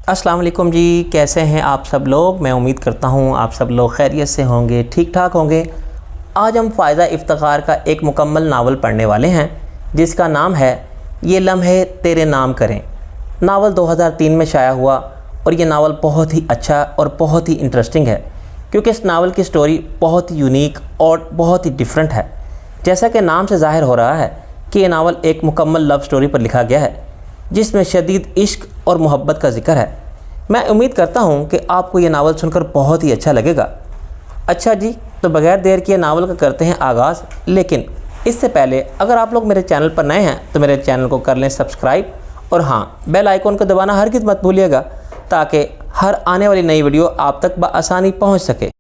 السلام علیکم جی، کیسے ہیں آپ سب لوگ؟ میں امید کرتا ہوں آپ سب لوگ خیریت سے ہوں گے، ٹھیک ٹھاک ہوں گے۔ آج ہم فائزہ افتخار کا ایک مکمل ناول پڑھنے والے ہیں جس کا نام ہے یہ لمحے تیرے نام کریں۔ ناول 2003 میں شائع ہوا اور یہ ناول بہت ہی اچھا اور بہت ہی انٹرسٹنگ ہے کیونکہ اس ناول کی سٹوری بہت ہی یونیک اور بہت ہی ڈیفرنٹ ہے۔ جیسا کہ نام سے ظاہر ہو رہا ہے کہ یہ ناول ایک مکمل لو سٹوری پر لکھا گیا ہے جس میں شدید عشق اور محبت کا ذکر ہے۔ میں امید کرتا ہوں کہ آپ کو یہ ناول سن کر بہت ہی اچھا لگے گا۔ اچھا جی، تو بغیر دیر کیے ناول کا کرتے ہیں آغاز، لیکن اس سے پہلے اگر آپ لوگ میرے چینل پر نئے ہیں تو میرے چینل کو کر لیں سبسکرائب، اور ہاں، بیل آئیکن کو دبانا ہرگز مت بھولیے گا تاکہ ہر آنے والی نئی ویڈیو آپ تک بآسانی پہنچ سکے۔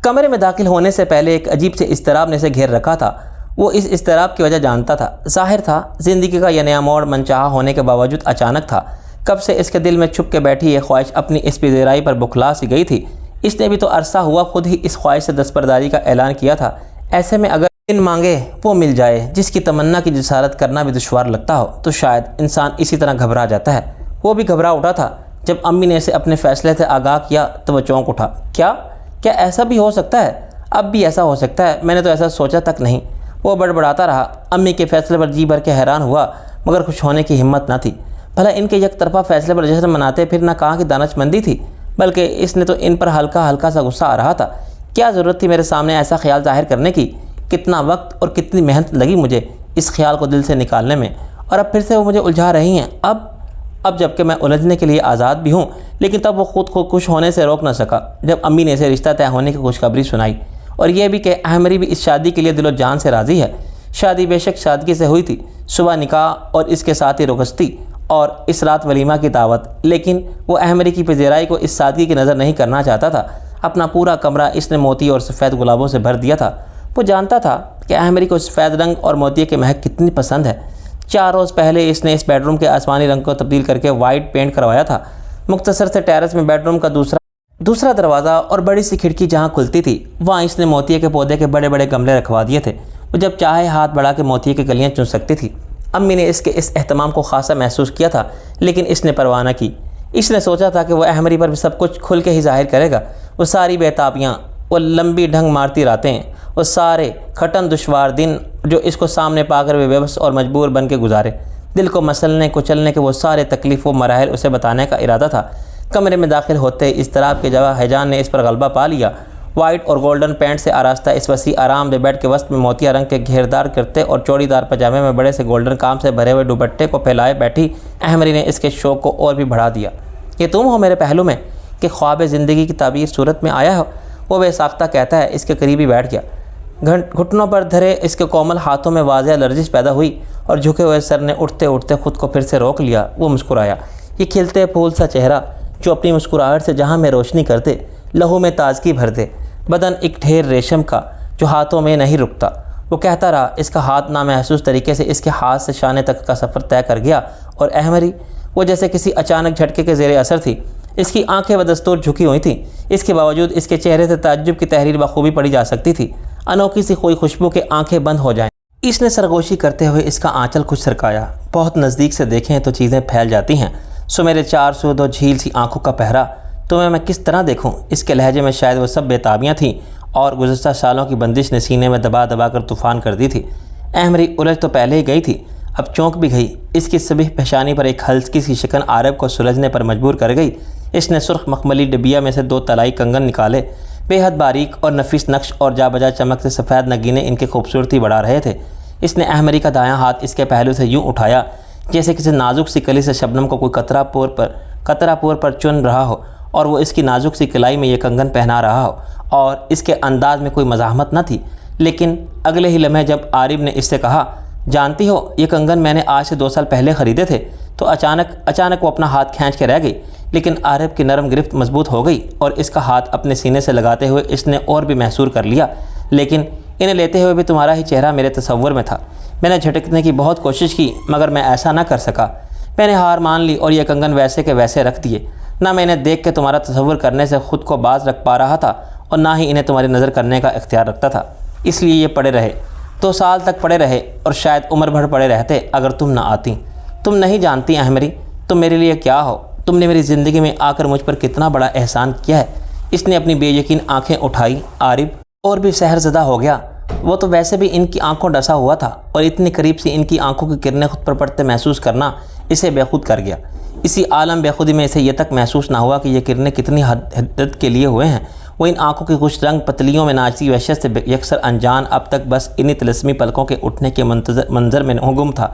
کمرے میں داخل ہونے سے پہلے ایک عجیب سے اضطراب نے اسے گھیر رکھا تھا۔ وہ اس اضطراب کی وجہ جانتا تھا۔ ظاہر تھا زندگی کا یہ نیا موڑ منچاہا ہونے کے باوجود اچانک تھا۔ کب سے اس کے دل میں چھپ کے بیٹھی یہ خواہش اپنی اس پذیرائی پر بکھلا سی گئی تھی۔ اس نے بھی تو عرصہ ہوا خود ہی اس خواہش سے دستبرداری کا اعلان کیا تھا۔ ایسے میں اگر دن مانگے وہ مل جائے جس کی تمنا کی جسارت کرنا بھی دشوار لگتا ہو تو شاید انسان اسی طرح گھبرا جاتا ہے۔ وہ بھی گھبرا اٹھا تھا۔ جب امی نے اسے اپنے فیصلے سے آگاہ کیا تو وہ چونک اٹھا۔ کیا ایسا بھی ہو سکتا ہے؟ اب بھی ایسا ہو سکتا ہے؟ میں نے تو ایسا سوچا تک نہیں۔ وہ بڑبڑاتا رہا۔ امی کے فیصلے پر جی بھر کے حیران ہوا مگر خوش ہونے کی ہمت نہ تھی۔ بھلا ان کے یک طرفہ فیصلے پر جشن مناتے پھر نہ کہاں کی دانش مندی تھی، بلکہ اس نے تو ان پر ہلکا ہلکا سا غصہ آ رہا تھا۔ کیا ضرورت تھی میرے سامنے ایسا خیال ظاہر کرنے کی؟ کتنا وقت اور کتنی محنت لگی مجھے اس خیال کو دل سے نکالنے میں، اور اب پھر سے وہ مجھے الجھا رہی ہیں۔ اب جب کہ میں الجھنے کے لیے آزاد بھی ہوں، لیکن تب وہ خود کو خوش ہونے سے روک نہ سکا جب امی نے اسے رشتہ طے ہونے کی خوشخبری سنائی، اور یہ بھی کہ احمری بھی اس شادی کے لیے دل و جان سے راضی ہے۔ شادی بے شک سادگی سے ہوئی تھی، صبح نکاح اور اس کے ساتھ ہی رخصتی اور اس رات ولیمہ کی دعوت، لیکن وہ احمری کی پذیرائی کو اس سادگی کی نظر نہیں کرنا چاہتا تھا۔ اپنا پورا کمرہ اس نے موتی اور سفید گلابوں سے بھر دیا تھا۔ وہ جانتا تھا کہ احمری کو سفید رنگ اور موتیے کے مہک کتنی پسند ہے۔ 4 روز پہلے اس نے اس بیڈ روم کے آسمانی رنگ کو تبدیل کر کے وائٹ پینٹ کروایا تھا۔ مختصر سے ٹیرس میں بیڈ روم کا دوسرا دروازہ اور بڑی سی کھڑکی جہاں کھلتی تھی وہاں اس نے موتیے کے پودے کے بڑے بڑے گملے رکھوا دیے تھے۔ وہ جب چاہے ہاتھ بڑھا کے موتیے کی کلیاں چن سکتی تھی۔ امی نے اس کے اس اہتمام کو خاصا محسوس کیا تھا، لیکن اس نے پرواہ نہ کی۔ اس نے سوچا تھا کہ وہ احمری پر بھی سب کچھ کھل کے ہی ظاہر کرے گا۔ وہ ساری بیتابیاں، وہ لمبی ڈھنگ مارتی راتیں، وہ سارے کھٹن دشوار دن جو اس کو سامنے پا کر وہ بے بس اور مجبور بن کے گزارے، دل کو مسلنے کچلنے کے وہ سارے تکلیف و مراحل اسے بتانے کا ارادہ تھا۔ کمرے میں داخل ہوتے اضطراب کے جگہ ہیجان نے اس پر غلبہ پا لیا۔ وائٹ اور گولڈن پینٹ سے آراستہ اس وسیع آرام دہ بیڈ کے وسط میں موتیا رنگ کے گھیردار کرتے اور چوڑی دار پاجامے میں بڑے سے گولڈن کام سے بھرے ہوئے دوپٹے کو پھیلائے بیٹھی احمری نے اس کے شوق کو اور بھی بڑھا دیا۔ یہ تم ہو میرے پہلو میں کہ خواب زندگی کی تعبیر صورت میں آیا ہو؟ وہ بے ساختہ کہتا ہے۔ اس کے قریب ہی بیٹھ گیا۔ گھٹنوں پر دھرے اس کے کومل ہاتھوں میں واضح لرزش پیدا ہوئی اور جھکے ہوئے سر نے اٹھتے اٹھتے خود کو پھر سے روک لیا۔ وہ مسکرایا۔ یہ کھلتے پھول سا چہرہ جو اپنی مسکراہٹ سے جہاں میں روشنی کرتے، لہو میں تازگی بھرتے، بدن ایک ڈھیر ریشم کا جو ہاتھوں میں نہیں رکتا۔ وہ کہتا رہا۔ اس کا ہاتھ نامحسوس طریقے سے اس کے ہاتھ سے شانے تک کا سفر طے کر گیا، اور احمری وہ جیسے کسی اچانک جھٹکے کے زیر اثر تھی۔ اس کی آنکھیں بدستور جھکی ہوئی تھیں، اس کے باوجود اس کے چہرے سے تعجب کی تحریر بخوبی پڑھی جا سکتی تھی۔ انوکھی سی کوئی خوشبو کے آنکھیں بند ہو جائیں۔ اس نے سرگوشی کرتے ہوئے اس کا آنچل کچھ سرکایا۔ بہت نزدیک سے دیکھیں تو چیزیں پھیل جاتی ہیں۔ سو میرے 4 سو 2 جھیل سی آنکھوں کا پہرا، تمہیں میں کس طرح دیکھوں؟ اس کے لہجے میں شاید وہ سب بیتابیاں تھیں اور گزشتہ سالوں کی بندش نے سینے میں دبا دبا کر طوفان کر دی تھی۔ احمری الجھ تو پہلے ہی گئی تھی، اب چونک بھی گئی۔ اس کی سبیح پیشانی پر ایک ہلکی سی شکن عارب کو سلجھنے پر مجبور کر گئی۔ اس نے سرخ مخملی ڈبیا میں سے 2 طلائی کنگن نکالے۔ بے حد باریک اور نفیس نقش اور جا بجا چمک سے سفید نگینے ان کی خوبصورتی بڑھا رہے تھے۔ اس نے احمری کا دایاں ہاتھ اس کے پہلو سے یوں اٹھایا جیسے کسی نازک سی کلی سے شبنم کو کوئی قطرہ پور پر چن رہا ہو، اور وہ اس کی نازک سی کلائی میں یہ کنگن پہنا رہا ہو، اور اس کے انداز میں کوئی مزاحمت نہ تھی۔ لیکن اگلے ہی لمحے جب عارب نے اس سے کہا، جانتی ہو یہ کنگن میں نے آج سے 2 سال پہلے خریدے تھے، تو اچانک وہ اپنا ہاتھ کھینچ کے رہ گئی۔ لیکن عارب کی نرم گرفت مضبوط ہو گئی اور اس کا ہاتھ اپنے سینے سے لگاتے ہوئے اس نے اور بھی محسور کر لیا۔ لیکن انہیں لیتے ہوئے بھی تمہارا ہی چہرہ میرے تصور میں تھا۔ میں نے جھٹکنے کی بہت کوشش کی مگر میں ایسا نہ کر سکا۔ میں نے ہار مان لی اور یہ کنگن ویسے کے ویسے رکھ دیے۔ نہ میں انہیں دیکھ کے تمہارا تصور کرنے سے خود کو باز رکھ پا رہا تھا، اور نہ ہی انہیں تمہاری نظر کرنے کا اختیار رکھتا تھا۔ اس لیے یہ پڑے رہے، 2 سال تک پڑے رہے، اور شاید عمر بھر پڑے رہتے اگر تم نہ آتی۔ تم نہیں جانتی احمری، تم میرے لیے کیا ہو۔ تم نے میری زندگی میں آ کر مجھ پر کتنا بڑا احسان کیا ہے۔ اس نے اپنی بے یقین آنکھیں اٹھائی۔ عارف اور بھی سحر زدہ ہو گیا۔ وہ تو ویسے بھی ان کی آنکھوں ڈسا ہوا تھا، اور اتنی قریب سے ان کی آنکھوں کی کرنیں خود پر پڑتے محسوس کرنا اسے بے خود کر گیا۔ اسی عالم بے خودی میں اسے یہ تک محسوس نہ ہوا کہ یہ کرنیں کتنی حدت کے لیے ہوئے ہیں۔ وہ ان آنکھوں کی خوش رنگ پتلیوں میں ناچتی وحشت سے یکسر انجان اب تک بس انہی طلسمی پلکوں کے اٹھنے کے منظر میں گم تھا۔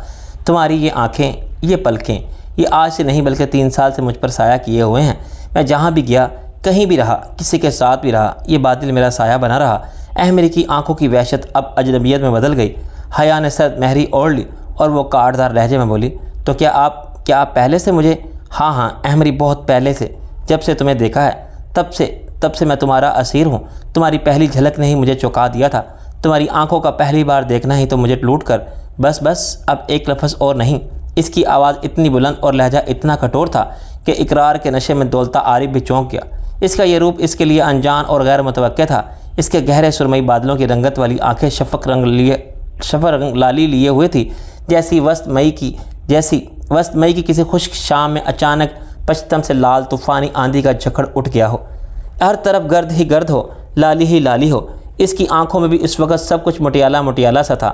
تمہاری یہ آنکھیں، یہ پلکیں، یہ آج سے نہیں بلکہ 3 سال سے مجھ پر سایہ کیے ہوئے ہیں۔ میں جہاں بھی گیا، کہیں بھی رہا، کسی کے ساتھ بھی رہا، یہ بادل میرا سایہ بنا رہا۔ احمری کی آنکھوں کی وحشت اب اجنبیت میں بدل گئی۔ حیا نے سر مہری اوڑھ لی اور وہ کاٹدار لہجے میں بولی، تو کیا آپ پہلے سے مجھے؟ ہاں احمری، بہت پہلے سے، جب سے تمہیں دیکھا ہے تب سے میں تمہارا اسیر ہوں۔ تمہاری پہلی جھلک نے ہی مجھے چونکا دیا تھا۔ تمہاری آنکھوں کا پہلی بار دیکھنا ہی تو مجھے لوٹ کر بس اب ایک لفظ اور نہیں۔ اس کی آواز اتنی بلند اور لہجہ اتنا کٹور تھا کہ اقرار کے نشے میں دولتا عارف بھی چونک گیا۔ اس کا یہ روپ اس کے لیے انجان اور غیر متوقع تھا۔ اس کے گہرے سرمئی بادلوں کی رنگت والی آنکھیں شفق رنگ لالی لیے ہوئے تھی، جیسی وسط مئی کی کسی خشک شام میں اچانک پشتم سے لال طوفانی آندھی کا جھکڑ اٹھ گیا ہو۔ ہر طرف گرد ہی گرد ہو، لالی ہی لالی ہو۔ اس کی آنکھوں میں بھی اس وقت سب کچھ مٹیالہ سا تھا۔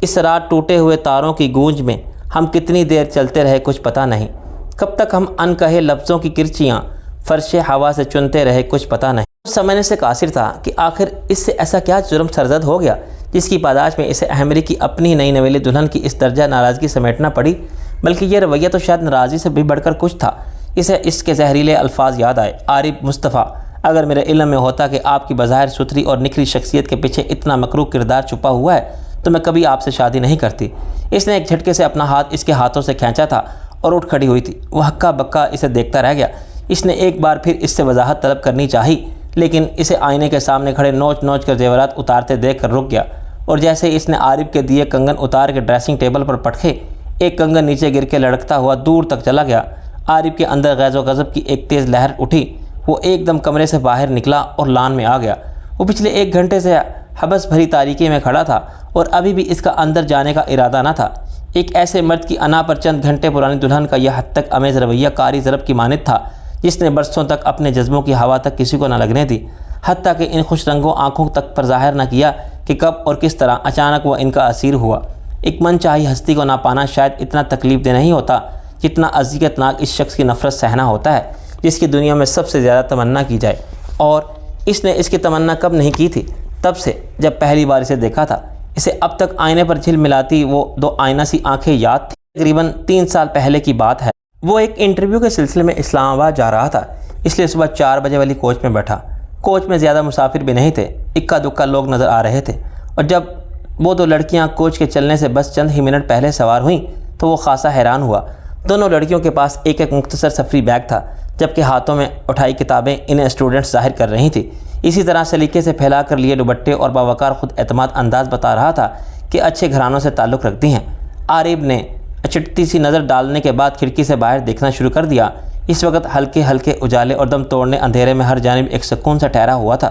اس رات ٹوٹے ہوئے تاروں کی گونج میں ہم کتنی دیر چلتے رہے کچھ پتہ نہیں۔ کب تک ہم ان کہے لفظوں کی کرچیاں فرش ہوا سے چنتے رہے کچھ پتہ نہیں۔ سمجھنے سے قاصر تھا کہ آخر اس سے ایسا کیا جرم سرزد ہو گیا جس کی پاداش میں اسے احمری کی اپنی نئی نویلی دلہن کی اس درجہ ناراضگی سمیٹنا پڑی۔ بلکہ یہ رویہ تو شاید ناراضی سے بھی بڑھ کر کچھ تھا۔ اسے اس کے زہریلے الفاظ یاد آئے، عارف مصطفیٰ، اگر میرے علم میں ہوتا کہ آپ کی بظاہر ستھری اور نکھری شخصیت کے پیچھے اتنا مکروہ کردار چھپا ہوا ہے تو میں کبھی آپ سے شادی نہیں کرتی۔ اس نے ایک جھٹکے سے اپنا ہاتھ اس کے ہاتھوں سے کھینچا تھا اور اٹھ کھڑی ہوئی تھی۔ وہ ہکا بکا اسے دیکھتا رہ گیا۔ اس نے ایک بار پھر اس سے وضاحت طلب کرنی چاہی، لیکن اسے آئینے کے سامنے کھڑے نوچ کر زیورات اتارتے دیکھ کر رک گیا، اور جیسے اس نے عارف کے دیے کنگن اتار کے ڈریسنگ ٹیبل پر پٹکے، ایک کنگن نیچے گر کے لڑکتا ہوا دور تک چلا گیا۔ عارف کے اندر غیظ و غضب کی ایک تیز لہر اٹھی۔ وہ ایک دم کمرے سے باہر نکلا اور لان میں آ گیا۔ وہ پچھلے 1 گھنٹے سے حبس بھری تاریکی میں کھڑا تھا اور ابھی بھی اس کا اندر جانے کا ارادہ نہ تھا۔ ایک ایسے مرد کی انا پر چند گھنٹے پرانی دلہن کا یہ حد تک امیز رویہ کاری ضرب کی مانند تھا جس نے برسوں تک اپنے جذبوں کی ہوا تک کسی کو نہ لگنے دی، حتیٰ کہ ان خوش رنگوں آنکھوں تک پر ظاہر نہ کیا کہ کب اور کس طرح اچانک وہ ان کا اسیر ہوا۔ ایک من چاہی ہستی کو نہ پانا شاید اتنا تکلیف دہ نہیں ہوتا جتنا اذیت ناک اس شخص کی نفرت سہنا ہوتا ہے جس کی دنیا میں سب سے زیادہ تمنا کی جائے۔ اور اس نے اس کی تمنا کب نہیں کی تھی؟ تب سے جب پہلی بار اسے دیکھا تھا۔ اسے اب تک آئینے پر جھل ملاتی وہ 2 آئینہ سی آنکھیں یاد تھیں۔ تقریباً 3 سال پہلے کی بات ہے۔ وہ ایک انٹرویو کے سلسلے میں اسلام آباد جا رہا تھا، اس لیے صبح 4 بجے والی کوچ میں بیٹھا۔ کوچ میں زیادہ مسافر بھی نہیں تھے، اکا دکا لوگ نظر آ رہے تھے، اور جب وہ 2 لڑکیاں کوچ کے چلنے سے بس چند ہی منٹ پہلے سوار ہوئیں تو وہ خاصا حیران ہوا۔ دونوں لڑکیوں کے پاس ایک مختصر سفری بیگ تھا، جبکہ ہاتھوں میں اٹھائی کتابیں انہیں اسٹوڈنٹس ظاہر کر رہی تھیں۔ اسی طرح سلیقے سے پھیلا کر لیے دوپٹے اور باوقار خود اعتماد انداز بتا رہا تھا کہ اچھے گھرانوں سے تعلق رکھتی ہیں۔ عارف نے اچٹتی سی نظر ڈالنے کے بعد کھڑکی سے باہر دیکھنا شروع کر دیا۔ اس وقت ہلکے اجالے اور دم توڑنے اندھیرے میں ہر جانب ایک سکون سا ٹھہرا ہوا تھا۔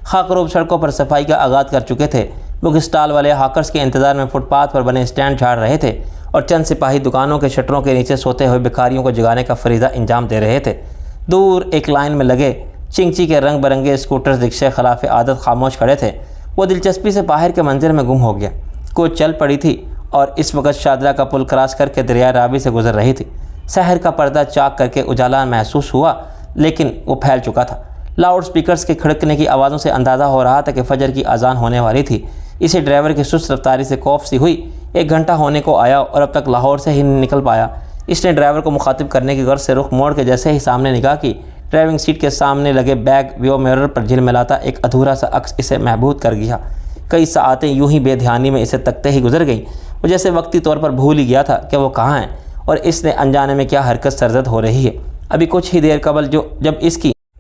خاکروب سڑکوں پر صفائی کا آغاز کر چکے تھے۔ بک اسٹال والے ہاکرز کے انتظار میں فٹ پاتھ پر بنے اسٹینڈ جھاڑ رہے تھے، اور چند سپاہی دکانوں کے شٹروں کے نیچے سوتے ہوئے بھکاریوں کو جگانے کا فریضہ انجام دے رہے تھے۔ دور ایک لائن میں لگے چنگچی کے رنگ برنگے اسکوٹرز رکشے خلاف عادت خاموش کھڑے تھے۔ وہ دلچسپی سے باہر کے منظر میں گم ہو گیا۔ کوچ چل پڑی تھی اور اس وقت شادرہ کا پل کراس کر کے دریائے راوی سے گزر رہی تھی۔ سحر کا پردہ چاک کر کے اجالا محسوس ہوا، لیکن وہ پھیل چکا تھا۔ لاؤڈ سپیکرز کے کھڑکنے کی آوازوں سے اندازہ ہو رہا تھا کہ فجر کی اذان ہونے والی تھی۔ اسے ڈرائیور کی سست رفتاری سے خوف سی ہوئی۔ 1 گھنٹہ ہونے کو آیا اور اب تک لاہور سے ہی نہیں نکل پایا۔ اس نے ڈرائیور کو مخاطب کرنے کی غرض سے رخ موڑ کے جیسے ہی سامنے نگاہ کی، ڈرائیونگ سیٹ کے سامنے لگے بیک ویو میرر پر جھلملاتا ایک ادھورا سا عکس اسے محبوط کر گیا۔ کئی ساعتیں یوں ہی بے دھیانی میں اسے تکتے ہی گزر گئیں۔ وہ جیسے وقتی طور پر بھول ہی گیا تھا کہ وہ کہاں ہے اور اس نے انجانے میں کیا حرکت سرزد ہو رہی ہے۔ ابھی کچھ ہی دیر قبل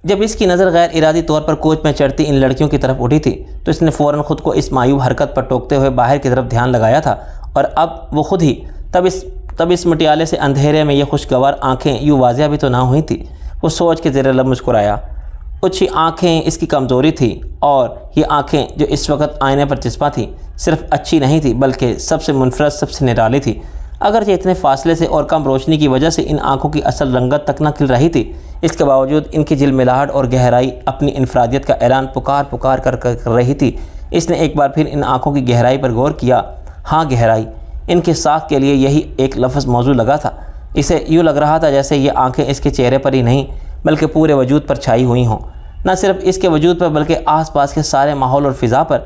جب اس کی نظر غیر ارادی طور پر کوچ میں چڑھتی ان لڑکیوں کی طرف اٹھی تھی تو اس نے فوراً خود کو اس معیوب حرکت پر ٹوکتے ہوئے باہر کی طرف دھیان لگایا تھا، اور اب وہ خود ہی تب اس مٹیالے سے اندھیرے میں یہ خوشگوار آنکھیں یوں واضح بھی تو نہ ہوئی تھیں۔ وہ سوچ کے زیر لب مسکرایا۔ اچھی آنکھیں اس کی کمزوری تھی، اور یہ آنکھیں جو اس وقت آئینے پر چسپاں تھیں صرف اچھی نہیں تھی بلکہ سب سے منفرد، سب سے نرالی تھی۔ اگرچہ اتنے فاصلے سے اور کم روشنی کی وجہ سے ان آنکھوں کی اصل رنگت تک نہ کھل رہی تھی، اس کے باوجود ان کی جھلملاہٹ اور گہرائی اپنی انفرادیت کا اعلان پکار کر رہی تھی۔ اس نے ایک بار پھر ان آنکھوں کی گہرائی پر غور کیا۔ ہاں، گہرائی۔ ان کی ساکھ کے لیے یہی ایک لفظ موزوں لگا تھا۔ اسے یوں لگ رہا تھا جیسے یہ آنکھیں اس کے چہرے پر ہی نہیں بلکہ پورے وجود پر چھائی ہوئی ہوں، نہ صرف اس کے وجود پر بلکہ آس پاس کے سارے ماحول اور فضا پر۔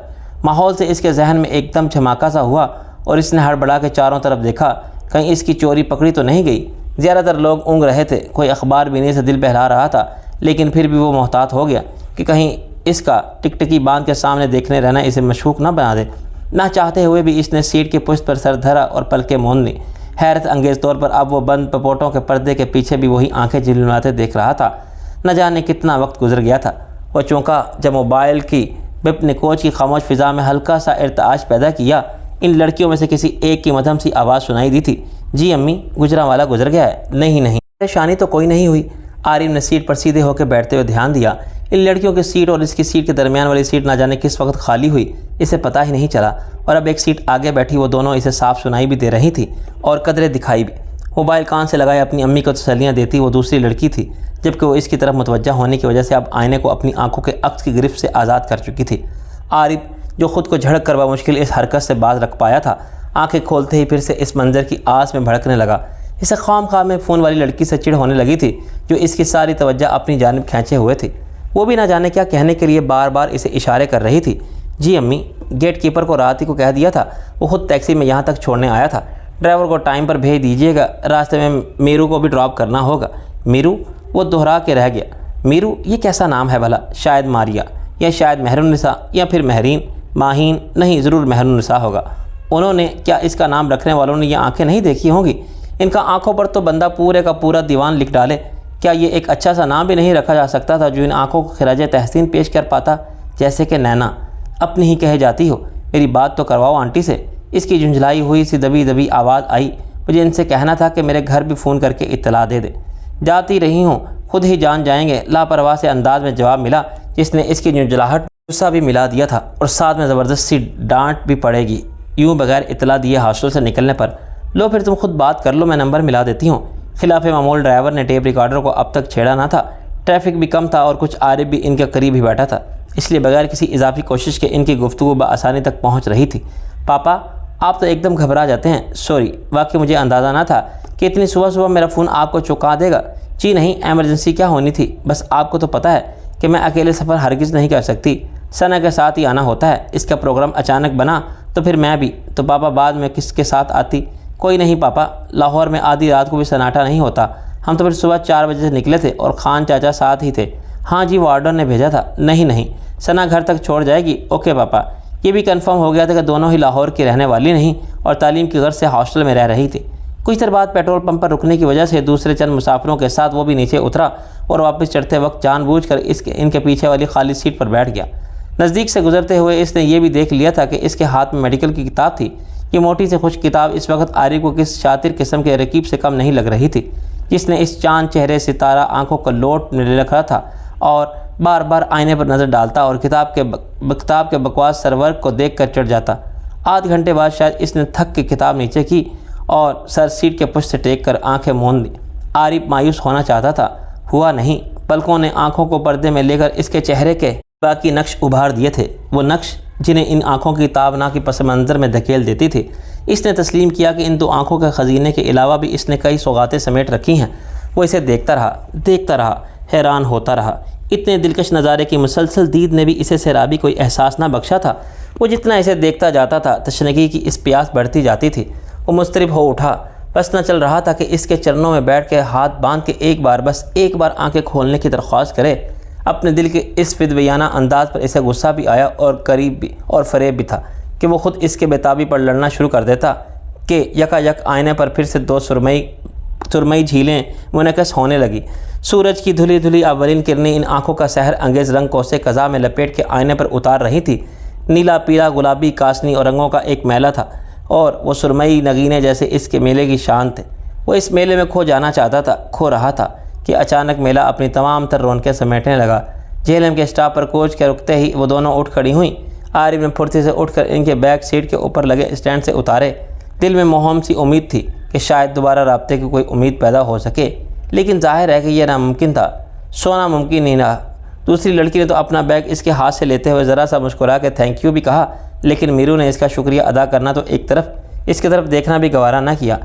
ماحول سے اس کے ذہن میں ایک دم جھماکا سا ہوا اور اس نے ہڑبڑا کے چاروں طرف دیکھا، کہیں اس کی چوری پکڑی تو نہیں گئی۔ زیادہ تر لوگ اونگ رہے تھے، کوئی اخبار بینی سے دل بہلا رہا تھا، لیکن پھر بھی وہ محتاط ہو گیا کہ کہیں اس کا ٹکٹکی باندھ کے سامنے دیکھنے رہنا اسے مشکوک نہ بنا دے۔ نہ چاہتے ہوئے بھی اس نے سیٹ کے پشت پر سر دھرا اور پلکیں موند لیں۔ حیرت انگیز طور پر اب وہ بند پپوٹوں کے پردے کے پیچھے بھی وہی آنکھیں جھلملاتے دیکھ رہا تھا۔ نہ جانے کتنا وقت گزر گیا تھا۔ وہ چونکا جب موبائل کی بپ نے کوچ کی خاموش فضا میں ہلکا سا ارتعاش پیدا کیا۔ ان لڑکیوں میں سے کسی ایک کی مدھم سی آواز سنائی دی تھی، جی امی، گجرانوالا گزر گیا ہے۔ نہیں، پریشانی تو کوئی نہیں ہوئی۔ عارف نے سیٹ پر سیدھے ہو کے بیٹھتے ہوئے دھیان دیا۔ ان لڑکیوں کی سیٹ اور اس کی سیٹ کے درمیان والی سیٹ نہ جانے کس وقت خالی ہوئی، اسے پتہ ہی نہیں چلا، اور اب ایک سیٹ آگے بیٹھی وہ دونوں اسے صاف سنائی بھی دے رہی تھی اور قدرے دکھائی بھی۔ موبائل کان سے لگائے اپنی امی کو تسلیاں دیتی وہ دوسری لڑکی تھی، جبکہ وہ اس کی طرف متوجہ ہونے کی وجہ سے اب آئینے کو اپنی آنکھوں کے عکس کی گرفت سے آزاد کر چکی تھی۔ عارف، جو خود کو جھڑک کر بمشکل اس حرکت سے باز رکھ پایا تھا، آنکھیں کھولتے ہی پھر سے اس منظر کی آس میں بھڑکنے لگا۔ اسے خواہ میں فون والی لڑکی سے چڑ ہونے لگی تھی جو اس کی ساری توجہ اپنی جانب کھینچے ہوئے تھی۔ وہ بھی نہ جانے کیا کہنے کے لیے بار بار اسے اشارے کر رہی تھی۔ جی امی، گیٹ کیپر کو رات ہی کو کہہ دیا تھا، وہ خود ٹیکسی میں یہاں تک چھوڑنے آیا تھا۔ ڈرائیور کو ٹائم پر بھیج دیجیے گا، راستے میں میرو کو بھی ڈراپ کرنا ہوگا۔ میرو؟ وہ دہرا کے رہ گیا۔ میرو یہ کیسا نام ہے بھلا؟ شاید ماریا، یا شاید مہر النساء، یا پھر مہرین، ماہین، نہیں ضرور مہر النساء ہوگا۔ انہوں نے کیا اس کا نام رکھنے والوں نے یہ آنکھیں نہیں دیکھی ہوں گی؟ ان کا آنکھوں پر تو بندہ پورے کا پورا دیوان لکھ ڈالے۔ کیا یہ ایک اچھا سا نام بھی نہیں رکھا جا سکتا تھا جو ان آنکھوں کو خراج تحسین پیش کر پاتا؟ جیسے کہ نینا۔ اپنی ہی کہے جاتی ہو، میری بات تو کرواؤ آنٹی سے۔ اس کی جھنجھلائی ہوئی سی دبی آواز آئی، مجھے ان سے کہنا تھا کہ میرے گھر بھی فون کر کے اطلاع دے دے۔ جاتی رہی ہوں، خود ہی جان جائیں گے، لاپرواہ سے انداز میں جواب ملا، جس نے اس کی جھنجھلاہٹ غصہ بھی ملا دیا تھا، اور ساتھ میں زبردست سی ڈانٹ بھی پڑے گی یوں بغیر اطلاع دیے ہاسٹل سے نکلنے پر۔ لو پھر تم خود بات کر لو، میں نمبر ملا دیتی ہوں۔ خلاف معمول ڈرائیور نے ٹیپ ریکارڈر کو اب تک چھیڑا نہ تھا۔ ٹریفک بھی کم تھا اور کچھ عارف بھی ان کے قریب ہی بیٹھا تھا، اس لیے بغیر کسی اضافی کوشش کے ان کی گفتگو بآسانی تک پہنچ رہی تھی۔ پاپا، آپ تو ایک دم گھبرا جاتے ہیں۔ سوری، واقعی مجھے اندازہ نہ تھا کہ اتنی صبح میرا فون آپ کو چونکا دے گا۔ جی نہیں، ایمرجنسی کیا ہونی تھی، بس آپ کو تو پتہ ہے کہ میں اکیلے سفر ہرگز نہیں کر سکتی، ثنا کے ساتھ ہی آنا ہوتا ہے۔ اس کا پروگرام اچانک بنا تو پھر میں بھی، تو پاپا بعد میں کس کے ساتھ آتی؟ کوئی نہیں پاپا، لاہور میں آدھی رات کو بھی سناٹا نہیں ہوتا، ہم تو پھر صبح 4 بجے سے نکلے تھے اور خان چاچا ساتھ ہی تھے۔ ہاں جی، وارڈن نے بھیجا تھا۔ نہیں، ثنا گھر تک چھوڑ جائے گی۔ اوکے پاپا۔ یہ بھی کنفرم ہو گیا تھا کہ دونوں ہی لاہور کی رہنے والی نہیں اور تعلیم کی غرض سے ہاسٹل میں رہ رہی تھی۔ کچھ دیر بعد پیٹرول پمپ پر رکنے کی وجہ سے دوسرے چند مسافروں کے ساتھ وہ بھی نیچے اترا اور واپس چڑھتے وقت جان بوجھ کر ان کے پیچھے والی خالی سیٹ پر بیٹھ گیا۔ نزدیک سے گزرتے ہوئے اس نے یہ بھی دیکھ لیا تھا کہ اس کے ہاتھ میں میڈیکل کی کتاب تھی۔ یہ موٹی سے خشک کتاب اس وقت عارف کو کس شاطر قسم کے رقیب سے کم نہیں لگ رہی تھی، جس نے اس چاند چہرے ستارہ آنکھوں کو لوٹ رکھا تھا اور بار بار آئینے پر نظر ڈالتا اور کتاب کے بکواس سرورق کو دیکھ کر چڑھ جاتا۔ آدھ گھنٹے بعد شاید اس نے تھک کے کتاب نیچے کی اور سر سیٹ کے پشت سے ٹیک کر آنکھیں موند لی۔ عارف مایوس ہونا چاہتا تھا، ہوا نہیں۔ پلکوں نے آنکھوں کو پردے میں لے کر اس کے چہرے کے باقی نقش ابھار دیے تھے، وہ نقش جنہیں ان آنکھوں کی تابنا کی پس منظر میں دھکیل دیتی تھی۔ اس نے تسلیم کیا کہ ان 2 آنکھوں کے خزینے کے علاوہ بھی اس نے کئی سوغاتیں سمیٹ رکھی ہیں۔ وہ اسے دیکھتا رہا، حیران ہوتا رہا۔ اتنے دلکش نظارے کی مسلسل دید نے بھی اسے سیرابی کوئی احساس نہ بخشا تھا۔ وہ جتنا اسے دیکھتا جاتا تھا، تشنگی کی اس پیاس بڑھتی جاتی تھی۔ وہ مضطرب ہو اٹھا، بس نہ چل رہا تھا کہ اس کے چرنوں میں بیٹھ کے ہاتھ باندھ کے بس ایک بار آنکھیں کھولنے کی درخواست کرے۔ اپنے دل کے اس فدویانہ انداز پر اسے غصہ بھی آیا اور قریب بھی اور فریب بھی تھا کہ وہ خود اس کے بےتابی پر لڑنا شروع کر دیتا کہ یک آئینے پر پھر سے 2 سرمئی جھیلیں منعکس ہونے لگی۔ سورج کی دھلی اولین کرنیں ان آنکھوں کا سحر انگیز رنگ کو سے قضا میں لپیٹ کے آئینے پر اتار رہی تھی۔ نیلا، پیلا، گلابی، کاسنی اور رنگوں کا ایک میلہ تھا اور وہ سرمئی نگینے جیسے اس کے میلے کی شان تھے۔ وہ اس میلے میں کھو جانا چاہتا تھا، کھو رہا تھا کہ اچانک میلہ اپنی تمام تر رونقیں سمیٹنے لگا۔ جہلم کے اسٹاپ پر کوچ کے رکتے ہی وہ دونوں اٹھ کھڑی ہوئیں۔ عارف نے پھرتی سے اٹھ کر ان کے بیک سیٹ کے اوپر لگے اسٹینڈ سے اتارے۔ دل میں مہم سی امید تھی کہ شاید دوبارہ رابطے کی کوئی امید پیدا ہو سکے، لیکن ظاہر ہے کہ یہ ناممکن تھا، سونا ممکن نہیں رہا۔ دوسری لڑکی نے تو اپنا بیگ اس کے ہاتھ سے لیتے ہوئے ذرا سا مسکرا کے تھینک یو بھی کہا، لیکن میرو نے اس کا شکریہ ادا کرنا تو ایک طرف، اس کی طرف دیکھنا بھی گوارا نہ کیا۔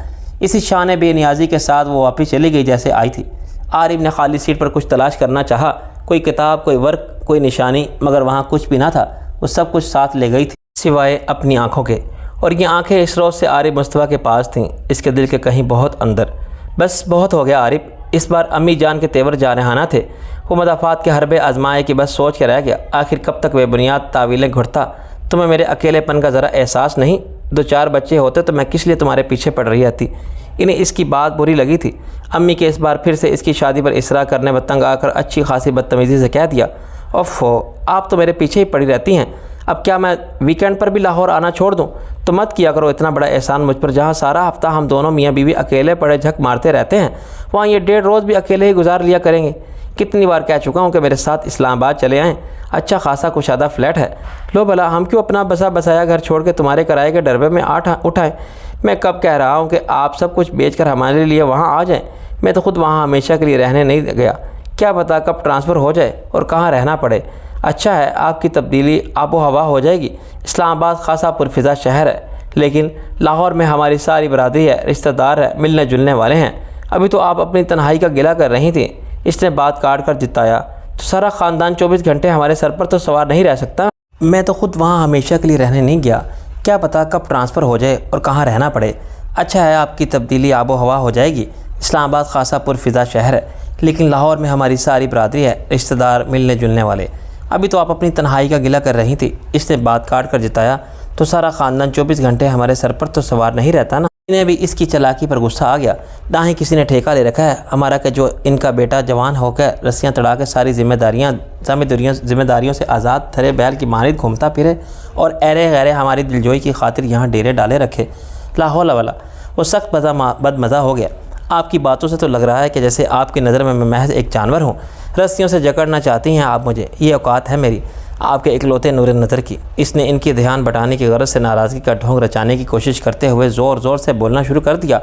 اسی شان بے نیازی کے ساتھ وہ واپس چلی گئی جیسے آئی تھی۔ عارف نے خالی سیٹ پر کچھ تلاش کرنا چاہا، کوئی کتاب، کوئی ورق، کوئی نشانی، مگر وہاں کچھ بھی نہ تھا۔ وہ سب کچھ ساتھ لے گئی تھی سوائے اپنی آنکھوں کے، اور یہ آنکھیں اس روز سے عارف مصطفیٰ کے پاس تھیں، اس کے دل کے کہیں بہت اندر۔ بس بہت ہو گیا عارف، اس بار امی جان کے تیور جارحانہ تھے۔ وہ مدافعات کے حربے آزمائے کہ بس سوچ کے رہ گیا، آخر کب تک بے بنیاد تعویلیں گھڑتا؟ تمہیں میرے اکیلے پن کا ذرا احساس نہیں؟ 2-4 بچے ہوتے تو میں کس لیے تمہارے پیچھے پڑ رہی آتی؟ انہیں اس کی بات بری لگی تھی۔ امی کے اس بار پھر سے اس کی شادی پر اصرار کرنے بتنگ آ کر اچھی خاصی بدتمیزی سے کہہ دیا، اوفو، آپ تو میرے پیچھے ہی پڑی رہتی ہیں، اب کیا میں ویکینڈ پر بھی لاہور آنا چھوڑ دوں؟ تو مت کیا کرو اتنا بڑا احسان مجھ پر، جہاں سارا ہفتہ ہم دونوں میاں بیوی اکیلے پڑے جھک مارتے رہتے ہیں، وہاں یہ 1.5 روز بھی اکیلے ہی گزار لیا کریں گے۔ کتنی بار کہہ چکا ہوں کہ میرے ساتھ اسلام آباد چلے آئیں، اچھا خاصا کشادہ فلیٹ ہے، لو بھلا ہم کیوں اپنا بسا بسایا گھر چھوڑ کے تمہارے کرائے کے ڈربے میں اٹھائیں؟ میں کب کہہ رہا ہوں کہ آپ سب کچھ بیچ کر ہمارے لیے وہاں آ جائیں؟ میں تو خود وہاں ہمیشہ کے لیے رہنے نہیں گیا، کیا پتہ کب ٹرانسفر ہو جائے اور کہاں رہنا پڑے۔ اچھا ہے آپ کی تبدیلی آب و ہوا ہو جائے گی، اسلام آباد خاصا پرفضا شہر ہے، لیکن لاہور میں ہماری ساری برادری ہے، رشتہ دار ہے، ملنے جلنے والے ہیں۔ ابھی تو آپ اپنی تنہائی کا گلہ کر رہی تھیں، اس نے بات کاٹ کر جتایا، تو سارا خاندان 24 گھنٹے ہمارے سر پر تو سوار نہیں رہ سکتا۔ میں تو خود وہاں ہمیشہ کے لیے رہنے نہیں گیا، کیا پتہ کب ٹرانسفر ہو جائے اور کہاں رہنا پڑے۔ اچھا ہے آپ کی تبدیلی آب و ہوا ہو جائے گی، اسلام آباد خاصا پرفضا شہر ہے، لیکن لاہور میں ہماری ساری برادری ہے، رشتہ دار، ملنے جلنے والے۔ ابھی تو آپ اپنی تنہائی کا گلہ کر رہی تھی، اس نے بات کاٹ کر جتایا، تو سارا خاندان 24 گھنٹے ہمارے سر پر تو سوار نہیں رہتا نا۔ انہیں بھی اس کی چالاکی پر غصہ آ گیا، نہ ہی کسی نے ٹھیکہ لے رکھا ہے ہمارا کہ جو ان کا بیٹا جوان ہو کے رسیاں تڑا کے ساری ذمہ داریوں سے آزاد تھرے بیل کی مانند گھومتا پھرے اور ایرے غیرے ہماری دلجوئی کی خاطر یہاں ڈیرے ڈالے رکھے۔ لا حول ولا، وہ سخت بد مزہ ہو گیا۔ آپ کی باتوں سے تو لگ رہا ہے کہ جیسے آپ کی نظر میں محض ایک جانور ہوں، رسیوں سے جکڑنا چاہتی ہیں آپ مجھے، یہ اوقات ہے میری آپ کے اکلوتے نور نظر کی۔ اس نے ان کی دھیان بٹانے کی غرض سے ناراضگی کا ڈھونگ رچانے کی کوشش کرتے ہوئے زور زور سے بولنا شروع کر دیا،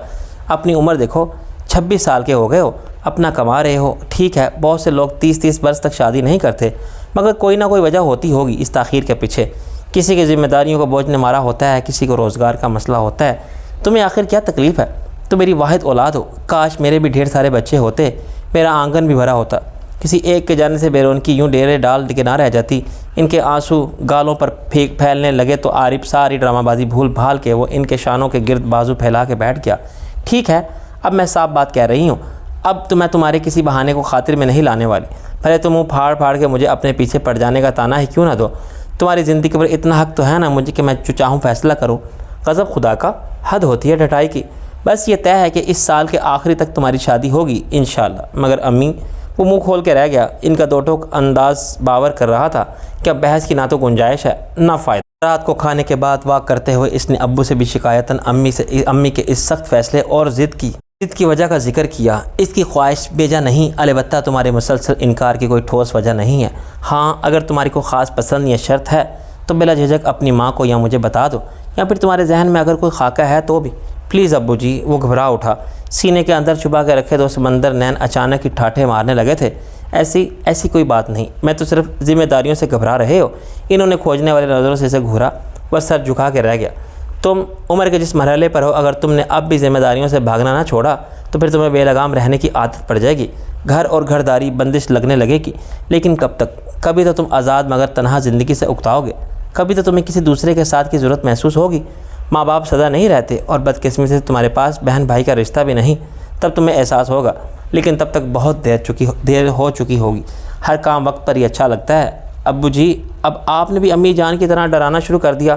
اپنی عمر دیکھو، 26 سال کے ہو گئے ہو، اپنا کما رہے ہو، ٹھیک ہے بہت سے لوگ 30 برس تک شادی نہیں کرتے، مگر کوئی نہ کوئی وجہ ہوتی ہوگی اس تاخیر کے پیچھے، کسی کی ذمہ داریوں کو بوجھ نے مارا ہوتا ہے، کسی کو روزگار کا مسئلہ ہوتا ہے۔ تمہیں آخر کیا تکلیف ہے؟ تو میری واحد اولاد ہو، کاش میرے بھی ڈھیر سارے بچے ہوتے، میرا آنگن بھی بھرا ہوتا، کسی ایک کے جانے سے بیرونکی یوں ڈیرے ڈال کے نہ رہ جاتی۔ ان کے آنسو گالوں پر پھیلنے لگے تو عارف ساری ڈرامہ بازی بھول بھال کے وہ ان کے شانوں کے گرد بازو پھیلا کے بیٹھ گیا۔ ٹھیک ہے اب میں صاف بات کہہ رہی ہوں، اب تو میں تمہارے کسی بہانے کو خاطر میں نہیں لانے والی، پہلے تو منہ پھاڑ پھاڑ کے مجھے اپنے پیچھے پڑ جانے کا تانا ہی کیوں نہ دو۔ تمہاری زندگی پر اتنا حق تو ہے نا مجھے کہ میں جو چاہوں فیصلہ کروں۔ غضب خدا کا، حد ہوتی ہے ڈٹائی کی۔ بس یہ طے ہے کہ اس سال کے آخری تک تمہاری شادی ہوگی انشاءاللہ۔ مگر امی، وہ منہ کھول کے رہ گیا، ان کا دو ٹوک انداز باور کر رہا تھا کہ اب بحث کی نہ تو گنجائش ہے نہ فائدہ۔ رات کو کھانے کے بعد واک کرتے ہوئے اس نے ابو سے بھی شکایتاً امی کے اس سخت فیصلے اور ضد کی وجہ کا ذکر کیا۔ اس کی خواہش بیجا نہیں، البتہ تمہارے مسلسل انکار کی کوئی ٹھوس وجہ نہیں ہے۔ ہاں اگر تمہاری کوئی خاص پسند یا شرط ہے تو بلا جھجک اپنی ماں کو یا مجھے بتا دو، یا پھر تمہارے ذہن میں اگر کوئی خاکہ ہے تو بھی۔ پلیز ابو جی، وہ گھبرا اٹھا، سینے کے اندر چھپا کے رکھے 2 سمندر نین اچانک ہی ٹھاٹھے مارنے لگے تھے۔ ایسی کوئی بات نہیں، میں تو صرف ذمہ داریوں سے گھبرا رہے ہو۔ انہوں نے کھوجنے والے نظروں سے اسے گھورا، بس سر جھکا کے رہ گیا۔ تم عمر کے جس مرحلے پر ہو، اگر تم نے اب بھی ذمہ داریوں سے بھاگنا نہ چھوڑا تو پھر تمہیں بے لگام رہنے کی عادت پڑ جائے گی، گھر اور گھرداری بندش لگنے لگے گی۔ لیکن کب تک؟ کبھی تو تم آزاد مگر تنہا زندگی سے اکتاؤ گے، کبھی تو تمہیں کسی دوسرے کے ساتھ کی ضرورت محسوس ہوگی۔ ماں باپ سدا نہیں رہتے اور بدقسمتی سے تمہارے پاس بہن بھائی کا رشتہ بھی نہیں، تب تمہیں احساس ہوگا، لیکن تب تک بہت دیر ہو چکی ہوگی۔ ہر کام وقت پر ہی اچھا لگتا ہے۔ ابو جی، اب آپ نے بھی امی جان کی طرح ڈرانا شروع کر دیا۔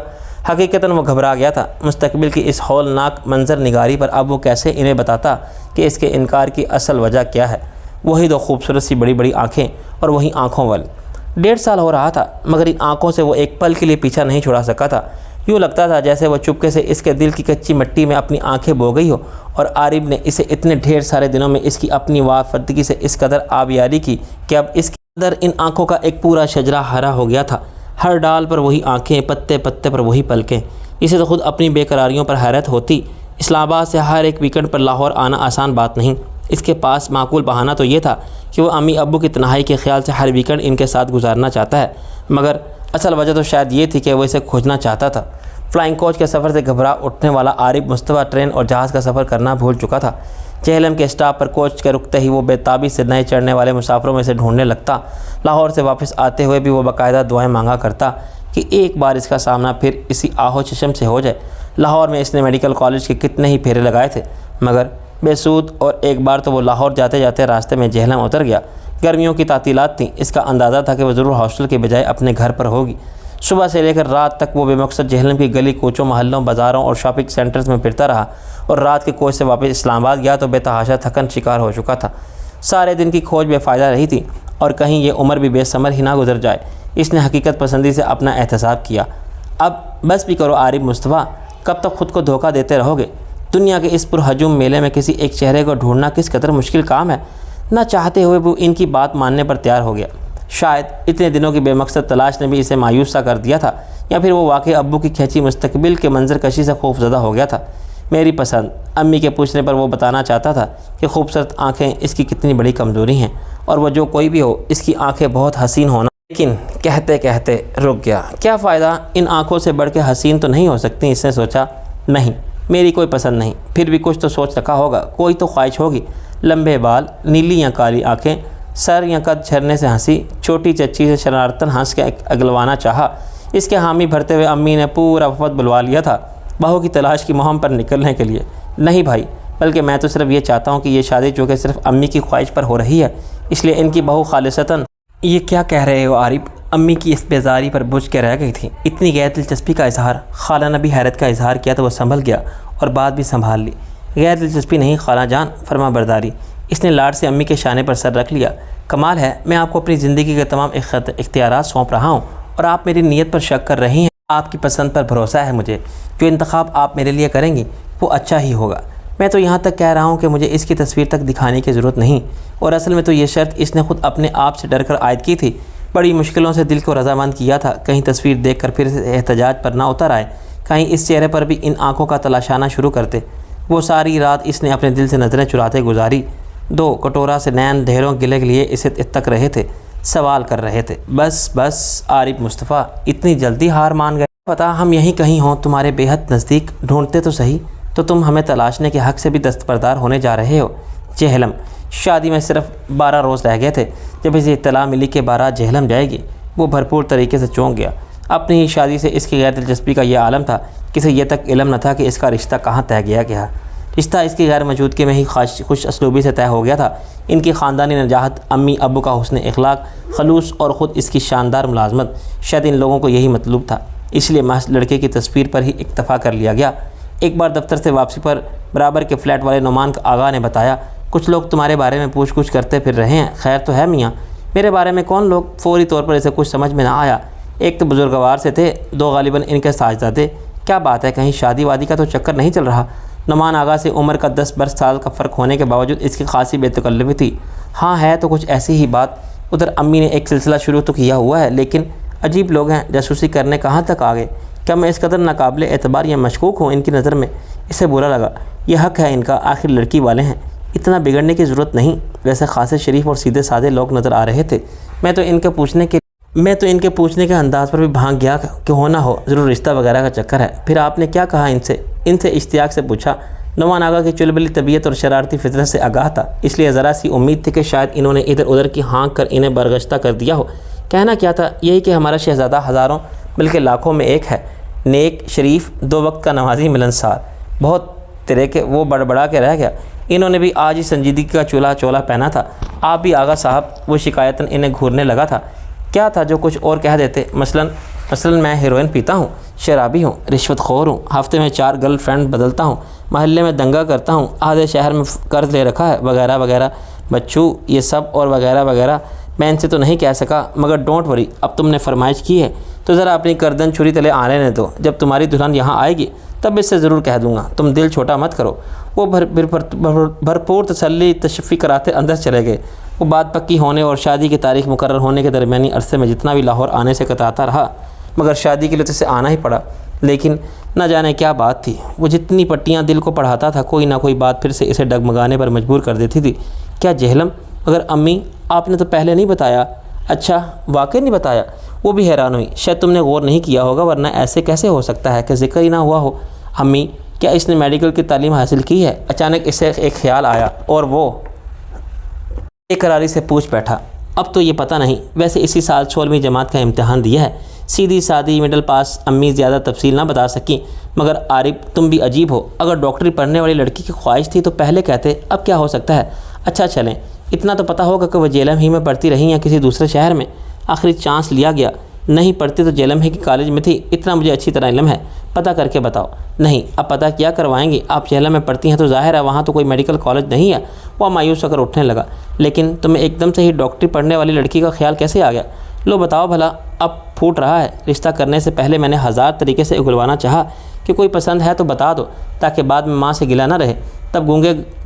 حقیقتاً وہ گھبرا گیا تھا۔ مستقبل کی اس ہولناک منظر نگاری پر اب وہ کیسے انہیں بتاتا کہ اس کے انکار کی اصل وجہ کیا ہے۔ وہی 2 خوبصورت سی بڑی بڑی آنکھیں اور وہی آنکھوں والے۔ 1.5 سال ہو رہا تھا مگر ان آنکھوں سے وہ ایک پل کے لیے پیچھا نہیں چھڑا سکا تھا۔ یوں لگتا تھا جیسے وہ چپکے سے اس کے دل کی کچی مٹی میں اپنی آنکھیں بو گئی ہو، اور عارف نے اسے اتنے ڈھیر سارے دنوں میں اس کی اپنی وافردگی سے اس قدر آبیاری کی کہ اب اس کے اندر ان آنکھوں کا ایک پورا شجرہ ہرا ہو گیا تھا۔ ہر ڈال پر وہی آنکھیں، پتے پتے پر وہی پلکیں۔ اسے تو خود اپنی بے قراریوں پر حیرت ہوتی، اسلام آباد سے ہر ایک ویکنڈ پر لاہور آنا آسان بات نہیں۔ اس کے پاس معقول بہانہ تو یہ تھا کہ وہ امی ابو کی تنہائی کے خیال سے ہر ویکنڈ ان کے ساتھ گزارنا چاہتا ہے، مگر اصل وجہ تو شاید یہ تھی کہ وہ اسے کھوجنا چاہتا تھا۔ فلائنگ کوچ کے سفر سے گھبرا اٹھنے والا عارف مصطفیٰ ٹرین اور جہاز کا سفر کرنا بھول چکا تھا۔ جہلم کے اسٹاپ پر کوچ کے رکتے ہی وہ بے تابی سے نئے چڑھنے والے مسافروں میں سے ڈھونڈنے لگتا۔ لاہور سے واپس آتے ہوئے بھی وہ باقاعدہ دعائیں مانگا کرتا کہ ایک بار اس کا سامنا پھر اسی آہو چشم سے ہو جائے۔ لاہور میں اس نے میڈیکل کالج کے کتنے ہی پھیرے لگائے تھے، مگر بے سود، اور ایک بار تو وہ لاہور جاتے جاتے راستے میں جہلم اتر گیا۔ گرمیوں کی تعطیلات تھیں، اس کا اندازہ تھا کہ وہ ضرور ہاسٹل کے بجائے اپنے گھر پر ہوگی۔ صبح سے لے کر رات تک وہ بے مقصد جہلم کی گلی کوچوں، محلوں، بازاروں اور شاپنگ سینٹرز میں پھرتا رہا، اور رات کے کوچ سے واپس اسلام آباد گیا تو بے تحاشا تھکن شکار ہو چکا تھا۔ سارے دن کی کھوج بے فائدہ رہی تھی، اور کہیں یہ عمر بھی بے ثمر ہی نہ گزر جائے۔ اس نے حقیقت پسندی سے اپنا احتساب کیا۔ اب بس بھی کرو عارف مصطفیٰ، کب تک خود کو دھوکہ دیتے رہو گے؟ دنیا کے اس پرہجوم میلے میں کسی ایک چہرے کو ڈھونڈنا کس قدر مشکل کام ہے۔ نہ چاہتے ہوئے وہ ان کی بات ماننے پر تیار ہو گیا۔ شاید اتنے دنوں کی بے مقصد تلاش نے بھی اسے مایوس سا کر دیا تھا، یا پھر وہ واقعی ابو کی کھینچی مستقبل کے منظر کشی سے خوف زدہ ہو گیا تھا۔ میری پسند، امی کے پوچھنے پر وہ بتانا چاہتا تھا کہ خوبصورت آنکھیں اس کی کتنی بڑی کمزوری ہیں، اور وہ جو کوئی بھی ہو اس کی آنکھیں بہت حسین ہونا، لیکن کہتے کہتے رک گیا۔ کیا فائدہ، ان آنکھوں سے بڑھ کے حسین تو نہیں ہو سکتی؟ اس نے سوچا۔ نہیں، میری کوئی پسند نہیں، پھر بھی کچھ تو سوچ رکھا ہوگا، کوئی تو خواہش ہوگی۔ لمبے بال، نیلی یا کالی آنکھیں، سر یا قد جھرنے سے ہنسی، چھوٹی چچی سے شرارتاً ہنس کے اگلوانا چاہا۔ اس کے حامی بھرتے ہوئے امی نے پورا وفد بلوا لیا تھا بہو کی تلاش کی مہم پر نکلنے کے لیے۔ نہیں بھائی، بلکہ میں تو صرف یہ چاہتا ہوں کہ یہ شادی چونکہ صرف امی کی خواہش پر ہو رہی ہے، اس لیے ان کی بہو خالصتاً۔ یہ کیا کہہ رہے ہو عارف؟ امی کی اس بیزاری پر بجھ کے رہ گئی تھی۔ اتنی غیر دلچسپی کا اظہار، خالہ نے بھی حیرت کا اظہار کیا تو وہ سنبھل گیا اور بات بھی سنبھال لی۔ غیر دلچسپی نہیں خالہ جان، فرما برداری۔ اس نے لاڈ سے امی کے شانے پر سر رکھ لیا۔ کمال ہے، میں آپ کو اپنی زندگی کے تمام اختیارات سونپ رہا ہوں، اور آپ میری نیت پر شک کر رہی ہیں۔ آپ کی پسند پر بھروسہ ہے مجھے، جو انتخاب آپ میرے لیے کریں گی وہ اچھا ہی ہوگا۔ میں تو یہاں تک کہہ رہا ہوں کہ مجھے اس کی تصویر تک دکھانے کی ضرورت نہیں، اور اصل میں تو یہ شرط اس نے خود اپنے آپ سے ڈر کر عائد کی تھی۔ بڑی مشکلوں سے دل کو رضامند کیا تھا، کہیں تصویر دیکھ کر پھر احتجاج پر نہ اتر آئے، کہیں اس چہرے پر بھی ان آنکھوں کا تلاشانا شروع کرتے۔ وہ ساری رات اس نے اپنے دل سے نظریں چراتے گزاری۔ دو کٹورا سے نین ڈھیروں گلے کے لیے اسے تک رہے تھے، سوال کر رہے تھے۔ بس عارف مصطفیٰ، اتنی جلدی ہار مان گئے؟ پتہ ہم یہیں کہیں ہوں، تمہارے بے حد نزدیک، ڈھونڈتے تو صحیح، تو تم ہمیں تلاشنے کے حق سے بھی دستبردار ہونے جا رہے ہو۔ جہلم، شادی میں صرف 12 روز رہ گئے تھے جب اسے اطلاع ملی کہ بارات جہلم جائے گی۔ وہ بھرپور طریقے سے چونک گیا۔ اپنی ہی شادی سے اس کی غیر دلچسپی کا یہ عالم تھا کہ اسے یہ تک علم نہ تھا کہ اس کا رشتہ کہاں طے گیا۔ رشتہ اس کی غیر موجودگی میں ہی خوش اسلوبی سے طے ہو گیا تھا۔ ان کی خاندانی نجاحت، امی ابو کا حسن اخلاق، خلوص اور خود اس کی شاندار ملازمت، شاید ان لوگوں کو یہی مطلوب تھا، اس لیے محض لڑکے کی تصویر پر ہی اکتفا کر لیا گیا۔ ایک بار دفتر سے واپسی پر برابر کے فلیٹ والے نعمان آغا نے بتایا، کچھ لوگ تمہارے بارے میں پوچھ گچھ کرتے پھر رہے ہیں۔ خیر تو ہے میاں؟ میرے بارے میں کون لوگ؟ فوری طور پر اسے کچھ سمجھ میں نہ آیا۔ ایک تو بزرگوار سے تھے، دو غالباً ان کے ساجدادے۔ کیا بات ہے، کہیں شادی وادی کا تو چکر نہیں چل رہا؟ نعمان آغا سے عمر کا 10 سال کا فرق ہونے کے باوجود اس کی خاصی بے تکلفی تھی۔ ہاں ہے تو کچھ ایسی ہی بات۔ ادھر امی نے ایک سلسلہ شروع تو کیا ہوا ہے، لیکن عجیب لوگ ہیں، جاسوسی کرنے کہاں تک آ گئے؟ کیا میں اس قدر ناقابل اعتبار یا مشکوک ہوں ان کی نظر میں؟ اسے برا لگا۔ یہ حق ہے ان کا، آخر لڑکی والے ہیں، اتنا بگڑنے کی ضرورت نہیں۔ ویسے خاصے شریف اور سیدھے سادے لوگ نظر آ رہے تھے۔ میں تو ان کے پوچھنے کے انداز پر بھی بھانگ گیا کہ ہو نہ ہو ضرور رشتہ وغیرہ کا چکر ہے۔ پھر آپ نے کیا کہا ان سے اشتیاق سے پوچھا۔ نعمان آغا کی چلبلی طبیعت اور شرارتی فطرت سے آگاہ تھا، اس لیے ذرا سی امید تھی کہ شاید انہوں نے ادھر ادھر کی ہانک کر انہیں برگشتہ کر دیا ہو۔ کہنا کیا تھا؟ یہی کہ ہمارا شہزادہ ہزاروں بلکہ لاکھوں میں ایک ہے، نیک، شریف، 2 وقت کا نمازی، ملنسار۔ بہت تیرے کہ وہ بڑبڑا کے رہ گیا۔ انہوں نے بھی آج ہی سنجیدگی کا چولا پہنا تھا۔ آپ بھی آغا صاحب؟ وہ شکایتاً انہیں گھورنے لگا تھا۔ کیا تھا جو کچھ اور کہہ دیتے؟ مثلاً میں ہیروئن پیتا ہوں، شرابی ہوں، رشوت خور ہوں، ہفتے میں 4 گرل فرینڈ بدلتا ہوں، محلے میں دنگا کرتا ہوں، آدھے شہر میں قرض لے رکھا ہے، وغیرہ وغیرہ۔ بچو یہ سب اور وغیرہ وغیرہ میں ان سے تو نہیں کہہ سکا، مگر ڈونٹ وری، اب تم نے فرمائش کی ہے تو ذرا اپنی گردن چھری تلے آنے دو۔ جب تمہاری دلہن یہاں آئے گی تب اس سے ضرور کہہ دوں گا، تم دل چھوٹا مت کرو۔ وہ بھرپور تسلی تشفی کراتے اندر چلے گئے۔ وہ بات پکی ہونے اور شادی کی تاریخ مقرر ہونے کے درمیانی عرصے میں جتنا بھی لاہور آنے سے کتراتا رہا، مگر شادی کے لیے تو اسے آنا ہی پڑا۔ لیکن نہ جانے کیا بات تھی، وہ جتنی پٹیاں دل کو پڑھاتا تھا کوئی نہ کوئی بات پھر سے اسے ڈگمگانے پر مجبور کر دیتی تھی۔ کیا جہلم؟ مگر امی آپ نے تو پہلے نہیں بتایا۔ اچھا واقعی نہیں بتایا؟ وہ بھی حیران ہوئی۔ شاید تم نے غور نہیں کیا ہوگا، ورنہ ایسے کیسے ہو سکتا ہے کہ ذکر ہی نہ ہوا ہو۔ امی کیا اس نے میڈیکل کی تعلیم حاصل کی ہے؟ اچانک اسے ایک خیال آیا اور وہ بے قراری سے پوچھ بیٹھا۔ اب تو یہ پتہ نہیں، ویسے اسی سال 16ویں جماعت کا امتحان دیا ہے۔ سیدھی سادی مڈل پاس۔ امی زیادہ تفصیل نہ بتا سکیں، مگر عارف تم بھی عجیب ہو، اگر ڈاکٹری پڑھنے والی لڑکی کی خواہش تھی تو پہلے کہتے، اب کیا ہو سکتا ہے۔ اچھا چلیں، اتنا تو پتہ ہوگا کہ وہ جیلم ہی میں پڑھتی رہی یا کسی دوسرے شہر میں؟ آخری چانس لیا گیا۔ نہیں پڑھتی تو جیلم ہی کی کالج میں تھی، اتنا مجھے اچھی طرح علم ہے۔ پتہ کر کے بتاؤ۔ نہیں، اب پتہ کیا کروائیں گی، آپ جیلم میں پڑھتی ہیں تو ظاہر ہے وہاں تو کوئی میڈیکل کالج نہیں ہے۔ وہ مایوس ہو کر اٹھنے لگا۔ لیکن تمہیں ایک دم سے ہی ڈاکٹری پڑھنے والی لڑکی کا خیال کیسے آ گیا؟ لو بتاؤ بھلا، اب پھوٹ رہا ہے۔ رشتہ کرنے سے پہلے میں نے ہزار طریقے سے اگلوانا چاہا کہ کوئی پسند ہے تو بتا دو، تاکہ بعد میں ماں سے گلہ نہ رہے۔ تب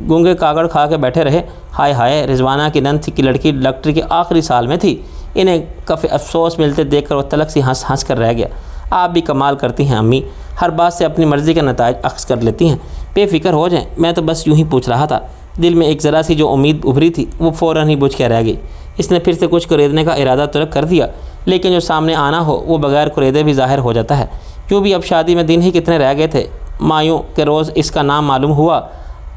گونگے کاغڑ کھا کے بیٹھے رہے۔ ہائے ہائے، رضوانہ کی ننھ کی لڑکی ڈاکٹری کے آخری سال میں تھی۔ انہیں کافی افسوس ملتے دیکھ کر وہ تلک سی ہنس کر رہ گیا۔ آپ بھی کمال کرتی ہیں امی، ہر بات سے اپنی مرضی کے نتائج اخذ کر لیتی ہیں۔ بے فکر ہو جائیں، میں تو بس یوں ہی پوچھ رہا تھا۔ دل میں ایک ذرا سی جو امید ابھری تھی وہ فوراً ہی بجھ کے رہ گئی۔ اس نے پھر سے کچھ خریدنے کا ارادہ ترک کر دیا، لیکن جو سامنے آنا ہو وہ بغیر خریدے بھی ظاہر ہو جاتا ہے۔ کیوں بھی اب شادی میں دن ہی کتنے رہ گئے تھے۔ مایوں کے روز اس کا نام معلوم ہوا،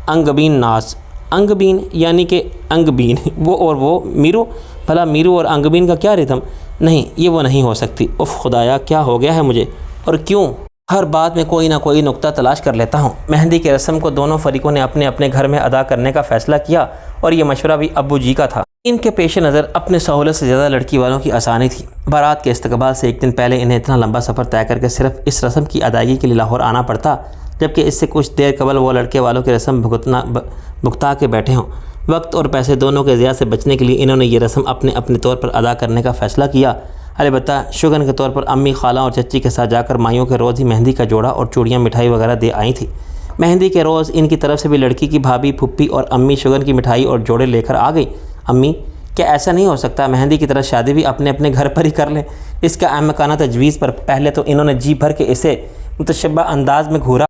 انگبین ناز۔ انگبین یعنی کہ انگبین، وہ اور وہ میرو۔ بھلا میرو اور انگبین کا کیا ردھم؟ نہیں، یہ وہ نہیں ہو سکتی۔ اف خدایا، کیا ہو گیا ہے مجھے، اور کیوں؟ ہر بات میں کوئی نہ کوئی نقطہ تلاش کر لیتا ہوں۔ مہندی کی رسم کو دونوں فریقوں نے اپنے اپنے گھر میں ادا کرنے کا فیصلہ کیا، اور یہ مشورہ بھی ابو جی کا تھا۔ ان کے پیش نظر اپنے سہولت سے زیادہ لڑکی والوں کی آسانی تھی۔ بارات کے استقبال سے ایک دن پہلے انہیں اتنا لمبا سفر طے کر کے صرف اس رسم کی ادائیگی کے لیے لاہور آنا پڑتا، جبکہ اس سے کچھ دیر قبل وہ لڑکے والوں کی رسم بھگتا کے بیٹھے ہوں۔ وقت اور پیسے دونوں کے ضیاع سے بچنے کے لیے انہوں نے یہ رسم اپنے طور پر ادا کرنے کا فیصلہ کیا۔ البتہ شگن کے طور پر امی، خالہ اور چچی کے ساتھ جا کر مائیوں کے روز ہی مہندی کا جوڑا اور چوڑیاں مٹھائی وغیرہ دے آئی تھیں۔ مہندی کے روز ان کی طرف سے بھی لڑکی کی بھابھی، پھپھی اور امی شگن کی مٹھائی اور جوڑے لے کر آ گئی۔ امی کیا ایسا نہیں ہو سکتا مہندی کی طرح شادی بھی اپنے اپنے گھر پر ہی کر لیں؟ اس کا احمقانہ تجویز پر پہلے تو انہوں نے جی بھر کے اسے متشبہ انداز میں گھورا،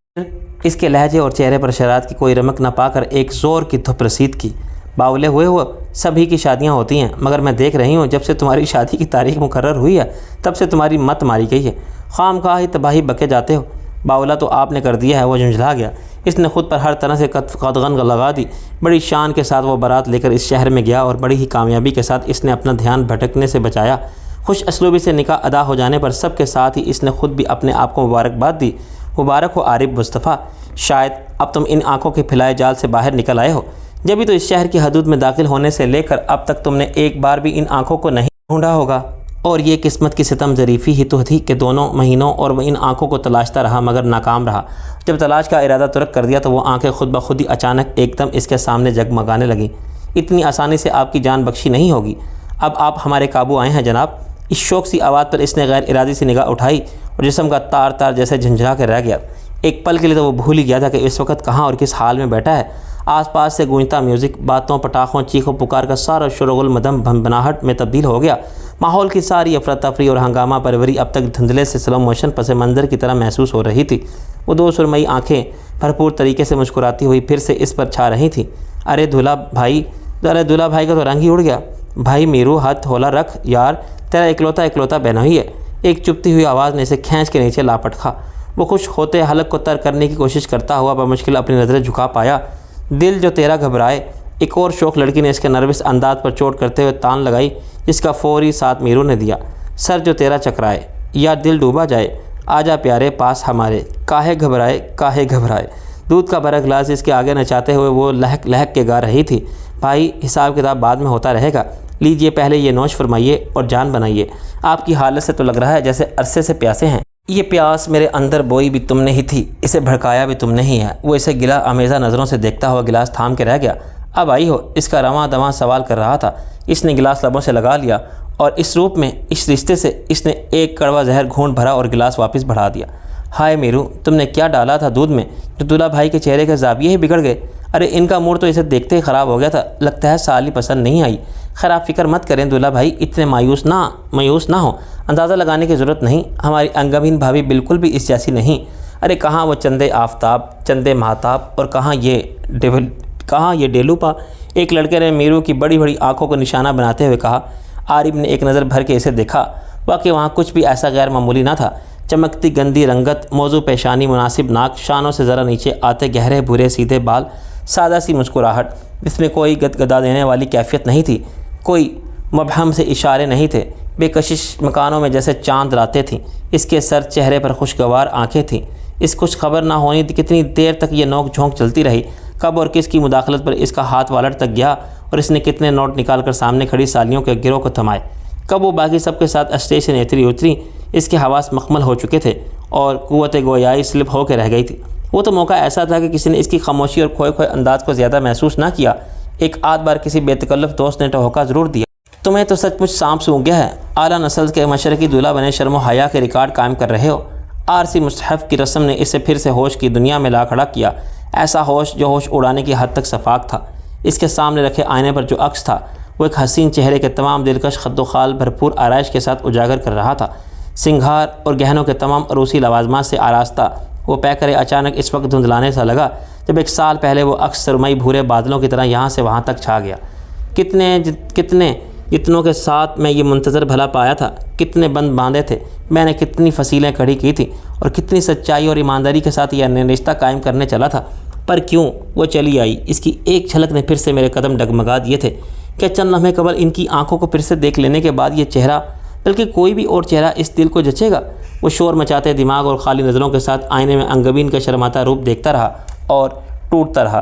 اس کے لہجے اور چہرے پر شرارت کی کوئی رمق نہ پا کر ایک زور کی دھپ رسید کی۔ باولے ہوئے سبھی کی شادیاں ہوتی ہیں، مگر میں دیکھ رہی ہوں جب سے تمہاری شادی کی تاریخ مقرر ہوئی ہے تب سے تمہاری مت ماری گئی ہے۔ خام خواہ ہی تباہی بکے جاتے ہو۔ باولا تو آپ نے کر دیا ہے۔ وہ جھنجھلا گیا۔ اس نے خود پر ہر طرح سے قدغن لگا دی۔ بڑی شان کے ساتھ وہ بارات لے کر اس شہر میں گیا اور بڑی ہی کامیابی کے ساتھ اس نے اپنا دھیان بھٹکنے سے بچایا۔ خوش اسلوبی سے نکاح ادا ہو جانے پر سب کے ساتھ ہی اس نے خود بھی اپنے آپ کو مبارکباد دی۔ مبارک ہو عارف مصطفیٰ، شاید اب تم ان آنکھوں کے پھیلائے جال سے باہر نکل آئے ہو۔ جبھی تو اس شہر کی حدود میں داخل ہونے سے لے کر اب تک تم نے ایک بار بھی ان آنکھوں کو نہیں ڈھونڈا ہوگا، اور یہ قسمت کی ستم ظریفی ہی تو تھی کہ دونوں مہینوں اور وہ ان آنکھوں کو تلاشتا رہا مگر ناکام رہا۔ جب تلاش کا ارادہ ترک کر دیا تو وہ آنکھیں خود بخود ہی اچانک ایک دم اس کے سامنے جگمگانے لگیں۔ اتنی آسانی سے آپ کی جان بخشی نہیں ہوگی، اب آپ ہمارے قابو آئے ہیں جناب۔ اس شوق سی آواز پر اس نے غیر ارادی سے نگاہ اٹھائی اور جسم کا تار تار جیسے جھنجھلا کے رہ گیا۔ ایک پل کے لیے تو وہ بھول ہی گیا تھا کہ اس وقت کہاں اور کس حال میں بیٹھا ہے۔ آس پاس سے گونجتا میوزک باتوں، پٹاخوں، چیخوں پکار کا سارا شورغل مدھم بھنبناہٹ میں تبدیل ہو گیا۔ ماحول کی ساری افراتفری اور ہنگامہ پروری اب تک دھندلے سے سلو موشن پس منظر کی طرح محسوس ہو رہی تھی۔ وہ دو سرمئی آنکھیں بھرپور طریقے سے مسکراتی ہوئی پھر سے اس پر چھا رہی تھیں۔ ارے دولہا بھائی کا تو رنگ ہی اڑ گیا۔ بھائی میرو، ہاتھ ہولا رکھ یار، تیرا اکلوتا بہنوئی ہے۔ ایک چپتی ہوئی آواز نے اسے کھینچ کے نیچے لا پٹکا۔ وہ خوش ہوتے حلق کو تر کرنے کی کوشش کرتا ہوا بمشکل اپنی نظریں جھکا پایا۔ دل جو تیرا گھبرائے، ایک اور شوخ لڑکی نے اس کے نروس انداز پر چوٹ کرتے ہوئے تان لگائی، جس کا فوری ساتھ میرو نے دیا۔ سر جو تیرا چکرائے یا دل ڈوبا جائے، آجا پیارے پاس ہمارے، کاہے گھبرائے۔ دودھ کا بھرا گلاس اس کے آگے نچاتے ہوئے وہ لہک لہک کے گا رہی تھی۔ بھائی حساب کتاب بعد میں ہوتا رہے گا، لیجئے پہلے یہ نوش فرمائیے اور جان بنائیے۔ آپ کی حالت سے تو لگ رہا ہے جیسے عرصے سے پیاسے ہیں۔ یہ پیاس میرے اندر بوئی بھی تم نے ہی تھی، اسے بھڑکایا بھی تم نے ہی ہے۔ وہ اسے گلا آمیزہ نظروں سے دیکھتا ہوا گلاس تھام کے رہ گیا۔ اب آئی ہو، اس کا رواں دواں سوال کر رہا تھا۔ اس نے گلاس لبوں سے لگا لیا اور اس روپ میں، اس رشتے سے اس نے ایک کڑوا زہر گھونٹ بھرا اور گلاس واپس بڑھا دیا۔ ہائے میرو، تم نے کیا ڈالا تھا دودھ میں جو دولہا بھائی کے چہرے کے زاویے ہی بگڑ گئے؟ ارے ان کا موڈ تو اسے دیکھتے ہی خراب ہو گیا تھا، لگتا ہے سالی پسند نہیں آئی۔ خیر آپ فکر مت کریں دولہا بھائی، اتنے مایوس نہ ہو، اندازہ لگانے کی ضرورت نہیں، ہماری انگبین بھابھی بالکل بھی اس جیسی نہیں۔ ارے کہاں وہ چندے آفتاب، چندے مہتاب، اور کہاں یہ ڈیلوپا؟ ایک لڑکے نے میرو کی بڑی بڑی آنکھوں کو نشانہ بناتے ہوئے کہا۔ عارف نے ایک نظر بھر کے اسے دیکھا۔ واقعی وہاں کچھ بھی ایسا غیر معمولی نہ تھا۔ چمکتی گندی رنگت، موزوں پیشانی، مناسب ناک، شانوں سے ذرا نیچے آتے گہرے بھورے سیدھے بال، سادہ سی مسکراہٹ جس میں کوئی گدگدا دینے والی کیفیت نہیں تھی، کوئی مبہم سے اشارے نہیں تھے، بے کشش مکانوں میں جیسے چاند راتیں تھیں۔ اس کے سر چہرے پر خوشگوار آنکھیں تھیں۔ اس کچھ خبر نہ ہونی کتنی دیر تک یہ نوک جھونک چلتی رہی، کب اور کس کی مداخلت پر اس کا ہاتھ والٹ تک گیا اور اس نے کتنے نوٹ نکال کر سامنے کھڑی سالیوں کے گروہ کو تھمائے، کب وہ باقی سب کے ساتھ اسٹیج سے اتری۔ اس کے حواس مکمل ہو چکے تھے اور قوت گویائی سلپ ہو کے رہ گئی تھی۔ وہ تو موقع ایسا تھا کہ کسی نے اس کی خاموشی اور کھوئے انداز کو زیادہ محسوس نہ کیا۔ ایک آدھ بار کسی بے تکلف دوست نے ٹہوکا ضرور دیا، تمہیں تو سچ مچ سانپ سونگھ گیا ہے، اعلیٰ نسل کے مشرقی دولہا بنے شرم و حیا کے ریکارڈ قائم کر رہے ہو۔ عارضی مصحف کی رسم نے اسے پھر سے ہوش کی دنیا میں لا کھڑا کیا، ایسا ہوش جو ہوش اڑانے کی حد تک سفاک تھا۔ اس کے سامنے رکھے آئینے پر جو عکس تھا وہ ایک حسین چہرے کے تمام دلکش خد و خال بھرپور آرائش کے ساتھ اجاگر کر رہا تھا۔ سنگھار اور گہنوں کے تمام عروسی لوازمات سے آراستہ وہ پیکرے اچانک اس وقت دھندلانے سا لگا جب 1 سال پہلے وہ عکس سرمئی بھورے بادلوں کی طرح یہاں سے وہاں تک چھا گیا۔ کتنے جتنوں کے ساتھ میں یہ منتظر بھلا پایا تھا، کتنے بند باندھے تھے، میں نے کتنی فصیلیں کھڑی کی تھیں اور کتنی سچائی اور ایمانداری کے ساتھ یہ رشتہ قائم کرنے چلا تھا، پر کیوں وہ چلی آئی؟ اس کی ایک جھلک نے پھر سے میرے قدم ڈگمگا دیے تھے۔ کیا چند لمحے قبل ان کی آنکھوں کو پھر سے دیکھ لینے کے بعد یہ چہرہ، بلکہ کوئی بھی اور چہرہ اس دل کو جچے گا؟ وہ شور مچاتے دماغ اور خالی نظروں کے ساتھ آئینے میں انگبین کا شرماتا روپ دیکھتا رہا اور ٹوٹتا رہا۔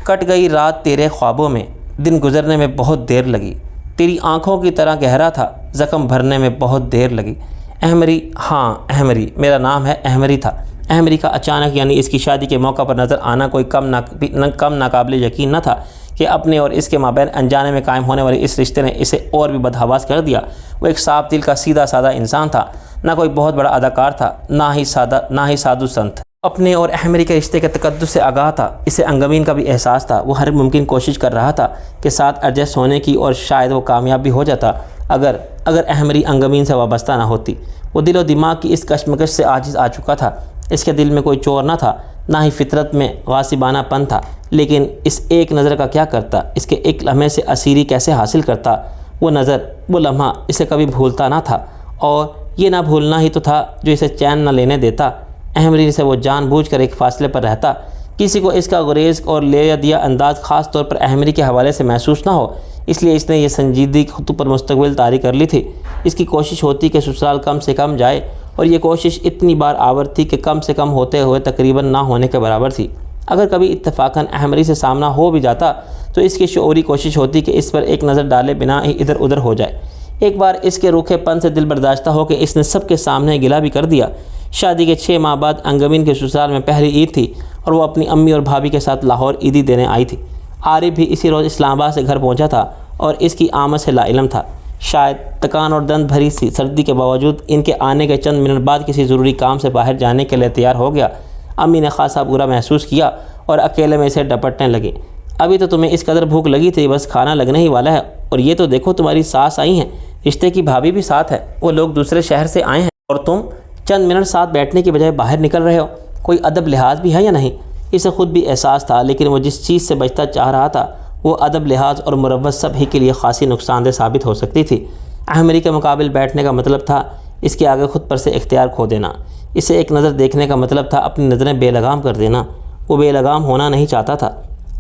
کٹ گئی رات تیرے خوابوں میں، دن گزرنے میں بہت دیر لگی، تیری آنکھوں کی طرح گہرا تھا، زخم بھرنے میں بہت دیر لگی۔ احمری، ہاں احمری، میرا نام ہے احمری تھا۔ احمری کا اچانک یعنی اس کی شادی کے موقع پر نظر آنا کوئی کم ناقابل یقین نہ تھا کہ اپنے اور اس کے مابین انجانے میں قائم ہونے والے اس رشتے نے اسے اور بھی بدحواس کر دیا۔ وہ ایک صاف دل کا سیدھا سادہ انسان تھا، نہ کوئی بہت بڑا اداکار تھا، نہ ہی سادھو سنت۔ اپنے اور احمری کے رشتے کے تقدس سے آگاہ تھا، اسے انگمین کا بھی احساس تھا۔ وہ ہر ممکن کوشش کر رہا تھا کہ ساتھ ایڈجسٹ ہونے کی، اور شاید وہ کامیاب بھی ہو جاتا اگر احمری انگمین سے وابستہ نہ ہوتی۔ وہ دل و دماغ کی اس کشمکش سے عاجز آ چکا تھا۔ اس کے دل میں کوئی چور نہ تھا، نہ ہی فطرت میں غاصبانہ پن تھا، لیکن اس ایک نظر کا کیا کرتا؟ اس کے ایک لمحے سے اسیری کیسے حاصل کرتا؟ وہ نظر، وہ لمحہ اسے کبھی بھولتا نہ تھا، اور یہ نہ بھولنا ہی تو تھا جو اسے چین نہ لینے دیتا۔ احمری سے وہ جان بوجھ کر ایک فاصلے پر رہتا، کسی کو اس کا گریز اور لے یا دیا انداز خاص طور پر احمری کے حوالے سے محسوس نہ ہو، اس لیے اس نے یہ سنجیدگی خود پر مستقبل طاری کر لی تھی۔ اس کی کوشش ہوتی کہ سسرال کم سے کم جائے، اور یہ کوشش اتنی بار آور تھی کہ کم سے کم ہوتے ہوئے تقریباً نہ ہونے کے برابر تھی۔ اگر کبھی اتفاقاً احمری سے سامنا ہو بھی جاتا تو اس کی شعوری کوشش ہوتی کہ اس پر ایک نظر ڈالے بنا ہی ادھر ادھر ہو جائے۔ ایک بار اس کے روکھے پن سے دل برداشتہ ہو کہ اس نے سب کے سامنے گلا بھی کر دیا۔ شادی کے 6 ماہ بعد انگمین کے سسرال میں پہلی عید تھی اور وہ اپنی امی اور بھابھی کے ساتھ لاہور عیدی دینے آئی تھی۔ عارف بھی اسی روز اسلام آباد سے گھر پہنچا تھا اور اس کی آمد سے لا علم تھا۔ شاید تکان اور دند بھری سی سردی کے باوجود ان کے آنے کے چند منٹ بعد کسی ضروری کام سے باہر جانے کے لیے تیار ہو گیا۔ امی نے خاصا برا محسوس کیا اور اکیلے میں اسے ڈپٹنے لگی۔ ابھی تو تمہیں اس قدر بھوک لگی تھی، بس کھانا لگنے ہی والا ہے، اور یہ تو دیکھو تمہاری ساس آئی ہیں، رشتے کی بھابھی بھی ساتھ ہے، وہ لوگ دوسرے شہر سے آئے ہیں، اور تم چند منٹ ساتھ بیٹھنے کی بجائے باہر نکل رہے ہو۔ کوئی ادب لحاظ بھی ہے یا نہیں؟ اسے خود بھی احساس تھا، لیکن وہ جس چیز سے بچتا چاہ رہا تھا وہ ادب لحاظ اور مروت سب ہی کے لیے خاصی نقصان دہ ثابت ہو سکتی تھی۔ احمری کے مقابل بیٹھنے کا مطلب تھا اس کے آگے خود پر سے اختیار کھو دینا، اسے ایک نظر دیکھنے کا مطلب تھا اپنی نظریں بے لگام کر دینا۔ وہ بے لگام ہونا نہیں چاہتا تھا۔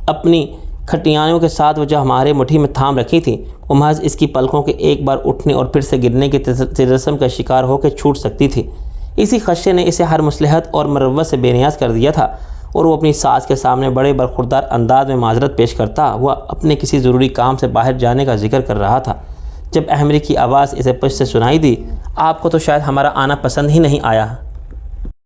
اپنی کھٹیانوں کے ساتھ وہ جو ہمارے مٹھی میں تھام رکھی تھی، وہ محض اس کی پلکوں کے ایک بار اٹھنے اور پھر سے گرنے کی رسم کا شکار ہو کے چھوٹ سکتی تھی۔ اسی خدشے نے اسے ہر مصلحت اور مروت سے بے نیاز کر دیا تھا، اور وہ اپنی ساس کے سامنے بڑے برخوردار انداز میں معذرت پیش کرتا ہوا اپنے کسی ضروری کام سے باہر جانے کا ذکر کر رہا تھا جب احمری کی آواز اسے پشت سے سنائی دی۔ آپ کو تو شاید ہمارا آنا پسند ہی نہیں آیا۔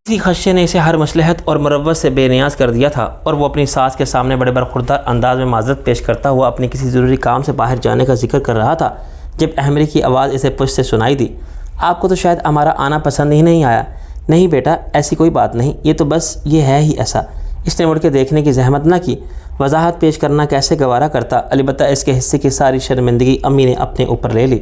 اسی خدشے نے اسے ہر مصلحت اور مروت سے بے نیاز کر دیا تھا، اور وہ اپنی ساس کے سامنے بڑے برخوردار انداز میں معذرت پیش کرتا ہوا اپنے کسی ضروری کام سے باہر جانے کا ذکر کر رہا تھا جب احمری کی آواز اسے پشت سے سنائی دی۔ آپ کو تو شاید ہمارا آنا پسند ہی نہیں آیا۔ نہیں بیٹا، ایسی کوئی بات نہیں، یہ تو بس یہ ہے ہی ایسا۔ اس نے مڑ کے دیکھنے کی زحمت نہ کی، وضاحت پیش کرنا کیسے گوارا کرتا، البتہ اس کے حصے کی ساری شرمندگی امی نے اپنے اوپر لے لی۔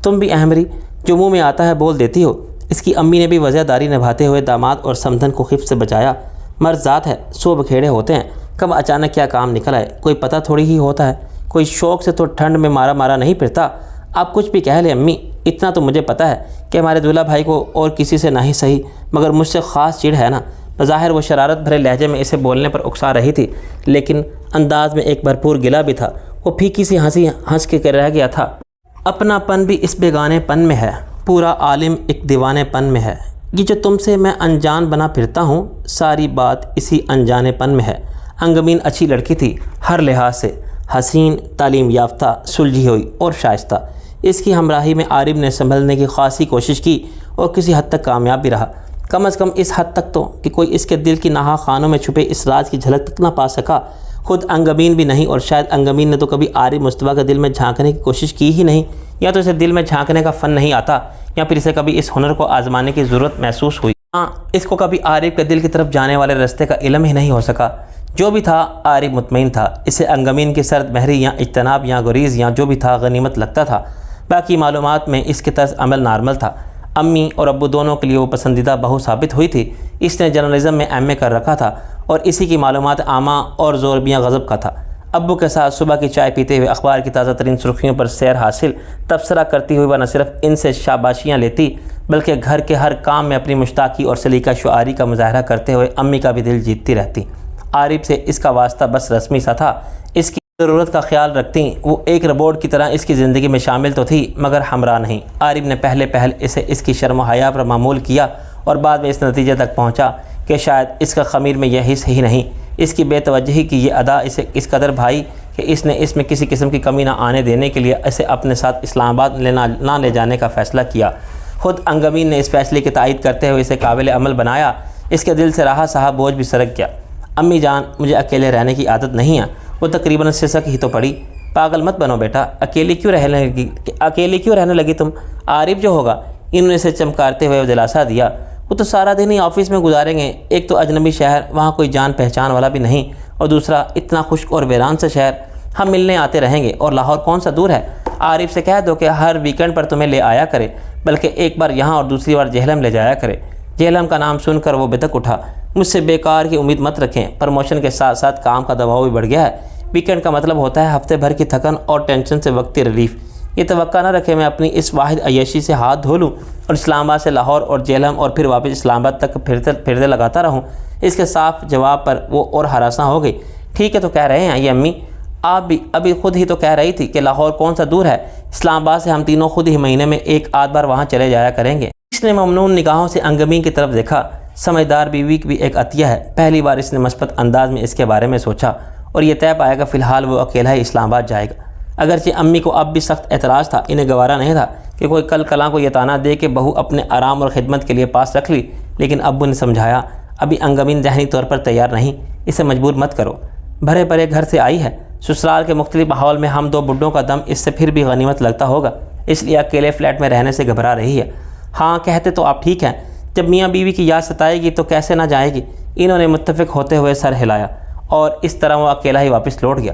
تم بھی احمری، جو منہ میں آتا ہے بول دیتی ہو، اس کی امی نے بھی وضعداری نبھاتے ہوئے داماد اور سمدھن کو خفت سے بچایا۔ مرد ذات ہے، 100 بکھیڑے ہوتے ہیں، کب اچانک کیا کام نکل آئے کوئی پتہ تھوڑی ہی ہوتا ہے۔ کوئی شوق سے تو ٹھنڈ میں مارا مارا نہیں پھرتا۔ آپ کچھ بھی کہہ لیں امی، اتنا تو مجھے پتہ ہے کہ ہمارے دولہا بھائی کو اور کسی سے نہ ہی صحیح مگر مجھ سے خاص چڑ ہے نا۔ بظاہر وہ شرارت بھرے لہجے میں اسے بولنے پر اکسا رہی تھی، لیکن انداز میں ایک بھرپور گلہ بھی تھا۔ وہ پھیکی سی ہنسی ہنس کے رہ گیا تھا۔ اپنا پن بھی اس بیگانے پن میں ہے، پورا عالم ایک دیوانے پن میں ہے۔ یہ جو تم سے میں انجان بنا پھرتا ہوں، ساری بات اسی انجانے پن میں ہے۔ انگمین اچھی لڑکی تھی، ہر لحاظ سے حسین، تعلیم یافتہ، سلجھی ہوئی اور شائستہ۔ اس کی ہمراہی میں عارف نے سنبھلنے کی خاصی کوشش کی اور کسی حد تک کامیاب بھی رہا، کم از کم اس حد تک تو کہ کوئی اس کے دل کی نہا خانوں میں چھپے اس راز کی جھلک تک نہ پا سکا۔ خود انگمین بھی نہیں، اور شاید انگمین نے تو کبھی عارف مصطفیٰ کے دل میں جھانکنے کی کوشش کی ہی نہیں، یا تو اسے دل میں جھانکنے کا فن نہیں آتا، یا پھر اسے کبھی اس ہنر کو آزمانے کی ضرورت محسوس ہوئی۔ ہاں، اس کو کبھی عارف کے دل کی طرف جانے والے راستے کا علم ہی نہیں ہو سکا۔ جو بھی تھا عارف مطمئن تھا، اسے انگمین کی سرد مہری یا اجتناب یا گریز یا جو بھی تھا غنیمت لگتا تھا۔ باقی معلومات میں اس کے طرز عمل نارمل تھا۔ امی اور ابو دونوں کے لیے وہ پسندیدہ بہو ثابت ہوئی تھی۔ اس نے جرنلزم میں ایم اے کر رکھا تھا اور اسی کی معلومات عامہ اور زوربیاں غضب کا تھا۔ ابو کے ساتھ صبح کی چائے پیتے ہوئے اخبار کی تازہ ترین سرخیوں پر سیر حاصل تبصرہ کرتی ہوئی وہ نہ صرف ان سے شاباشیاں لیتی، بلکہ گھر کے ہر کام میں اپنی مشتاقی اور سلیقہ شعاری کا مظاہرہ کرتے ہوئے امی کا بھی دل جیتتی رہتی۔ عارف سے اس کا واسطہ بس رسمی سا تھا، اس کی ضرورت کا خیال رکھتی، وہ ایک روبوٹ کی طرح اس کی زندگی میں شامل تو تھی مگر ہمراہ نہیں۔ عارف نے پہل اسے اس کی شرم و حیا پر معمول کیا اور بعد میں اس نتیجے تک پہنچا کہ شاید اس کا خمیر میں یہ حص ہی نہیں، اس کی بے توجہی کی یہ ادا اسے اس قدر بھائی کہ اس نے اس میں کسی قسم کی کمی نہ آنے دینے کے لیے اسے اپنے ساتھ اسلام آباد نہ لے جانے کا فیصلہ کیا۔ خود انگمین نے اس فیصلے کی تائید کرتے ہوئے اسے قابل عمل بنایا۔ اس کے دل سے رہا سہا بوجھ بھی سرک گیا۔ امی جان، مجھے اکیلے رہنے کی عادت نہیں ہے۔ وہ تقریباً سسک ہی تو پڑی۔ پاگل مت بنو بیٹا، اکیلی کیوں رہنے لگی تم؟ عارف جو ہوگا، انہوں نے اسے چمکارتے ہوئے دلاسا دیا، وہ تو سارا دن ہی آفس میں گزاریں گے۔ ایک تو اجنبی شہر، وہاں کوئی جان پہچان والا بھی نہیں، اور دوسرا اتنا خشک اور ویران سا شہر۔ ہم ملنے آتے رہیں گے، اور لاہور کون سا دور ہے؟ عارف سے کہہ دو کہ ہر ویکنڈ پر تمہیں لے آیا کرے، بلکہ ایک بار یہاں اور دوسری بار جہلم لے جایا کرے۔ جہلم کا نام سن کر وہ بدک اٹھا۔ مجھ سے بیکار کی امید مت رکھیں، پروموشن کے ساتھ ساتھ کام کا دباؤ بھی بڑھ گیا ہے۔ ویکنڈ کا مطلب ہوتا ہے ہفتے بھر کی تھکن اور ٹینشن سے وقتی ریلیف۔ یہ توقع نہ رکھے میں اپنی اس واحد عیاشی سے ہاتھ دھو لوں اور اسلام آباد سے لاہور اور جہلم اور پھر واپس اسلام آباد تک پھرتے لگاتا رہوں۔ اس کے صاف جواب پر وہ اور ہراساں ہو گئی۔ ٹھیک ہے تو کہہ رہے ہیں یہ امی، آپ بھی ابھی خود ہی تو کہہ رہی تھی کہ لاہور کون سا دور ہے، اسلام آباد سے ہم تینوں خود ہی مہینے میں ایک آدھ بار وہاں چلے جایا کریں گے۔ اس نے ممنون نگاہوں سے انگمین کی طرف دیکھا۔ سمجھدار بیوی کی بھی ایک عطیہ ہے۔ پہلی بار اس نے مثبت انداز میں اس کے بارے میں سوچا اور یہ طے پایا کہ فی الحال وہ اکیلا ہی اسلام آباد جائے گا۔ اگرچہ امی کو اب بھی سخت اعتراض تھا، انہیں گوارا نہیں تھا کہ کوئی کل کلاں کو یہ تانا دے کہ بہو اپنے آرام اور خدمت کے لیے پاس رکھ لی، لیکن ابو نے سمجھایا ابھی انگمین ذہنی طور پر تیار نہیں، اسے مجبور مت کرو۔ بھرے پرے گھر سے آئی ہے، سسرال کے مختلف ماحول میں ہم دو بڈھوں کا دم اس سے پھر بھی غنیمت لگتا ہوگا، اس لیے اکیلے فلیٹ میں رہنے سے گھبرا رہی ہے۔ ہاں کہتے تو آپ ٹھیک ہیں، جب میاں بیوی کی یاد ستائے گی تو کیسے نہ جائے گی۔ انہوں نے متفق ہوتے ہوئے سر ہلایا اور اس طرح وہ اکیلا ہی واپس لوٹ گیا۔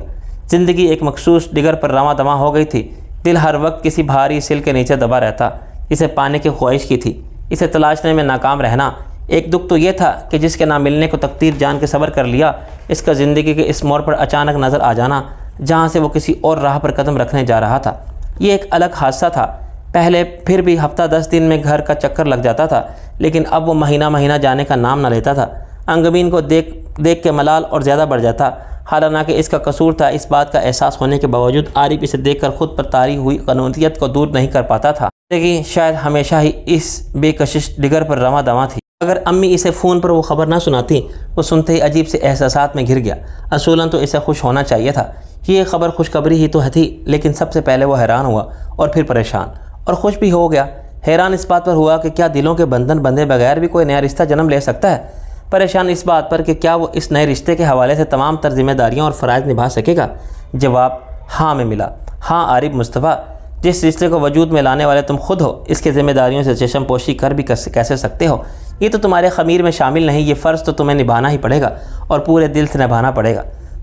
زندگی ایک مخصوص ڈگر پر رواں دواں ہو گئی تھی۔ دل ہر وقت کسی بھاری سل کے نیچے دبا رہتا، اسے پانے کی خواہش کی تھی، اسے تلاشنے میں ناکام رہنا۔ ایک دکھ تو یہ تھا کہ جس کے نہ ملنے کو تقدیر جان کے صبر کر لیا، اس کا زندگی کے اس موڑ پر اچانک نظر آ جانا جہاں سے وہ کسی اور راہ پر قدم رکھنے جا رہا تھا۔ یہ ایک الگ حادثہ تھا۔ پہلے پھر بھی ہفتہ 10 دن میں گھر کا چکر لگ جاتا تھا، لیکن اب وہ مہینہ جانے کا نام نہ لیتا تھا۔ انگمین کو دیکھ کے ملال اور زیادہ بڑھ جاتا، حالانکہ اس کا قصور تھا۔ اس بات کا احساس ہونے کے باوجود عارف اسے دیکھ کر خود پر طاری ہوئی قنوطیت کو دور نہیں کر پاتا تھا، لیکن شاید ہمیشہ ہی اس بے کشش ڈگر پر رواں دواں تھی۔ اگر امی اسے فون پر وہ خبر نہ سناتی، وہ سنتے ہی عجیب سے احساسات میں گر گیا۔ اصولاً تو اسے خوش ہونا چاہیے تھا، یہ خبر خوشخبری ہی تو تھی، لیکن سب سے پہلے وہ حیران ہوا اور پھر پریشان اور خوش بھی ہو گیا۔ حیران اس بات پر ہوا کہ کیا دلوں کے بندھن بندھے بغیر بھی کوئی نیا رشتہ جنم لے سکتا ہے؟ پریشان اس بات پر کہ کیا وہ اس نئے رشتے کے حوالے سے تمام تر ذمہ داریاں اور فرائض نبھا سکے گا؟ جواب ہاں میں ملا۔ ہاں عارف مصطفیٰ، جس رشتے کو وجود میں لانے والے تم خود ہو، اس کے ذمہ داریوں سے چشم پوشی کر بھی کیسے سکتے ہو؟ یہ تو تمہارے خمیر میں شامل نہیں، یہ فرض تو تمہیں نبھانا ہی پڑے گا اور پورے دل سے نبھانا پڑے گا۔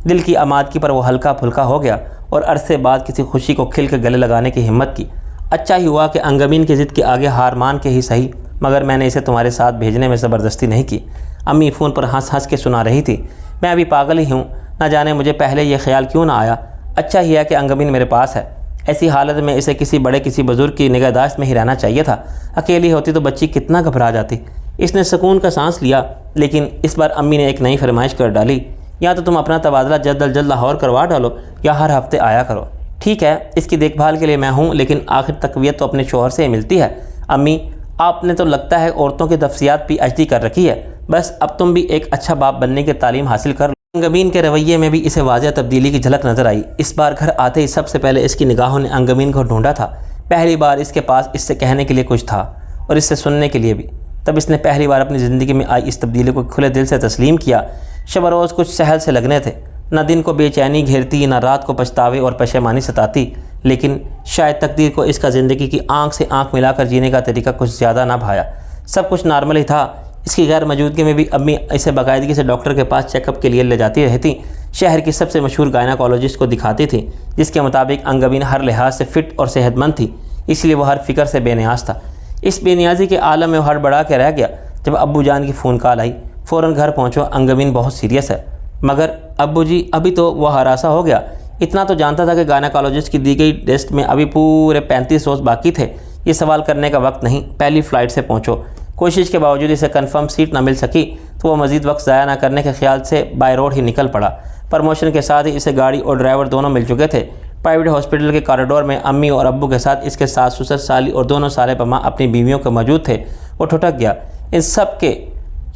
دل کی آمادگی پر وہ ہلکا پھلکا ہو گیا اور عرصے بعد کسی خوشی کو کھل کے گلے لگانے کی ہمت کی۔ اچھا ہی ہوا کہ انگمین کی ضد کے آگے ہار مان کے ہی صحیح مگر میں نے اسے تمہارے ساتھ بھیجنے میں زبردستی نہیں کی۔ امی فون پر ہنس ہنس کے سنا رہی تھی۔ میں ابھی پاگل ہی ہوں، نہ جانے مجھے پہلے یہ خیال کیوں نہ آیا۔ اچھا ہی ہے کہ انگمین میرے پاس ہے، ایسی حالت میں اسے کسی بڑے کسی بزرگ کی نگہداشت میں ہی رہنا چاہیے تھا۔ اکیلی ہوتی تو بچی کتنا گھبرا جاتی۔ اس نے سکون کا سانس لیا، لیکن اس بار امی نے ایک نئی فرمائش کر ڈالی، یا تو تم اپنا تبادلہ جلد از جلد لاہور کروا ڈالو یا ہر ہفتے آیا کرو۔ ٹھیک ہے، اس کی دیکھ بھال کے لیے میں ہوں، لیکن آخر تقویت تو اپنے شوہر سے ہی ملتی ہے۔ امی، آپ نے تو لگتا ہے عورتوں کی نفسیات پی ایچ ڈی کر رکھی ہے، بس اب تم بھی ایک اچھا باپ بننے کی تعلیم حاصل کر لو۔ انگمین کے رویے میں بھی اسے واضح تبدیلی کی جھلک نظر آئی۔ اس بار گھر آتے ہی سب سے پہلے اس کی نگاہوں نے انگمین کو ڈھونڈا تھا۔ پہلی بار اس کے پاس اس سے کہنے کے لیے کچھ تھا اور اس سے سننے کے لیے بھی۔ تب اس نے پہلی بار اپنی زندگی میں آئی اس تبدیلی کو کھلے دل سے تسلیم کیا۔ شب روز کچھ سہل سے لگنے تھے، نہ دن کو بے چینی گھیرتی، نہ رات کو پچھتاوے اور پشیمانی ستاتی، لیکن شاید تقدیر کو اس کا زندگی کی آنکھ سے آنکھ ملا کر جینے کا طریقہ کچھ زیادہ نہ بھایا۔ سب کچھ نارمل ہی تھا۔ اس کی غیر موجودگی میں بھی امی اسے باقاعدگی سے ڈاکٹر کے پاس چیک اپ کے لیے لے جاتی رہتی۔ شہر کی سب سے مشہور گائناکالوجسٹ کو دکھاتی تھی، جس کے مطابق انگمین ہر لحاظ سے فٹ اور صحت مند تھی، اس لیے وہ ہر فکر سے بے نیاز تھا۔ اس بے نیازی کے عالم میں وہ ہڑبڑا کے رہ گیا جب ابو جان کی فون کال آئی، فوراً گھر پہنچو، انگمین بہت سیریس ہے۔ مگر ابو جی، ابھی تو وہ ہراساں ہو گیا۔ اتنا تو جانتا تھا کہ گائناکالوجسٹ کی دی گئی ٹیسٹ میں ابھی پورے 35 روز باقی تھے۔ یہ سوال کرنے کا وقت نہیں، پہلی فلائٹ سے پہنچو۔ کوشش کے باوجود اسے کنفرم سیٹ نہ مل سکی تو وہ مزید وقت ضائع نہ کرنے کے خیال سے بائی روڈ ہی نکل پڑا۔ پروموشن کے ساتھ ہی اسے گاڑی اور ڈرائیور دونوں مل چکے تھے۔ پرائیویٹ ہاسپٹل کے کاریڈور میں امی اور ابو کے ساتھ اس کے ساس سسر، سالی اور دونوں سالے پما اپنی بیویوں کے موجود تھے۔ وہ ٹھٹک گیا۔ ان سب کے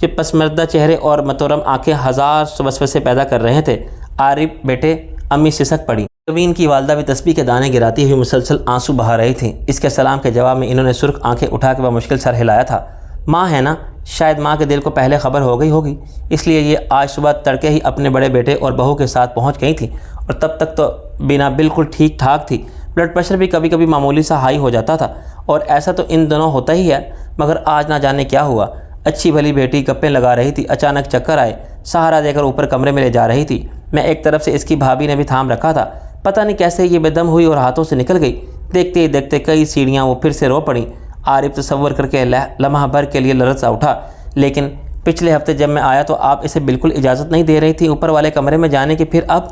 یہ پسماندہ چہرے اور متورم آنکھیں ہزار وسوسے پیدا کر رہے تھے۔ عارف بیٹے، امی سسک پڑی۔ انگمین کی والدہ بھی تسبیح کے دانے گراتی ہوئی مسلسل آنسو بہا رہی تھیں۔ اس کے سلام کے جواب میں انہوں نے سرخ آنکھیں اٹھا کے بمشکل سر ہلایا تھا۔ ماں ہے نا، شاید ماں کے دل کو پہلے خبر ہو گئی ہوگی، اس لیے یہ آج صبح تڑکے ہی اپنے بڑے بیٹے اور بہو کے ساتھ پہنچ گئی تھی، اور تب تک تو بینا بالکل ٹھیک ٹھاک تھی۔ بلڈ پریشر بھی کبھی کبھی معمولی سا ہائی ہو جاتا تھا، اور ایسا تو ان دنوں ہوتا ہی ہے، مگر آج نہ جانے کیا ہوا۔ اچھی بھلی بیٹی گپیں لگا رہی تھی، اچانک چکر آئے، سہارا دے کر اوپر کمرے میں لے جا رہی تھی۔ میں ایک طرف سے اس کی بھابھی نے بھی تھام رکھا تھا، پتہ نہیں کیسے یہ بے دم ہوئی اور ہاتھوں سے نکل گئی۔ دیکھتے ہی دیکھتے کئی سیڑھیاں وہ پھر سے رو پڑیں۔ عارف تصور کر کے لمحہ بھر کے لیے لرزا اٹھا، لیکن پچھلے ہفتے جب میں آیا تو آپ اسے بالکل اجازت نہیں دے رہی تھی اوپر والے کمرے میں جانے کی، پھر اب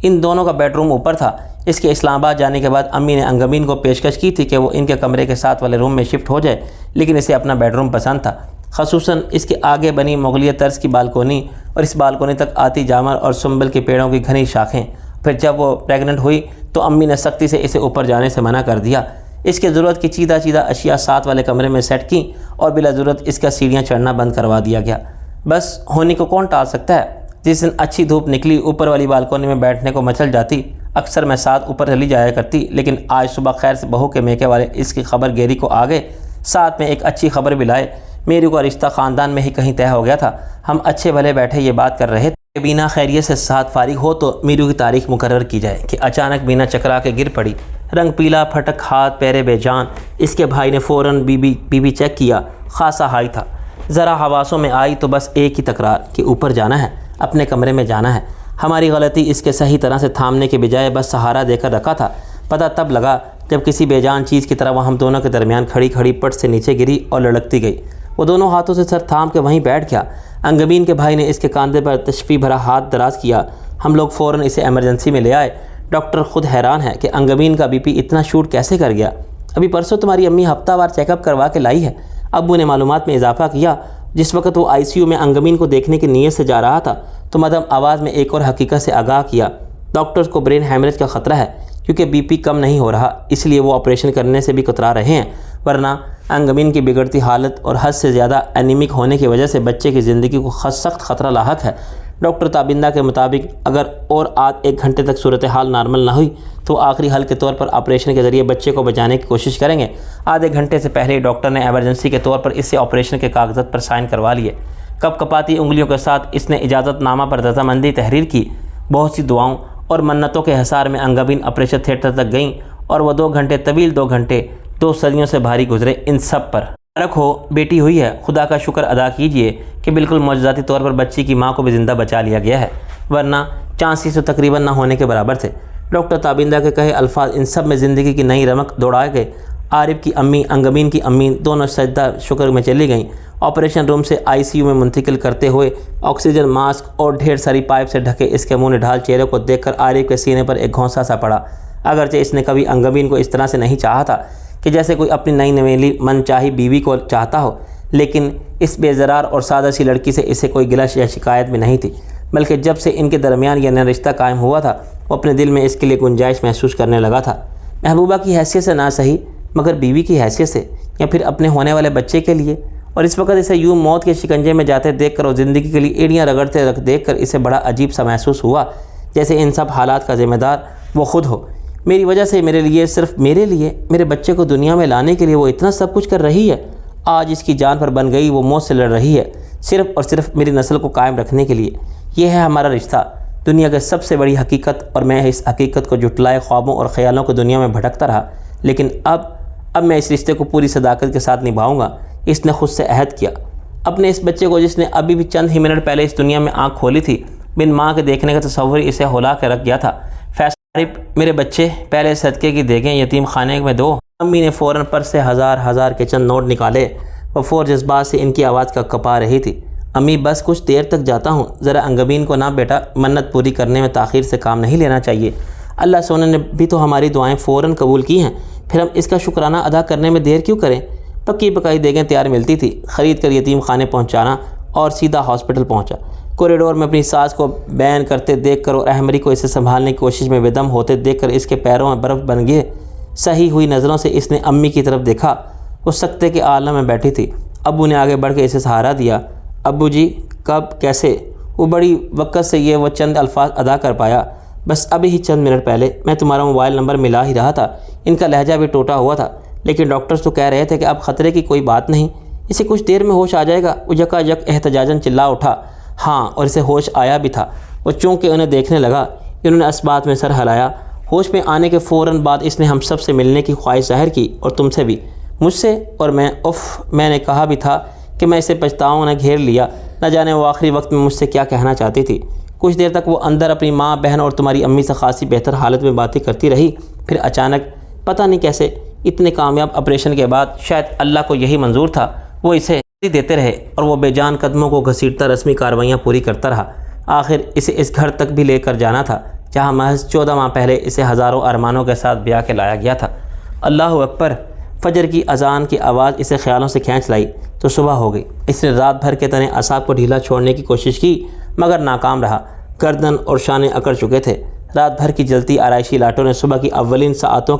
ان دونوں کا بیڈ روم اوپر تھا۔ اس کے اسلام آباد جانے کے بعد امی نے انگمین کو پیشکش کی تھی کہ وہ ان کے کمرے کے ساتھ والے روم میں شفٹ ہو جائے، لیکن اسے اپنا بیڈ روم پسند تھا، خصوصاً اس کے آگے بنی مغلیہ طرز کی بالکونی اور اس بالکونی تک آتی جامر اور سنبل کے پیڑوں کی گھنی شاخیں۔ پھر جب وہ پریگننٹ ہوئی تو امی نے سختی سے اسے اوپر جانے سے منع کر دیا۔ اس کے ضرورت کی چیدہ اشیاء ساتھ والے کمرے میں سیٹ کیں اور بلا ضرورت اس کا سیڑھیاں چڑھنا بند کروا دیا گیا۔ بس ہونے کو کون ٹال سکتا ہے۔ جس دن اچھی دھوپ نکلی اوپر والی بالکونی میں بیٹھنے کو مچل جاتی، اکثر میں ساتھ اوپر چلی جایا کرتی، لیکن آج صبح خیر سے بہو کے میکے والے اس کی خبر گیری کو آ گئے، ساتھ میں ایک اچھی خبر بھی لائے۔ میرو کا رشتہ خاندان میں ہی کہیں طے ہو گیا تھا۔ ہم اچھے بھلے بیٹھے یہ بات کر رہے تھے کہ بینا خیریت سے ساتھ فارغ ہو تو میرو کی تاریخ مقرر کی جائے کہ اچانک بینا چکرا کے گر پڑی، رنگ پیلا، پھٹک، ہاتھ پیرے بے جان۔ اس کے بھائی نے فوراً بی بی چیک کیا، خاصا ہائی تھا۔ ذرا حواسوں میں آئی تو بس ایک ہی تکرار کہ اوپر جانا ہے، اپنے کمرے میں جانا ہے۔ ہماری غلطی اس کے صحیح طرح سے تھامنے کے بجائے بس سہارا دے کر رکھا تھا۔ پتہ تب لگا جب کسی بے جان چیز کی طرح وہ ہم دونوں کے درمیان کھڑی پٹ سے نیچے گری اور لڑکتی گئی۔ وہ دونوں ہاتھوں سے سر تھام کے وہیں بیٹھ گیا۔ انگمین کے بھائی نے اس کے کاندھے پر تشفی بھرا ہاتھ دراز کیا۔ ہم لوگ فوراً اسے ایمرجنسی میں لے آئے۔ ڈاکٹر خود حیران ہے کہ انگمین کا بی پی اتنا شوٹ کیسے کر گیا۔ ابھی پرسوں تمہاری امی ہفتہ وار چیک اپ کروا کے لائی ہے۔ ابو نے معلومات میں اضافہ کیا۔ جس وقت وہ آئی سی یو میں انگمین کو دیکھنے کی نیت سے جا رہا تھا تو مدھم آواز میں ایک اور حقیقت سے آگاہ کیا، ڈاکٹرز کو برین ہیمریج کا خطرہ ہے، کیونکہ بی پی کم نہیں ہو رہا، اس لیے وہ آپریشن کرنے سے بھی کترا رہے ہیں، ورنہ انگمین کی بگڑتی حالت اور حد سے زیادہ اینیمک ہونے کی وجہ سے بچے کی زندگی کو سخت خطرہ لاحق ہے۔ ڈاکٹر تابندہ کے مطابق اگر اور آدھ ایک گھنٹے تک صورتحال نارمل نہ ہوئی تو آخری حل کے طور پر آپریشن کے ذریعے بچے کو بچانے کی کوشش کریں گے۔ آدھے گھنٹے سے پہلے ہی ڈاکٹر نے ایمرجنسی کے طور پر اس سے آپریشن کے کاغذات پر سائن کروا لیے۔ کپ کپاتی انگلیوں کے ساتھ اس نے اجازت نامہ پر رضامندی تحریر کی۔ بہت سی دعاؤں اور منتوں کے حصار میں انگمین آپریشن تھیٹر تک گئیں اور وہ 2 گھنٹے طویل 2 گھنٹے 2 صدیوں سے بھاری گزرے ان سب پر۔ مبارک ہو، بیٹی ہوئی ہے، خدا کا شکر ادا کیجئے کہ بالکل معجزاتی طور پر بچی کی ماں کو بھی زندہ بچا لیا گیا ہے، ورنہ چانسز تو تقریباً نہ ہونے کے برابر تھے۔ ڈاکٹر تابندہ کے کہے الفاظ ان سب میں زندگی کی نئی رمق دوڑائے گئے۔ عارف کی امی انگمین کی امی دونوں سجدہ شکر میں چلی گئیں۔ آپریشن روم سے ICU میں منتقل کرتے ہوئے آکسیجن ماسک اور ڈھیر ساری پائپ سے ڈھکے اس کے منہ نڈھال چہرے کو دیکھ کر عارف کے سینے پر ایک گھونسا سا پڑا۔ اگرچہ اس نے کبھی انگمین کو اس طرح سے نہیں چاہا تھا کہ جیسے کوئی اپنی نئی نویلی من چاہی بیوی کو چاہتا ہو، لیکن اس بے زرار اور سادہ سی لڑکی سے اسے کوئی گلہ یا شکایت بھی نہیں تھی، بلکہ جب سے ان کے درمیان یہ نیا رشتہ قائم ہوا تھا وہ اپنے دل میں اس کے لیے گنجائش محسوس کرنے لگا تھا۔ محبوبہ کی حیثیت سے نہ صحیح مگر بیوی کی حیثیت سے، یا پھر اپنے ہونے والے بچے کے لیے۔ اور اس وقت اسے یوں موت کے شکنجے میں جاتے دیکھ کر اور زندگی کے لیے ایڑیاں رگڑتے دیکھ کر اسے بڑا عجیب سا محسوس ہوا، جیسے ان سب حالات کا ذمہ دار وہ خود ہو۔ میری وجہ سے میرے لیے، صرف میرے لیے، میرے بچے کو دنیا میں لانے کے لیے وہ اتنا سب کچھ کر رہی ہے۔ آج اس کی جان پر بن گئی، وہ موت سے لڑ رہی ہے، صرف اور صرف میری نسل کو قائم رکھنے کے لیے۔ یہ ہے ہمارا رشتہ، دنیا کی سب سے بڑی حقیقت، اور میں اس حقیقت کو جھٹلائے خوابوں اور خیالوں کو دنیا میں بھٹکتا رہا، لیکن اب میں اس رشتے کو پوری صداقت کے ساتھ نبھاؤں گا۔ اس نے خود سے عہد کیا۔ اپنے اس بچے کو جس نے ابھی بھی چند ہی منٹ پہلے اس دنیا میں آنکھ کھولی تھی، بن ماں کے دیکھنے کا تصور اسے ہلا کے رکھ گیا تھا۔ عارف، میرے بچے پہلے صدقے کی دیگیں یتیم خانے میں دو۔ امی نے فوراً پرس سے ہزار کے چند نوٹ نکالے۔ وہ فور جذبات سے ان کی آواز کا کپا رہی تھی۔ امی بس کچھ دیر تک جاتا ہوں، ذرا انگمین کو نہ بیٹا، منت پوری کرنے میں تاخیر سے کام نہیں لینا چاہیے۔ اللہ سونے نے بھی تو ہماری دعائیں فوراً قبول کی ہیں، پھر ہم اس کا شکرانہ ادا کرنے میں دیر کیوں کریں؟ پکی پکائی دیگیں تیار ملتی تھی، خرید کر یتیم خانے پہنچانا اور سیدھا ہاسپٹل پہنچا۔ کوریڈور میں اپنی ساس کو بیان کرتے دیکھ کر اور احمری کو اسے سنبھالنے کی کوشش میں بے دم ہوتے دیکھ کر اس کے پیروں میں برف بن گئے۔ صحیح ہوئی نظروں سے اس نے امی کی طرف دیکھا۔ وہ سکتے کے عالم میں بیٹھی تھی۔ ابو نے آگے بڑھ کے اسے سہارا دیا۔ ابو جی، کب، کیسے؟ وہ بڑی وقت سے وہ چند الفاظ ادا کر پایا۔ بس ابھی ہی چند منٹ پہلے میں تمہارا موبائل نمبر ملا ہی رہا تھا۔ ان کا لہجہ بھی ٹوٹا ہوا تھا، لیکن ڈاکٹرز تو کہہ رہے تھے کہ اب خطرے کی کوئی بات نہیں، اسے کچھ دیر میں ہوش آ جائے گا۔ وہ یکا یک احتجاجاً چلا اٹھا۔ ہاں، اور اسے ہوش آیا بھی تھا۔ وہ چونکہ انہیں دیکھنے لگا، انہوں نے اسبات میں سر ہلایا۔ ہوش میں آنے کے فوراً بعد اس نے ہم سب سے ملنے کی خواہش ظاہر کی، اور تم سے بھی، مجھ سے، اور میں نے کہا بھی تھا کہ میں اسے پچھتاؤں نے گھیر لیا۔ نہ جانے وہ آخری وقت میں مجھ سے کیا کہنا چاہتی تھی۔ کچھ دیر تک وہ اندر اپنی ماں، بہن اور تمہاری امی سے خاصی بہتر حالت میں باتیں کرتی رہی، پھر اچانک پتہ نہیں کیسے اتنے کامیاب آپریشن کے بعد شاید اللہ کو یہی منظور تھا، وہ اسے دیتے رہے اور وہ بے جان قدموں کو گھسیٹتا رسمی کارروائیاں پوری کرتا رہا۔ آخر اسے اس گھر تک بھی لے کر جانا تھا جہاں محض 14 ماہ پہلے اسے ہزاروں ارمانوں کے ساتھ بیاہ کے لایا گیا تھا۔ اللہ اکبر! فجر کی اذان کی آواز اسے خیالوں سے کھینچ لائی تو صبح ہو گئی۔ اس نے رات بھر کے تنے اعصاب کو ڈھیلا چھوڑنے کی کوشش کی مگر ناکام رہا۔ گردن اور شانے اکڑ چکے تھے۔ رات بھر کی جلتی آرائشی لائٹوں نے صبح کی اولین ساعتوں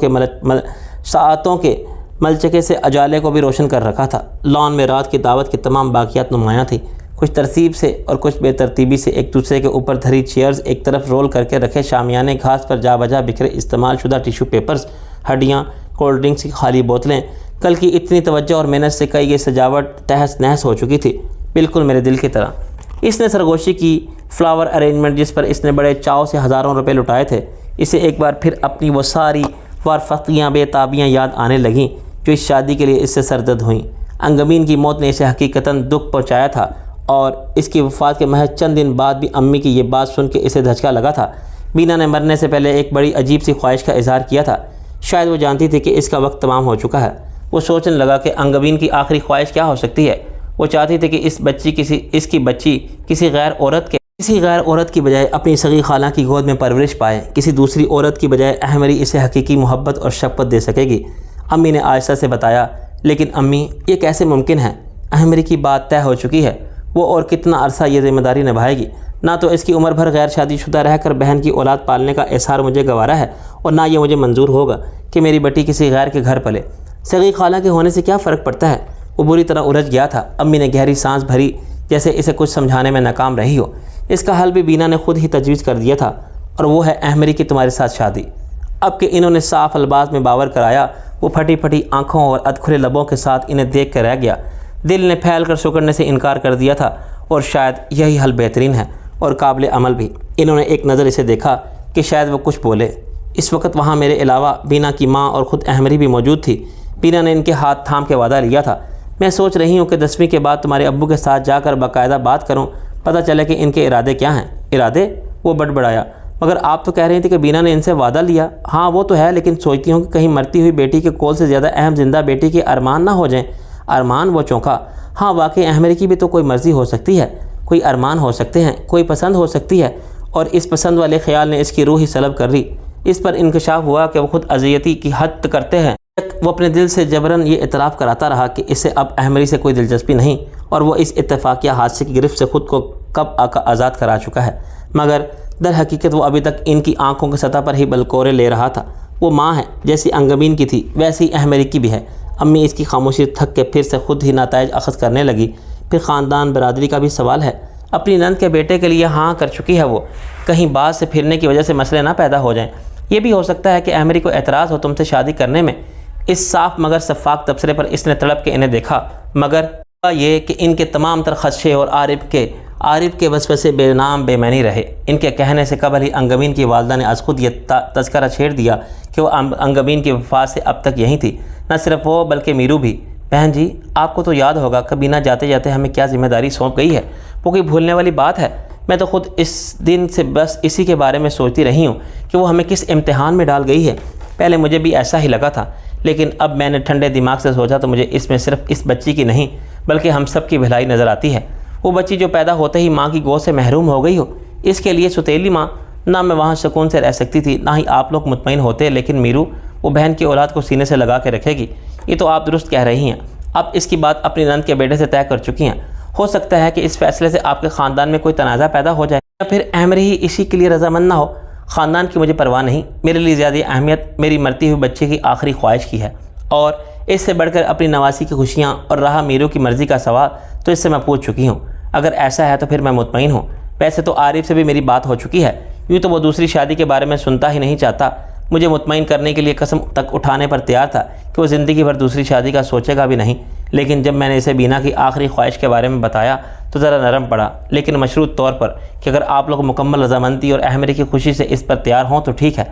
کے ملچکے سے اجالے کو بھی روشن کر رکھا تھا۔ لان میں رات کی دعوت کی تمام باقیات نمایاں تھیں۔ کچھ ترتیب سے اور کچھ بے ترتیبی سے ایک دوسرے کے اوپر دھری چیئرز، ایک طرف رول کر کے رکھے شامیانے، گھاس پر جا بجا بکھرے استعمال شدہ ٹیشو پیپرز، ہڈیاں، کولڈ ڈرنکس کی خالی بوتلیں۔ کل کی اتنی توجہ اور محنت سے کئی یہ سجاوٹ تہس نہس ہو چکی تھی، بالکل میرے دل کی طرح۔ اس نے سرگوشی کی فلاور ارینجمنٹ جس پر اس نے بڑے چاؤ سے ہزاروں روپے لٹائے تھے، اسے ایک بار پھر اپنی وہ ساری وارفتیاں بے تابیاں یاد آنے لگیں جو اس شادی کے لیے اس سے سرزد ہوئیں۔ انگمین کی موت نے اسے حقیقتاً دکھ پہنچایا تھا، اور اس کی وفات کے محض چند دن بعد بھی امی کی یہ بات سن کے اسے دھچکا لگا تھا۔ بینا نے مرنے سے پہلے ایک بڑی عجیب سی خواہش کا اظہار کیا تھا۔ شاید وہ جانتی تھی کہ اس کا وقت تمام ہو چکا ہے۔ وہ سوچنے لگا کہ انگمین کی آخری خواہش کیا ہو سکتی ہے۔ وہ چاہتی تھی کہ اس کی بچی کسی غیر عورت کی بجائے اپنی سگی خالہ کی گود میں پرورش پائے، کسی دوسری عورت کی بجائے احمری اسے حقیقی محبت اور شفقت دے سکے گی۔ امی نے آہستہ سے بتایا، لیکن امی، یہ کیسے ممکن ہے؟ احمری کی بات طے ہو چکی ہے، وہ اور کتنا عرصہ یہ ذمہ داری نبھائے گی؟ نہ تو اس کی عمر بھر غیر شادی شدہ رہ کر بہن کی اولاد پالنے کا احسار مجھے گوارا ہے، اور نہ یہ مجھے منظور ہوگا کہ میری بیٹی کسی غیر کے گھر پلے۔ سگی خالہ کے ہونے سے کیا فرق پڑتا ہے؟ وہ بری طرح الجھ گیا تھا۔ امی نے گہری سانس بھری، جیسے اسے کچھ سمجھانے میں ناکام رہی ہو۔ اس کا حل بھی بینا نے خود ہی تجویز کر دیا تھا، اور وہ ہے احمری کی تمہارے ساتھ شادی۔ اب کہ انہوں نے صاف الفاظ میں باور کرایا، وہ پھٹی پھٹی آنکھوں اور ادکھلے لبوں کے ساتھ انہیں دیکھ کر رہ گیا۔ دل نے پھیل کر سکڑنے سے انکار کر دیا تھا، اور شاید یہی حل بہترین ہے اور قابل عمل بھی۔ انہوں نے ایک نظر اسے دیکھا کہ شاید وہ کچھ بولے۔ اس وقت وہاں میرے علاوہ بینا کی ماں اور خود احمری بھی موجود تھی۔ بینا نے ان کے ہاتھ تھام کے وعدہ لیا تھا، میں سوچ رہی ہوں کہ 10ویں کے بعد تمہارے ابو کے ساتھ جا کر باقاعدہ بات کروں، پتہ چلے کہ ان کے ارادے کیا ہیں۔ ارادے؟ وہ بڑبڑایا۔ مگر آپ تو کہہ رہی تھی کہ بینا نے ان سے وعدہ لیا۔ ہاں وہ تو ہے، لیکن سوچتی ہوں کہ کہیں مرتی ہوئی بیٹی کے کول سے زیادہ اہم زندہ بیٹی کے ارمان نہ ہو جائیں۔ ارمان؟ وہ چونکا۔ ہاں واقعی احمری کی بھی تو کوئی مرضی ہو سکتی ہے، کوئی ارمان ہو سکتے ہیں، کوئی پسند ہو سکتی ہے، اور اس پسند والے خیال نے اس کی روح ہی سلب کر لی۔ اس پر انکشاف ہوا کہ وہ خود اذیتی کی حد کرتے ہیں۔ وہ اپنے دل سے جبراً یہ اعتراف کراتا رہا کہ اسے اب احمری سے کوئی دلچسپی نہیں، اور وہ اس اتفاقیہ حادثے کی گرفت سے خود کو کب آزاد کرا چکا ہے، مگر در حقیقت وہ ابھی تک ان کی آنکھوں کی سطح پر ہی بلکورے لے رہا تھا۔ وہ ماں ہے، جیسی انگبین کی تھی ویسی احمری کی بھی ہے۔ امی اس کی خاموشی تھک کے پھر سے خود ہی نتائج اخذ کرنے لگی۔ پھر خاندان برادری کا بھی سوال ہے۔ اپنی نند کے بیٹے کے لیے ہاں کر چکی ہے وہ، کہیں بعد سے پھرنے کی وجہ سے مسئلے نہ پیدا ہو جائیں۔ یہ بھی ہو سکتا ہے کہ احمری کو اعتراض ہو تم سے شادی کرنے میں۔ اس صاف مگر شفاف تبصرے پر اس نے تڑپ کے انہیں دیکھا، مگر یہ کہ ان کے تمام تر خدشے اور عارف کے وسوسے بے نام بے معنی رہے۔ ان کے کہنے سے قبل ہی انگبین کی والدہ نے از خود یہ تذکرہ چھیڑ دیا کہ وہ انگبین کی وفات سے اب تک یہیں تھی۔ نہ صرف وہ بلکہ میرو بھی۔ بہن جی، آپ کو تو یاد ہوگا کبھی نہ جاتے جاتے ہمیں کیا ذمہ داری سونپ گئی ہے، وہ کوئی بھولنے والی بات ہے؟ میں تو خود اس دن سے بس اسی کے بارے میں سوچتی رہی ہوں کہ وہ ہمیں کس امتحان میں ڈال گئی ہے۔ پہلے مجھے بھی ایسا ہی لگا تھا، لیکن اب میں نے ٹھنڈے دماغ سے سوچا تو مجھے اس میں صرف اس بچی کی نہیں بلکہ ہم سب کی بھلائی نظر آتی ہے۔ وہ بچی جو پیدا ہوتے ہی ماں کی گود سے محروم ہو گئی ہو، اس کے لیے ستیلی ماں، نہ میں وہاں سکون سے رہ سکتی تھی، نہ ہی آپ لوگ مطمئن ہوتے، لیکن میرو وہ بہن کی اولاد کو سینے سے لگا کے رکھے گی۔ یہ تو آپ درست کہہ رہی ہیں۔ اب اس کی بات اپنی نند کے بیٹے سے طے کر چکی ہیں۔ ہو سکتا ہے کہ اس فیصلے سے آپ کے خاندان میں کوئی تنازع پیدا ہو جائے، یا پھر احمری ہی اسی کے لیے رضامند نہ ہو۔ خاندان کی مجھے پرواہ نہیں، میرے لیے زیادہ اہمیت میری مرتی ہوئی بچے کی آخری خواہش کی ہے، اور اس سے بڑھ کر اپنی نواسی کی خوشیاں، اور رہا میرو کی مرضی کا سوال تو اس سے میں پوچھ چکی ہوں۔ اگر ایسا ہے تو پھر میں مطمئن ہوں۔ ویسے تو عارف سے بھی میری بات ہو چکی ہے، یوں تو وہ دوسری شادی کے بارے میں سنتا ہی نہیں چاہتا۔ مجھے مطمئن کرنے کے لیے قسم تک اٹھانے پر تیار تھا کہ وہ زندگی بھر دوسری شادی کا سوچے گا بھی نہیں، لیکن جب میں نے اسے بینا کی آخری خواہش کے بارے میں بتایا تو ذرا نرم پڑا، لیکن مشروط طور پر کہ اگر آپ لوگ مکمل رضامندی اور احمری کی خوشی سے اس پر تیار ہوں تو ٹھیک ہے،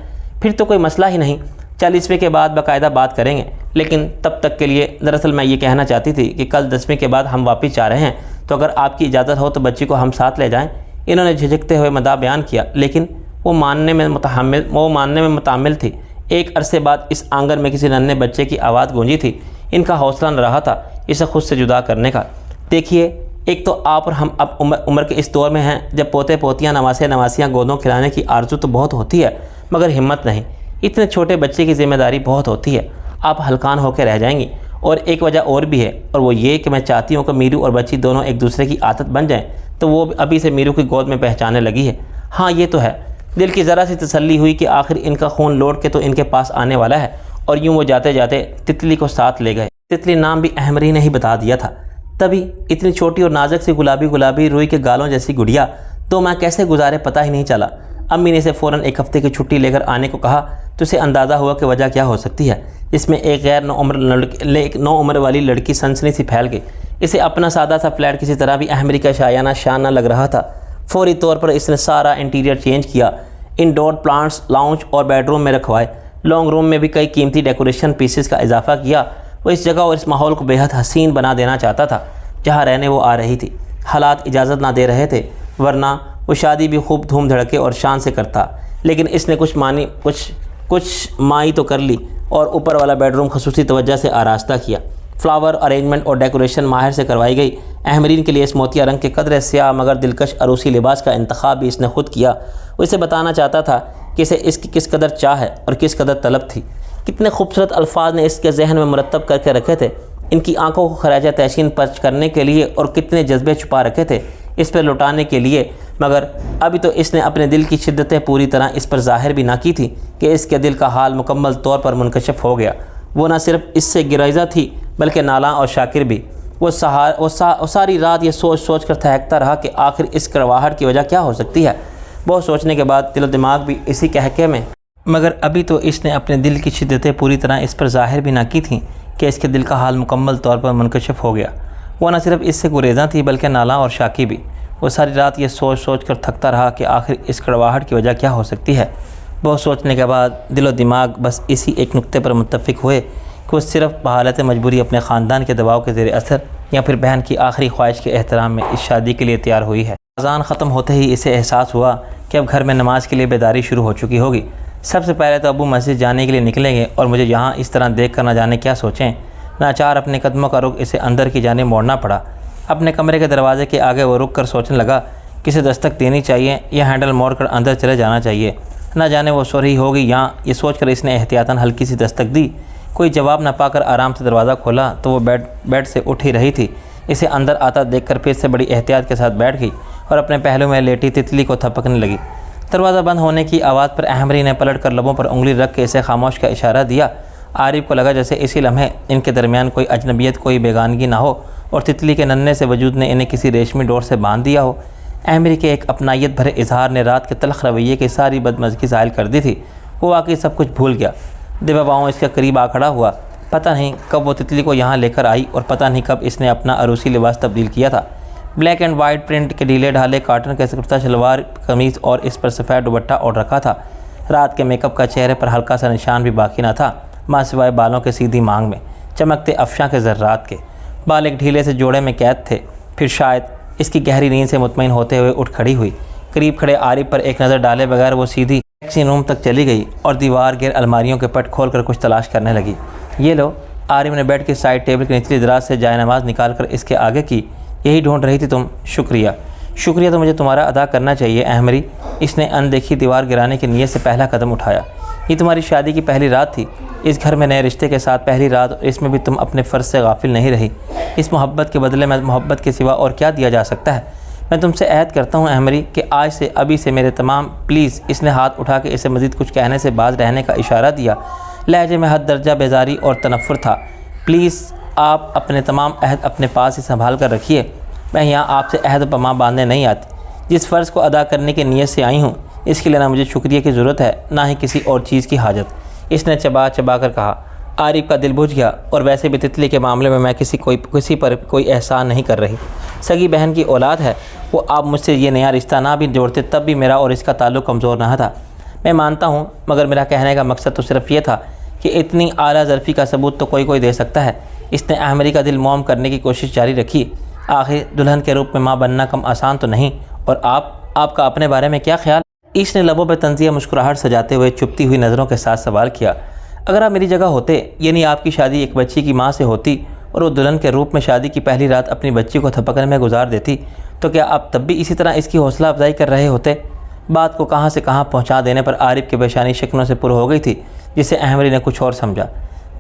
پھر تو کوئی مسئلہ ہی نہیں۔ 40ویں کے بعد باقاعدہ بات کریں گے، لیکن تب تک کے لیے دراصل میں یہ کہنا چاہتی تھی کہ کل 10ویں کے بعد ہم واپس جا رہے ہیں، تو اگر آپ کی اجازت ہو تو بچی کو ہم ساتھ لے جائیں۔ انہوں نے جھجکتے ہوئے مدعا بیان کیا، لیکن وہ ماننے میں متحمل تھی۔ ایک عرصے بعد اس آنگن میں کسی ننھے بچے کی آواز گونجی تھی۔ ان کا حوصلہ نہ رہا تھا اسے خود سے جدا کرنے کا۔ دیکھیے، ایک تو آپ اور ہم اب عمر کے اس دور میں ہیں جب پوتے پوتیاں نواسیاں گودوں کھلانے کی آرزو تو بہت ہوتی ہے، مگر ہمت نہیں۔ اتنے چھوٹے بچے کی ذمہ داری بہت ہوتی ہے، آپ ہلکان ہو کے رہ جائیں گی۔ اور ایک وجہ اور بھی ہے، اور وہ یہ کہ میں چاہتی ہوں کہ میرو اور بچی دونوں ایک دوسرے کی عادت بن جائیں، تو وہ ابھی سے میرو کی گود میں پہچانے لگی ہے۔ ہاں یہ تو ہے۔ دل کی ذرا سی تسلی ہوئی کہ آخر ان کا خون لوٹ کے تو ان کے پاس آنے والا ہے، اور یوں وہ جاتے جاتے تتلی کو ساتھ لے گئے۔ تتلی نام بھی احمری نے ہی بتا دیا تھا۔ تبھی اتنی چھوٹی اور نازک سی گلابی روئی کے گالوں جیسی گڑیا 2 ماہ کیسے گزارے پتہ ہی نہیں چلا۔ امی نے اسے فوراً 1 ہفتے کی چھٹی لے کر آنے کو کہا تو اسے اندازہ ہوا کہ وجہ کیا ہو سکتی ہے۔ اس میں ایک نو عمر والی لڑکی سنسنی سی پھیل گئی۔ اسے اپنا سادہ سا فلیٹ کسی طرح بھی احمری کا شایانہ شان نہ لگ رہا تھا۔ فوری طور پر اس نے سارا انٹیریئر چینج کیا، انڈور پلانٹس لاؤنج اور بیڈ روم میں رکھوائے، لانگ روم میں بھی کئی قیمتی ڈیکوریشن پیسز کا اضافہ کیا۔ وہ اس جگہ اور اس ماحول کو بے حد حسین بنا دینا چاہتا تھا جہاں رہنے وہ آ رہی تھی۔ حالات اجازت نہ دے رہے تھے، ورنہ وہ شادی بھی خوب دھوم دھڑکے اور شان سے کرتا، لیکن اس نے کچھ مائی تو کر لی، اور اوپر والا بیڈ روم خصوصی توجہ سے آراستہ کیا۔ فلاور ارینجمنٹ اور ڈیکوریشن ماہر سے کروائی گئی۔ احمرین کے لیے اس موتیا رنگ کے قدرے سیاہ مگر دلکش عروسی لباس کا انتخاب بھی اس نے خود کیا۔ وہ اسے بتانا چاہتا تھا کہ اسے اس کی کس قدر چاہ ہے اور کس قدر طلب تھی۔ کتنے خوبصورت الفاظ نے اس کے ذہن میں مرتب کر کے رکھے تھے ان کی آنکھوں کو خراج تحسین پرچ کرنے کے لیے، اور کتنے جذبے چھپا رکھے تھے اس پر لوٹانے کے لیے، مگر ابھی تو اس نے اپنے دل کی شدتیں پوری طرح اس پر ظاہر بھی نہ کی تھی کہ اس کے دل کا حال مکمل طور پر منکشف ہو گیا۔ وہ نہ صرف اس سے گریزہ تھی بلکہ نالاں اور شاکر بھی۔ وہ ساری رات یہ سوچ کر تھہکتا رہا کہ آخر اس کڑواہٹ کی وجہ کیا ہو سکتی ہے۔ بہت سوچنے کے بعد دل و دماغ بھی اسی کہکے میں، مگر ابھی تو اس نے اپنے دل کی شدتیں پوری طرح اس پر ظاہر بھی نہ کی تھیں کہ اس کے دل کا حال مکمل طور پر منکشف ہو گیا۔ وہ نہ صرف اس سے گریزاں تھی بلکہ نالاں اور شاکی بھی۔ وہ ساری رات یہ سوچ کر تھکتا رہا کہ آخر اس کڑواہٹ کی وجہ کیا ہو سکتی ہے۔ بہت سوچنے کے بعد دل و دماغ بس اسی ایک نقطے پر متفق ہوئے کہ وہ صرف بحالت مجبوری اپنے خاندان کے دباؤ کے زیر اثر یا پھر بہن کی آخری خواہش کے احترام میں اس شادی کے لیے تیار ہوئی ہے۔ اذان ختم ہوتے ہی اسے احساس ہوا کہ اب گھر میں نماز کے لیے بیداری شروع ہو چکی ہوگی۔ سب سے پہلے تو ابو مسجد جانے کے لیے نکلیں گے اور مجھے یہاں اس طرح دیکھ کر نہ جانے کیا سوچیں۔ ناچار اپنے قدموں کا رخ اسے اندر کی جانب موڑنا پڑا۔ اپنے کمرے کے دروازے کے آگے وہ رک کر سوچنے لگا، کسے دستک دینی چاہیے یا ہینڈل موڑ کر اندر چلے جانا چاہیے، نہ جانے وہ سو رہی ہوگی یا یہ سوچ کر اس نے احتیاطاً ہلکی سی دستک دی۔ کوئی جواب نہ پا کر آرام سے دروازہ کھولا تو وہ بیڈ سے اٹھ ہی رہی تھی۔ اسے اندر آتا دیکھ کر پھر سے بڑی احتیاط کے ساتھ بیٹھ گئی اور اپنے پہلو میں لیٹی تتلی کو تھپکنے لگی۔ دروازہ بند ہونے کی آواز پر احمری نے پلٹ کر لبوں پر انگلی رکھ کے اسے خاموش کا اشارہ دیا۔ عارف کو لگا جیسے اسی لمحے ان کے درمیان کوئی اجنبیت، کوئی بیگانگی نہ ہو اور تتلی کے ننھے سے وجود نے انہیں کسی ریشمی ڈور سے باندھ دیا ہو۔ احمری کے ایک اپنائیت بھرے اظہار نے رات کے تلخ رویے کی ساری بدمزگی ظاہر کر دی تھی۔ وہ واقعی سب کچھ بھول گیا۔ دبا باؤں اس کے قریب آ کھڑا ہوا۔ پتہ نہیں کب وہ تتلی کو یہاں لے کر آئی اور پتہ نہیں کب اس نے اپنا عروسی لباس تبدیل کیا تھا۔ بلیک اینڈ وائٹ پرنٹ کے ڈھیلے ڈھالے کاٹن کے کرتا شلوار قمیض اور اس پر سفید دوپٹہ اوڑھ رکھا تھا۔ رات کے میک اپ کا چہرے پر ہلکا سا نشان بھی باقی نہ تھا، ماں سوائے بالوں کے سیدھی مانگ میں چمکتے افشاں کے ذرات کے۔ بال ایک ڈھیلے سے جوڑے میں قید تھے۔ پھر شاید اس کی گہری نیند سے مطمئن ہوتے ہوئے اٹھ کھڑی ہوئی۔ قریب کھڑے عارف پر ایک نظر ڈالے بغیر وہ سیدھی ٹیکسی روم تک چلی گئی اور دیوار گیر الماریوں کے پٹ کھول کر کچھ تلاش کرنے لگی۔ یہ لو، عارف نے بیڈ کی سائڈ ٹیبل کی نچلی دراز سے جائے نماز نکال کر اس کے آگے کی۔ یہی ڈھونڈ رہی تھی تم؟ شکریہ۔ شکریہ تو مجھے تمہارا ادا کرنا چاہیے احمری۔ اس نے اندیکھی دیوار گرانے کی نیت سے پہلا قدم اٹھایا۔ یہ تمہاری شادی کی پہلی رات تھی، اس گھر میں نئے رشتے کے ساتھ پہلی رات، اور اس میں بھی تم اپنے فرض سے غافل نہیں رہی۔ اس محبت کے بدلے میں محبت کے سوا اور کیا دیا جا سکتا ہے؟ میں تم سے عہد کرتا ہوں احمری کہ آج سے ابھی سے میرے تمام پلیز۔ اس نے ہاتھ اٹھا کے اسے مزید کچھ کہنے سے باز رہنے کا اشارہ دیا۔ لہجے میں حد درجہ بیزاری اور تنفر تھا۔ پلیز آپ اپنے تمام عہد اپنے پاس ہی سنبھال کر رکھیے۔ میں یہاں آپ سے عہد و پیمان باندھنے نہیں آتی۔ جس فرض کو ادا کرنے کی نیت سے آئی ہوں، اس کے لیے نہ مجھے شکریہ کی ضرورت ہے، نہ ہی کسی اور چیز کی حاجت، اس نے چبا چبا کر کہا۔ عارف کا دل بجھ گیا، اور ویسے بھی تتلی کے معاملے میں کسی پر کوئی احسان نہیں کر رہی۔ سگی بہن کی اولاد ہے وہ، آپ مجھ سے یہ نیا رشتہ نہ بھی جوڑتے تب بھی میرا اور اس کا تعلق کمزور نہ تھا۔ میں مانتا ہوں، مگر میرا کہنے کا مقصد تو صرف یہ تھا کہ اتنی اعلیٰ ظرفی کا ثبوت تو کوئی دے سکتا ہے۔ اس نے احمری کا دل موم کرنے کی کوشش جاری رکھی۔ آخر دلہن کے روپ میں ماں بننا کم آسان تو نہیں، اور آپ کا اپنے بارے میں کیا خیال؟ اس نے لبوں پہ طنزیہ مسکراہٹ سجاتے ہوئے چپتی ہوئی نظروں کے ساتھ سوال کیا۔ اگر آپ میری جگہ ہوتے، یعنی آپ کی شادی ایک بچی کی ماں سے ہوتی اور وہ دلہن کے روپ میں شادی کی پہلی رات اپنی بچی کو تھپکنے میں گزار دیتی، تو کیا آپ تب بھی اسی طرح اس کی حوصلہ افزائی کر رہے ہوتے؟ بات کو کہاں سے کہاں پہنچا دینے پر عارف کی پیشانی شکنوں سے پر ہو گئی تھی، جسے احمری نے کچھ اور سمجھا۔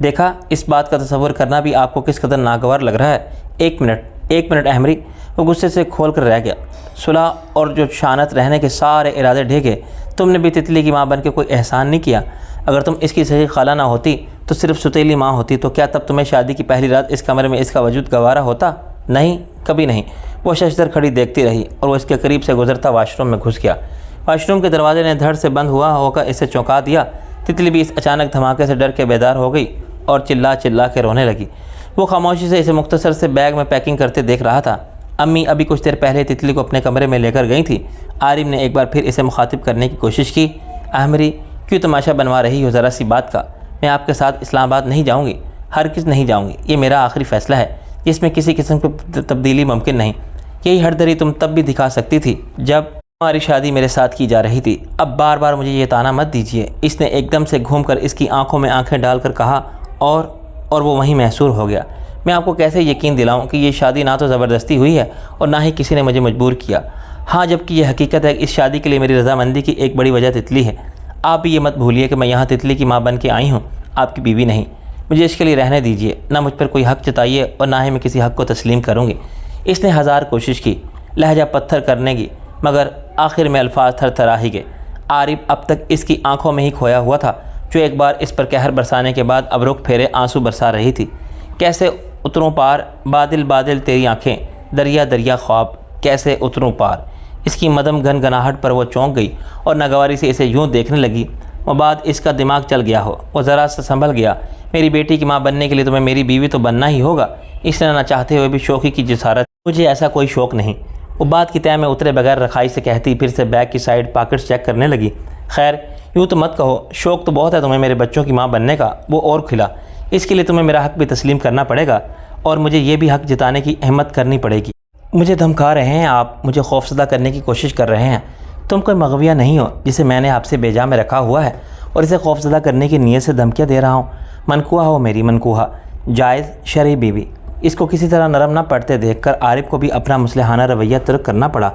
دیکھا، اس بات کا تصور کرنا بھی آپ کو کس قدر ناگوار لگ رہا ہے۔ ایک منٹ احمری، وہ غصے سے کھول کر رہ گیا۔ صلح اور جو شانت رہنے کے سارے ارادے ڈھے، تم نے بھی تتلی کی ماں بن کے کوئی احسان نہیں کیا۔ اگر تم اس کی صحیح خالہ نہ ہوتی تو صرف ستیلی ماں ہوتی، تو کیا تب تمہیں شادی کی پہلی رات اس کمرے میں اس کا وجود گوارا ہوتا؟ نہیں، کبھی نہیں۔ وہ ششدر کھڑی دیکھتی رہی اور وہ اس کے قریب سے گزرتا واش روم میں گھس گیا۔ واش روم کے دروازے نے دھڑ سے بند ہو کر اسے چونکا دیا۔ تتلی بھی اس اچانک دھماکے سے ڈر کے بیدار ہو گئی اور چلا کے رونے لگی۔ وہ خاموشی سے اسے مختصر سے بیگ میں پیکنگ کرتے دیکھ رہا تھا۔ امی ابھی کچھ دیر پہلے تتلی کو اپنے کمرے میں لے کر گئی تھی۔ عارف نے ایک بار پھر اسے مخاطب کرنے کی کوشش کی۔ احمری، کیوں تماشا بنوا رہی ہو ذرا سی بات کا؟ میں آپ کے ساتھ اسلام آباد نہیں جاؤں گی، ہرگز نہیں جاؤں گی۔ یہ میرا آخری فیصلہ ہے، جس میں کسی قسم کی تبدیلی ممکن نہیں۔ یہی ہردری تم تب بھی دکھا سکتی تھی جب ہماری شادی میرے ساتھ کی جا رہی تھی۔ اب بار بار مجھے یہ طعنہ مت دیجیے، اس نے ایک دم سے گھوم کر اس کی آنکھوں میں آنکھیں ڈال کر کہا، اور وہ وہیں محصور ہو گیا۔ میں آپ کو کیسے یقین دلاؤں کہ یہ شادی نہ تو زبردستی ہوئی ہے اور نہ ہی کسی نے مجھے مجبور کیا۔ ہاں، جبکہ یہ حقیقت ہے کہ اس شادی کے لیے میری رضامندی کی ایک بڑی وجہ تتلی ہے۔ آپ بھی یہ مت بھولیے کہ میں یہاں تتلی کی ماں بن کے آئی ہوں، آپ کی بیوی نہیں۔ مجھے اس کے لیے رہنے دیجیے، نہ مجھ پر کوئی حق جتائیے اور نہ ہی میں کسی حق کو تسلیم کروں گی۔ اس نے ہزار کوشش کی لہجہ پتھر کرنے کی، مگر آخر میں الفاظ تھر تھرا ہی گئے۔ عارف اب تک اس کی آنکھوں میں ہی کھویا ہوا تھا، جو ایک بار اس پر قہر برسانے کے بعد اب رخ پھیرے آنسو برسا رہی تھی۔ کیسے اتروں پار، بادل تیری آنکھیں، دریا خواب، کیسے اتروں پار۔ اس کی مدم گنگناہٹ پر وہ چونک گئی اور ناگواری سے اسے یوں دیکھنے لگی مباد اس کا دماغ چل گیا ہو۔ وہ ذرا سا سنبھل گیا۔ میری بیٹی کی ماں بننے کے لیے تمہیں میری بیوی تو بننا ہی ہوگا۔ اس نے نہ چاہتے ہوئے بھی شوخی کی جسارت، مجھے ایسا کوئی شوق نہیں۔ وہ بات کی تہہ میں اترے بغیر رخائی سے کہتی پھر سے بیگ کی سائیڈ پاکٹس چیک کرنے لگی۔ خیر، یوں تو مت کہو، شوق تو بہت ہے تمہیں میرے بچوں کی ماں بننے کا۔ وہ اور کھلا، اس کے لیے تمہیں میرا حق بھی تسلیم کرنا پڑے گا اور مجھے یہ بھی حق جتانے کی ہمت کرنی پڑے گی۔ مجھے دھمکا رہے ہیں آپ، مجھے خوفزدہ کرنے کی کوشش کر رہے ہیں۔ تم کوئی مغویہ نہیں ہو جسے میں نے آپ سے بیجا میں رکھا ہوا ہے اور اسے خوفزدہ کرنے کی نیت سے دھمکیاں دے رہا ہوں۔ منکوحہ ہو میری منکوحہ، جائز شرعی بیوی۔ اس کو کسی طرح نرم نہ پڑتے دیکھ کر عارف کو بھی اپنا مصلحانہ رویہ ترک کرنا پڑا۔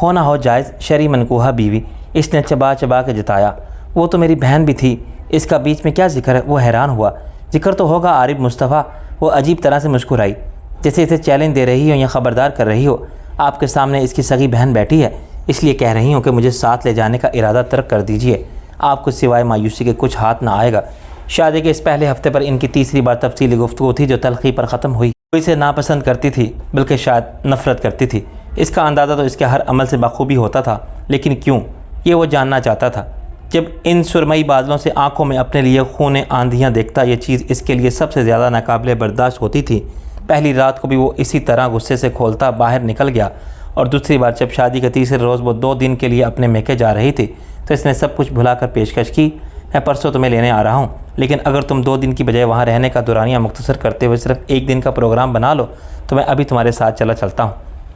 ہو نہ ہو جائز شرعی منکوحہ بیوی، اس نے چبا چبا کے جتایا۔ وہ تو میری بہن بھی تھی، اس کا بیچ میں کیا ذکر ہے؟ وہ حیران ہوا۔ ذکر تو ہوگا عارف مصطفیٰ۔ وہ عجیب طرح سے مسکرائی، جیسے اسے چیلنج دے رہی ہو یا خبردار کر رہی ہو۔ آپ کے سامنے اس کی سگی بہن بیٹھی ہے، اس لیے کہہ رہی ہوں کہ مجھے ساتھ لے جانے کا ارادہ ترک کر دیجئے۔ آپ کو سوائے مایوسی کے کچھ ہاتھ نہ آئے گا۔ شادی کے اس پہلے ہفتے پر ان کی تیسری بار تفصیلی گفتگو تھی جو تلخی پر ختم ہوئی۔ وہ اسے ناپسند کرتی تھی، بلکہ شاید نفرت کرتی تھی۔ اس کا اندازہ تو اس کے ہر عمل سے بخوبی ہوتا تھا، لیکن کیوں، یہ وہ جاننا چاہتا تھا۔ جب ان سرمئی بادلوں سے آنکھوں میں اپنے لیے خون آندھیاں دیکھتا، یہ چیز اس کے لیے سب سے زیادہ ناقابل برداشت ہوتی تھی۔ پہلی رات کو بھی وہ اسی طرح غصے سے کھولتا باہر نکل گیا، اور دوسری بار جب شادی کے تیسرے روز وہ 2 دن کے لیے اپنے میکے جا رہی تھی تو اس نے سب کچھ بھلا کر پیشکش کی، میں پرسوں تمہیں لینے آ رہا ہوں، لیکن اگر تم 2 دن کی بجائے وہاں رہنے کا دورانیہ مختصر کرتے ہوئے صرف 1 دن کا پروگرام بنا لو تو میں ابھی تمہارے ساتھ چلتا ہوں۔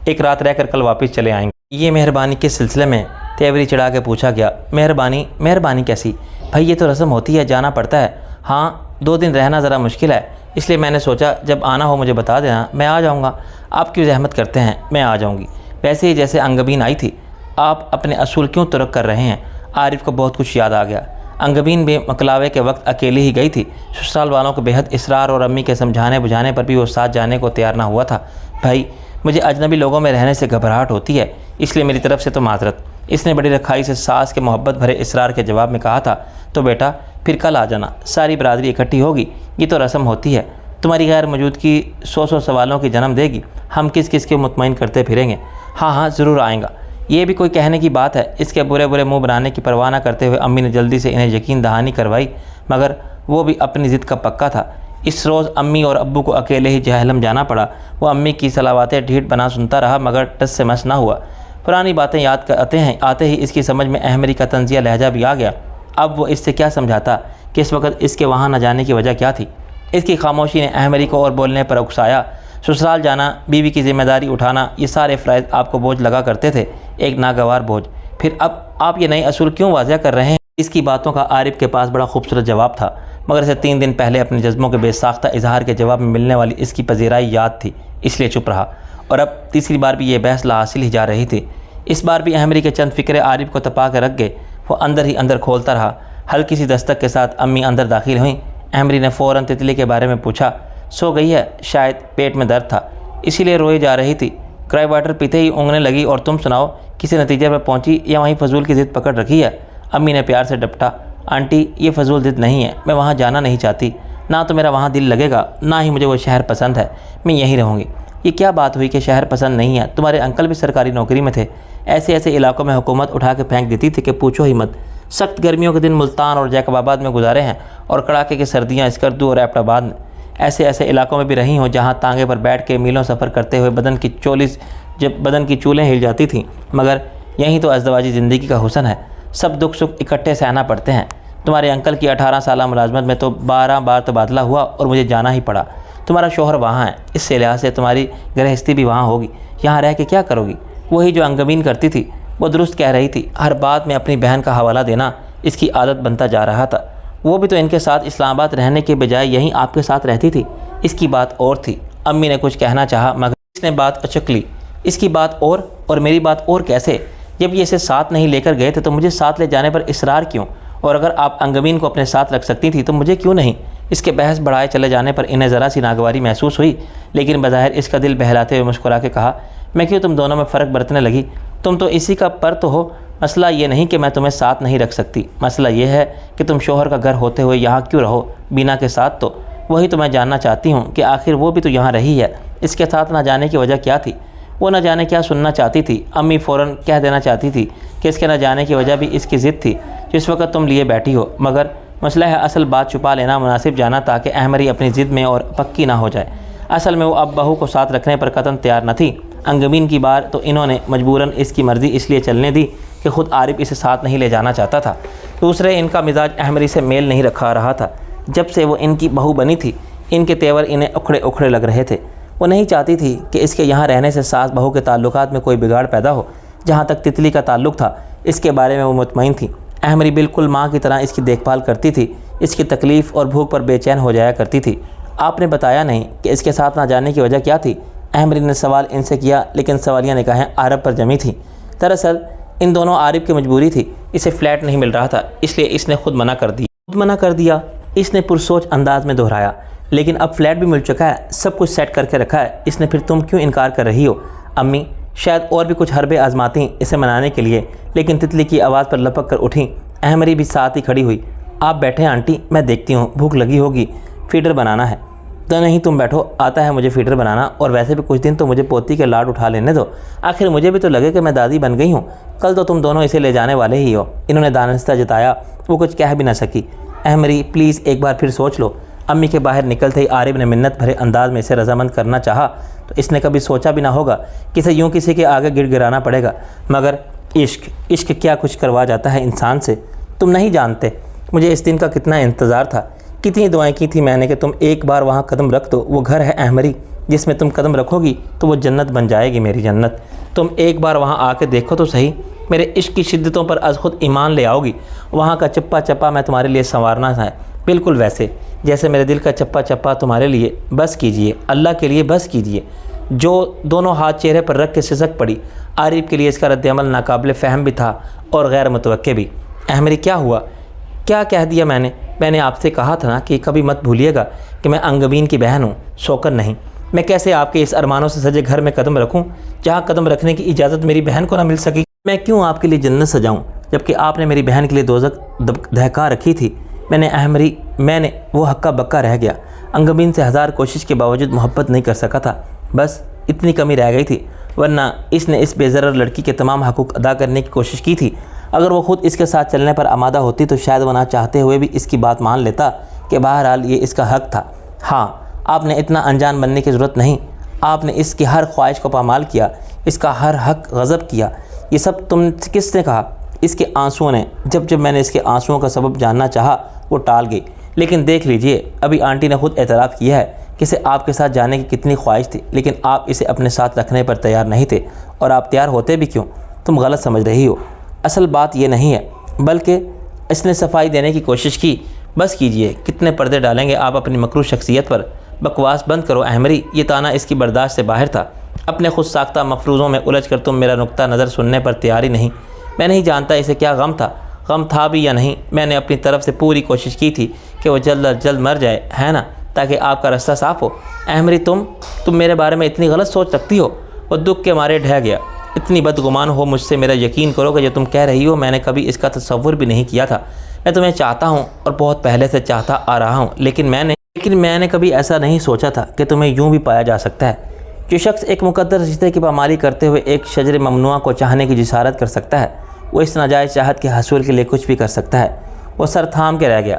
1 رات رہ کر کل واپس چلے آئیں گے۔ یہ مہربانی کے سلسلے میں تیوری چڑھا کے پوچھا گیا۔ مہربانی کیسی؟ بھائی یہ تو رسم ہوتی ہے، جانا پڑتا ہے۔ ہاں 2 دن رہنا ذرا مشکل ہے، اس لیے میں نے سوچا جب آنا ہو مجھے بتا دینا، میں آ جاؤں گا۔ آپ کیوں زحمت کرتے ہیں، میں آ جاؤں گی۔ ویسے ہی جیسے انگبین آئی تھی، آپ اپنے اصول کیوں ترک کر رہے ہیں؟ عارف کو بہت کچھ یاد آ گیا۔ انگبین بھی مکلاوے کے وقت اکیلی ہی گئی تھی۔ سسرال والوں کو بہت اصرار اور امی کے سمجھانے بجھانے پر بھی وہ ساتھ جانے کو تیار نہ ہوا تھا۔ بھائی مجھے اجنبی لوگوں میں رہنے سے گھبراہٹ ہوتی ہے، اس لیے میری طرف سے تو معذرت۔ اس نے بڑی رکھائی سے ساس کے محبت بھرے اصرار کے جواب میں کہا تھا۔ تو بیٹا پھر کل آ جانا، ساری برادری اکٹھی ہوگی، یہ تو رسم ہوتی ہے۔ تمہاری غیر موجودگی 100 سوالوں کی جنم دے گی، ہم کس کے مطمئن کرتے پھریں گے۔ ہاں ضرور آئیں گا۔ یہ بھی کوئی کہنے کی بات ہے؟ اس کے برے منہ بنانے کی پرواہ نہ کرتے ہوئے امی نے جلدی سے انہیں یقین دہانی کروائی، مگر وہ بھی اپنی ضد کا پکا تھا۔ اس روز امی اور ابو کو اکیلے ہی جہلم جانا پڑا۔ وہ امی کی صلاحاتیں ڈھیٹ بنا سنتا رہا، مگر ٹس سے مس نہ ہوا۔ پرانی باتیں یاد آتے ہی اس کی سمجھ میں احمری کا طنزیہ لہجہ بھی آ گیا۔ اب وہ اس سے کیا سمجھاتا کہ اس وقت اس کے وہاں نہ جانے کی وجہ کیا تھی؟ اس کی خاموشی نے احمری کو اور بولنے پر اکسایا۔ سسرال جانا، بیوی کی ذمہ داری اٹھانا، یہ سارے فرائض آپ کو بوجھ لگا کرتے تھے، ایک ناگوار بوجھ۔ پھر اب آپ یہ نئے اصول کیوں واضح کر رہے ہیں؟ اس کی باتوں کا عارف کے پاس بڑا خوبصورت جواب تھا، مگر اسے 3 دن پہلے اپنے جذبوں کے بے ساختہ اظہار کے جواب میں ملنے والی اس کی پذیرائی یاد تھی، اس لیے چپ رہا۔ اور اب تیسری بار بھی یہ بحث لا حاصل ہی جا رہی تھی۔ اس بار بھی احمری کے چند فکرے عارف کو تپا کے رکھ گئے۔ وہ اندر ہی اندر کھولتا رہا۔ ہلکی سی دستک کے ساتھ امی اندر داخل ہوئیں۔ احمری نے فوراً تتلی کے بارے میں پوچھا۔ سو گئی ہے، شاید پیٹ میں درد تھا، اسی لیے روئے جا رہی تھی۔ کرائی واٹر پیتے ہی اونگنے لگی۔ اور تم سناؤ، کسی نتیجے پر پہنچی یا وہیں فضول کی ضد پکڑ رکھی ہے؟ امی نے پیار سے ڈپٹا۔ آنٹی یہ فضول ضد نہیں ہے، میں وہاں جانا نہیں چاہتی، نہ تو میرا وہاں دل لگے گا، نہ ہی مجھے وہ شہر پسند ہے، میں یہیں رہوں گی۔ یہ کیا بات ہوئی کہ شہر پسند نہیں ہے؟ تمہارے انکل بھی سرکاری نوکری میں تھے، ایسے علاقوں میں حکومت اٹھا کے پھینک دیتی تھی کہ پوچھو ہی مت۔ سخت گرمیوں کے دن ملتان اور جیکب آباد میں گزارے ہیں، اور کڑاکے کی سردیاں اسکردو اور ایبٹ آباد میں۔ ایسے علاقوں میں بھی رہی ہوں جہاں تانگے پر بیٹھ کے میلوں سفر کرتے ہوئے بدن کی چولیں ہل جاتی تھیں، مگر یہیں تو ازدواجی زندگی کا حسن ہے، سب دکھ سکھ اکٹھے سہنا پڑتے ہیں۔ تمہارے انکل کی 18 سالہ ملازمت میں تو 12 بار تبادلہ ہوا اور مجھے جانا ہی پڑا۔ تمہارا شوہر وہاں ہے، اس سے لحاظ سے تمہاری گرہستی بھی وہاں ہوگی، یہاں رہ کے کیا کرو گی؟ وہی جو انگبین کرتی تھی، وہ درست کہہ رہی تھی، ہر بات میں اپنی بہن کا حوالہ دینا اس کی عادت بنتا جا رہا تھا۔ وہ بھی تو ان کے ساتھ اسلام آباد رہنے کے بجائے یہیں آپ کے ساتھ رہتی تھی۔ اس کی بات اور تھی۔ امی نے کچھ کہنا چاہا، مگر اس نے بات اچک لی۔ اس کی بات اور میری بات اور کیسے؟ جب یہ اسے ساتھ نہیں لے کر گئے تھے تو مجھے ساتھ لے جانے پر اصرار کیوں؟ اور اگر آپ انگبین کو اپنے ساتھ رکھ سکتی تھی تو مجھے کیوں نہیں؟ اس کے بحث بڑھائے چلے جانے پر انہیں ذرا سی ناگواری محسوس ہوئی، لیکن بظاہر اس کا دل بہلاتے ہوئے مسکرا کے کہا، میں کیوں تم دونوں میں فرق برتنے لگی؟ تم تو اسی کا پر تو ہو۔ مسئلہ یہ نہیں کہ میں تمہیں ساتھ نہیں رکھ سکتی، مسئلہ یہ ہے کہ تم شوہر کا گھر ہوتے ہوئے یہاں کیوں رہو بینا کے ساتھ؟ تو وہی تو میں جاننا چاہتی ہوں کہ آخر وہ بھی تو یہاں رہی ہے، اس کے ساتھ نہ جانے کی وجہ کیا تھی؟ وہ نہ جانے کیا سننا چاہتی تھی؟ امی فوراً کہہ دینا چاہتی تھی کہ اس کے نہ جانے کی وجہ بھی اس کی ضد تھی جس وقت تم لیے بیٹھی ہو، مگر مسئلہ ہے اصل بات چھپا لینا مناسب جانا تاکہ احمری اپنی ضد میں اور پکی نہ ہو جائے۔ اصل میں وہ اب بہو کو ساتھ رکھنے پر قطعاً تیار نہ تھی۔ انگبین کی بار تو انہوں نے مجبوراً اس کی مرضی اس لیے چلنے دی کہ خود عارف اسے ساتھ نہیں لے جانا چاہتا تھا۔ دوسرے ان کا مزاج احمری سے میل نہیں رکھا رہا تھا۔ جب سے وہ ان کی بہو بنی تھی ان کے تیور انہیں اکھڑے اکھڑے لگ رہے تھے۔ وہ نہیں چاہتی تھی کہ اس کے یہاں رہنے سے ساس بہو کے تعلقات میں کوئی بگاڑ پیدا ہو۔ جہاں تک تتلی کا تعلق تھا اس کے بارے میں وہ مطمئن تھی۔ احمری بالکل ماں کی طرح اس کی دیکھ بھال کرتی تھی، اس کی تکلیف اور بھوک پر بے چین ہو جایا کرتی تھی۔ آپ نے بتایا نہیں کہ اس کے ساتھ نہ جانے کی وجہ کیا تھی؟ احمری نے سوال ان سے کیا، لیکن سوالیہ نگاہیں عارب پر جمی تھیں۔ دراصل ان دونوں عارب کی مجبوری تھی، اسے فلیٹ نہیں مل رہا تھا، اس لیے اس نے خود منع کر دیا۔ اس نے پرسوچ انداز میں دہرایا، لیکن اب فلیٹ بھی مل چکا ہے، سب کچھ سیٹ کر کے رکھا ہے، اس نے پھر تم کیوں انکار کر رہی ہو؟ امی شاید اور بھی کچھ حربے آزماتیں اسے منانے کے لیے، لیکن تتلی کی آواز پر لپک کر اٹھیں۔ احمری بھی ساتھ ہی کھڑی ہوئی۔ آپ بیٹھیں آنٹی، میں دیکھتی ہوں، بھوک لگی ہوگی، فیڈر بنانا ہے۔ تو نہیں تم بیٹھو، آتا ہے مجھے فیڈر بنانا، اور ویسے بھی کچھ دن تو مجھے پوتی کے لاڈ اٹھا لینے دو، آخر مجھے بھی تو لگے کہ میں دادی بن گئی ہوں۔ کل تو تم دونوں اسے لے جانے والے ہی ہو۔ انہوں نے دانستہ جتایا، وہ کچھ کہہ بھی نہ سکی۔ احمری پلیز ایک بار پھر سوچ لو۔ امی کے باہر نکلتے ہی عارب نے منت بھرے انداز میں اسے رضامند کرنا چاہا تو اس نے کبھی سوچا بھی نہ ہوگا کہ اسے یوں کسی کے آگے گڑ گڑانا پڑے گا، مگر عشق کیا کچھ کروا جاتا ہے انسان سے۔ تم نہیں جانتے مجھے اس دن کا کتنا انتظار تھا، کتنی دعائیں کی تھی میں نے کہ تم ایک بار وہاں قدم رکھ دو۔ وہ گھر ہے احمری، جس میں تم قدم رکھو گی تو وہ جنت بن جائے گی، میری جنت۔ تم ایک بار وہاں آ کے دیکھو تو صحیح، میرے عشق کی شدتوں پر از خود ایمان لے آؤ گی۔ وہاں کا چپا چپا میں تمہارے لیے سنوارنا ہے، بالکل ویسے جیسے میرے دل کا چپا چپا تمہارے لیے۔ بس کیجئے، اللہ کے لیے بس کیجئے۔ جو دونوں ہاتھ چہرے پر رکھ کے سسک پڑی۔ عارب کے لیے اس کا رد عمل ناقابل فہم بھی تھا اور غیر متوقع بھی۔ احمری کیا ہوا؟ کیا کہہ دیا میں نے آپ سے کہا تھا نا کہ کبھی مت بھولیے گا کہ میں انگبین کی بہن ہوں، شوکر نہیں۔ میں کیسے آپ کے اس ارمانوں سے سجے گھر میں قدم رکھوں جہاں قدم رکھنے کی اجازت میری بہن کو نہ مل سکی؟ میں کیوں آپ کے لیے جنت سجاؤں جبکہ آپ نے میری بہن کے لیے دوزخ دہکا رکھی تھی؟ میں نے وہ ہکا بکا رہ گیا۔ انگبین سے ہزار کوشش کے باوجود محبت نہیں کر سکا تھا، بس اتنی کمی رہ گئی تھی، ورنہ اس نے اس بے ضرر لڑکی کے تمام حقوق ادا کرنے کی کوشش کی تھی۔ اگر وہ خود اس کے ساتھ چلنے پر آمادہ ہوتی تو شاید وہ نہ چاہتے ہوئے بھی اس کی بات مان لیتا کہ بہرحال یہ اس کا حق تھا۔ ہاں، آپ نے اتنا انجان بننے کی ضرورت نہیں، آپ نے اس کی ہر خواہش کو پامال کیا، اس کا ہر حق غصب کیا۔ یہ سب تم سے کس نے کہا؟ اس کے آنسوؤں نے۔ جب میں نے اس کے آنسوؤں کا سبب جاننا چاہا وہ ٹال گئی۔ لیکن دیکھ لیجئے، ابھی آنٹی نے خود اعتراف کیا ہے کہ اسے آپ کے ساتھ جانے کی کتنی خواہش تھی، لیکن آپ اسے اپنے ساتھ رکھنے پر تیار نہیں تھے، اور آپ تیار ہوتے بھی کیوں؟ تم غلط سمجھ رہی ہو، اصل بات یہ نہیں ہے، بلکہ اس نے صفائی دینے کی کوشش کی۔ بس کیجئے، کتنے پردے ڈالیں گے آپ اپنی مکروہ شخصیت پر؟ بکواس بند کرو احمری، یہ طعنہ اس کی برداشت سے باہر تھا۔ اپنے خود ساختہ مفروضوں میں الجھ کر تم میرا نقطہ نظر سننے پر تیار ہی نہیں۔ میں نہیں جانتا اسے کیا غم تھا، غم تھا بھی یا نہیں۔ میں نے اپنی طرف سے پوری کوشش کی تھی کہ وہ جلد از جلد مر جائے، ہے نا، تاکہ آپ کا راستہ صاف ہو۔ احمری تم میرے بارے میں اتنی غلط سوچ رکھتی ہو؟ وہ دکھ کے مارے ڈھہ گیا۔ اتنی بدگمان ہو مجھ سے، میرا یقین کرو کہ جو تم کہہ رہی ہو میں نے کبھی اس کا تصور بھی نہیں کیا تھا۔ میں تمہیں چاہتا ہوں اور بہت پہلے سے چاہتا آ رہا ہوں، لیکن میں نے کبھی ایسا نہیں سوچا تھا کہ تمہیں یوں بھی پایا جا سکتا ہے۔ جو شخص ایک مقدر رشتے کی پامالی کرتے ہوئے ایک شجر ممنوعہ کو چاہنے کی جسارت کر سکتا ہے، وہ اس ناجائز چاہت کے حصول کے لیے کچھ بھی کر سکتا ہے۔ وہ سر تھام کے رہ گیا۔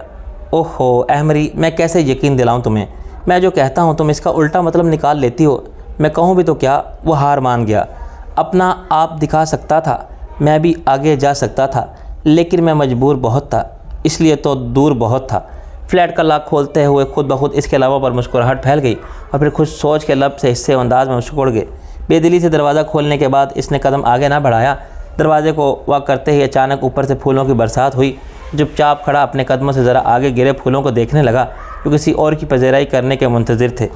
اوہو احمری، میں کیسے یقین دلاؤں تمہیں؟ میں جو کہتا ہوں تم اس کا الٹا مطلب نکال لیتی ہو۔ میں کہوں بھی تو کیا؟ وہ ہار مان گیا۔ اپنا آپ دکھا سکتا تھا، میں بھی آگے جا سکتا تھا، لیکن میں مجبور بہت تھا، اس لیے تو دور بہت تھا۔ فلیٹ کا لاک کھولتے ہوئے خود بخود اس کے لبوں پر مسکراہٹ پھیل گئی اور پھر خوش سوچ کے لب سے حصے انداز میں سکڑ گئے۔ بے دلی سے دروازہ کھولنے کے بعد اس نے قدم آگے نہ بڑھایا۔ دروازے کو واک کرتے ہی اچانک اوپر سے پھولوں کی برسات ہوئی۔ چپ چاپ کھڑا اپنے قدموں سے ذرا آگے گرے پھولوں کو دیکھنے لگا جو کسی اور کی پذیرائی کرنے کے منتظر تھے۔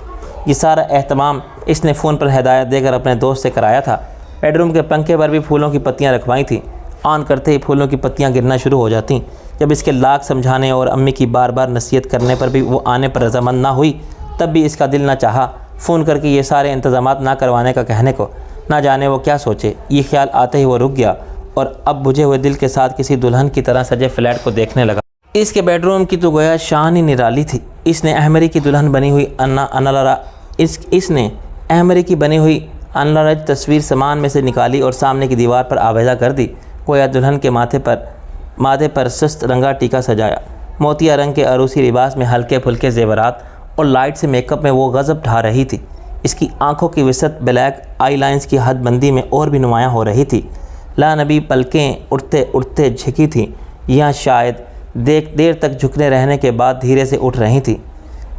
یہ سارا اہتمام اس نے فون پر ہدایت دے کر اپنے دوست سے کرایا تھا۔ بیڈ روم کے پنکھے پر بھی پھولوں کی پتیاں رکھوائی تھیں۔ آن کرتے ہی پھولوں کی پتیاں گرنا شروع ہو جاتیں۔ جب اس کے لاکھ سمجھانے اور امی کی بار بار نصیحت کرنے پر بھی وہ آنے پر رضامند نہ ہوئی، تب بھی اس کا دل نہ چاہا فون کر کے یہ سارے انتظامات نہ کروانے کا کہنے کو۔ نہ جانے وہ کیا سوچے، یہ خیال آتے ہی وہ رک گیا اور اب بجھے ہوئے دل کے ساتھ کسی دلہن کی طرح سجے فلیٹ کو دیکھنے لگا۔ اس کے بیڈ روم کی تو گویا شان ہی نرالی تھی۔ اس نے احمری کی دلہن بنی ہوئی احمری کی بنی ہوئی انلرج تصویر سامان میں سے نکالی اور سامنے کی دیوار پر آویزہ کر دی۔ گویا دلہن کے ماتھے پر سست رنگا ٹیکا سجایا۔ موتیا رنگ کے عروسی لباس میں ہلکے پھلکے زیورات اور لائٹ سے میک اپ میں وہ غضب ڈھا رہی تھی۔ اس کی آنکھوں کی وسعت بلیک آئی لائنز کی حد بندی میں اور بھی نمایاں ہو رہی تھی۔ لانبی پلکیں اٹھتے اٹھتے جھکی تھیں، یا شاید دیر تک جھکنے رہنے کے بعد دھیرے سے اٹھ رہی تھی۔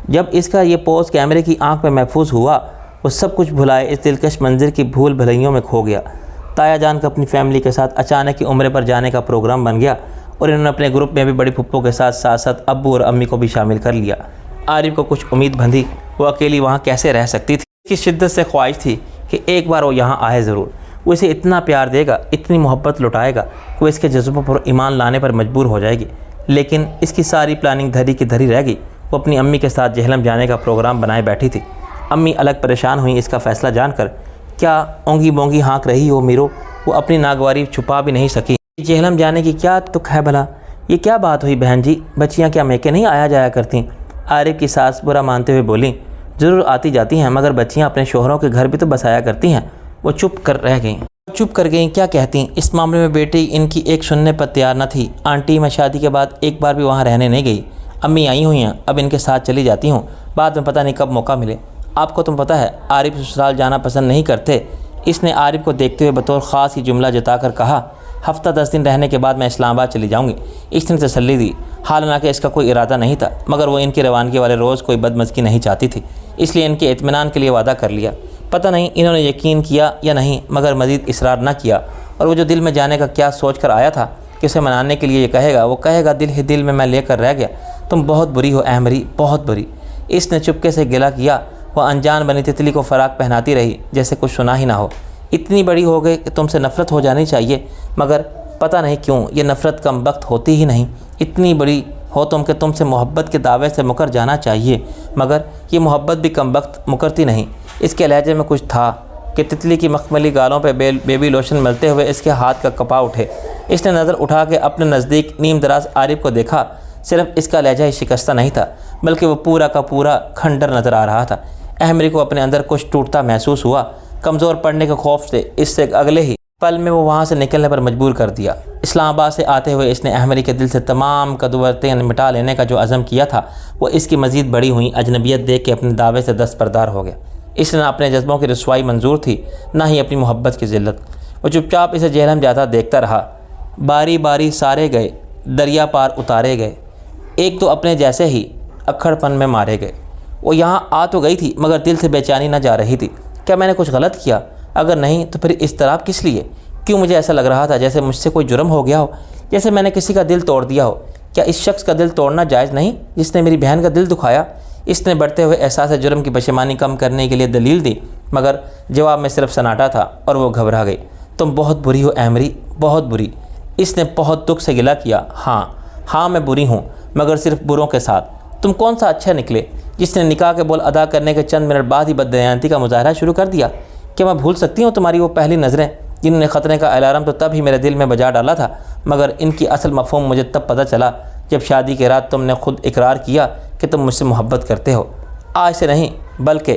جب اس کا یہ پوز کیمرے کی آنکھ میں محفوظ ہوا، وہ سب کچھ بھلائے اس دلکش منظر کی بھول بھلائیوں میں کھو گیا۔ تایا جان کا اپنی فیملی کے ساتھ اچانک ہی عمرے پر جانے کا پروگرام بن گیا اور انہوں نے اپنے گروپ میں بھی بڑی پھپھو کے ساتھ ساتھ ابو اور امی کو بھی شامل کر لیا۔ عارف کو کچھ امید بندھی، وہ اکیلی وہاں کیسے رہ سکتی تھی؟ اس کی شدت سے خواہش تھی کہ ایک بار وہ یہاں آئے ضرور۔ وہ اسے اتنا پیار دے گا، اتنی محبت لٹائے گا کہ وہ اس کے جذبوں پر ایمان لانے پر مجبور ہو جائے گی۔ لیکن اس کی ساری پلاننگ دھری کی دھری رہ گئی۔ وہ اپنی امی کے ساتھ جہلم جانے کا پروگرام بنائے بیٹھی تھی۔ امی الگ پریشان ہوئیں اس کا فیصلہ جان کر۔ کیا اونگی بونگی ہانک رہی ہو میرو؟ وہ اپنی ناگواری چھپا بھی نہیں سکی۔ جہلم جانے کی کیا تک ہے بھلا؟ یہ کیا بات ہوئی بہن جی؟ بچیاں کیا میکے نہیں آیا جایا کرتیں؟ عارف کی ساس برا مانتے ہوئے بولیں، ضرور آتی جاتی ہیں، مگر بچیاں اپنے شوہروں کے گھر بھی تو بسایا کرتی ہیں۔ وہ چپ کر گئیں۔ کیا کہتیں؟ اس معاملے میں بیٹی ان کی ایک سننے پر تیار نہ تھی۔ آنٹی میں شادی کے بعد ایک بار بھی وہاں رہنے نہیں گئی۔ امی آئی ہوئی ہیں، اب ان کے ساتھ چلی جاتی ہوں، بعد میں پتہ نہیں کب موقع ملے۔ آپ کو تم پتہ ہے عارف سسرال جانا پسند نہیں کرتے۔ اس نے عارف کو دیکھتے ہوئے بطور خاص ہی جملہ جتا کر کہا، ہفتہ 10 دن رہنے کے بعد میں اسلام آباد چلی جاؤں گی۔ اس نے تسلی دی، حالانکہ اس کا کوئی ارادہ نہیں تھا، مگر وہ ان کی روانگی والے روز کوئی بدمزگی نہیں چاہتی تھی، اس لیے ان کے اطمینان کے لیے وعدہ کر لیا۔ پتہ نہیں انہوں نے یقین کیا یا نہیں، مگر مزید اصرار نہ کیا، اور وہ جو دل میں جانے کا کیا سوچ کر آیا تھا کہ اسے منانے کے لیے یہ کہے گا، وہ کہے گا دل ہی دل میں لے کر رہ گیا، تم بہت بری ہو احمری، بہت بری۔ اس نے چپکے سے گلہ کیا۔ وہ انجان بنی تتلی کو فراق پہناتی رہی جیسے کچھ سنا ہی نہ ہو۔ اتنی بڑی ہو گئی کہ تم سے نفرت ہو جانی چاہیے، مگر پتہ نہیں کیوں یہ نفرت کم بخت ہوتی ہی نہیں۔ اتنی بڑی ہو تم کہ تم سے محبت کے دعوے سے مکر جانا چاہیے، مگر یہ محبت بھی کم بخت مکرتی نہیں۔ اس کے لہجے میں کچھ تھا کہ تتلی کی مخملی گالوں پہ بیبی لوشن ملتے ہوئے اس کے ہاتھ کا کپا اٹھے۔ اس نے نظر اٹھا کے اپنے نزدیک نیم دراز عارف کو دیکھا۔ صرف اس کا لہجہ ہی شکستہ نہیں تھا، بلکہ وہ پورا کا پورا کھنڈر نظر آ رہا تھا۔ احمری کو اپنے اندر کچھ ٹوٹتا محسوس ہوا۔ کمزور پڑنے کے خوف سے اس سے اگلے ہی پل میں وہ وہاں سے نکلنے پر مجبور کر دیا۔ اسلام آباد سے آتے ہوئے اس نے احمری کے دل سے تمام کدورتیں مٹا لینے کا جو عزم کیا تھا، وہ اس کی مزید بڑی ہوئی اجنبیت دیکھ کے اپنے دعوے سے دستبردار ہو گیا۔ اس نے نہ اپنے جذبوں کی رسوائی منظور تھی، نہ ہی اپنی محبت کی ذلت۔ وہ چپ چاپ اسے جہلم جاتا دیکھتا رہا۔ باری باری سارے گئے، دریا پار اتارے گئے، ایک تو اپنے جیسے ہی اکھڑ پن میں مارے گئے۔ وہ یہاں آ تو گئی تھی، مگر دل سے بے چینی نہ جا رہی تھی۔ کیا میں نے کچھ غلط کیا؟ اگر نہیں تو پھر اضطراب کس لیے؟ کیوں مجھے ایسا لگ رہا تھا جیسے مجھ سے کوئی جرم ہو گیا ہو، جیسے میں نے کسی کا دل توڑ دیا ہو؟ کیا اس شخص کا دل توڑنا جائز نہیں جس نے میری بہن کا دل دکھایا؟ اس نے بڑھتے ہوئے احساس جرم کی پشیمانی کم کرنے کے لیے دلیل دی، مگر جواب میں صرف سناٹا تھا اور وہ گھبرا گئی۔ تم بہت بری ہو احمری، بہت بری۔ اس نے بہت دکھ سے گلہ کیا۔ ہاں میں بری ہوں، مگر صرف بروں کے ساتھ۔ تم کون سا اچھا نکلے جس نے نکاح کے بول ادا کرنے کے چند منٹ بعد ہی بددیانتی کا مظاہرہ شروع کر دیا؟ کیا میں بھول سکتی ہوں تمہاری وہ پہلی نظریں جنہوں نے خطرے کا الارم تو تب ہی میرے دل میں بجا ڈالا تھا، مگر ان کی اصل مفہوم مجھے تب پتہ چلا جب شادی کے رات تم نے خود اقرار کیا کہ تم مجھ سے محبت کرتے ہو۔ آج سے نہیں، بلکہ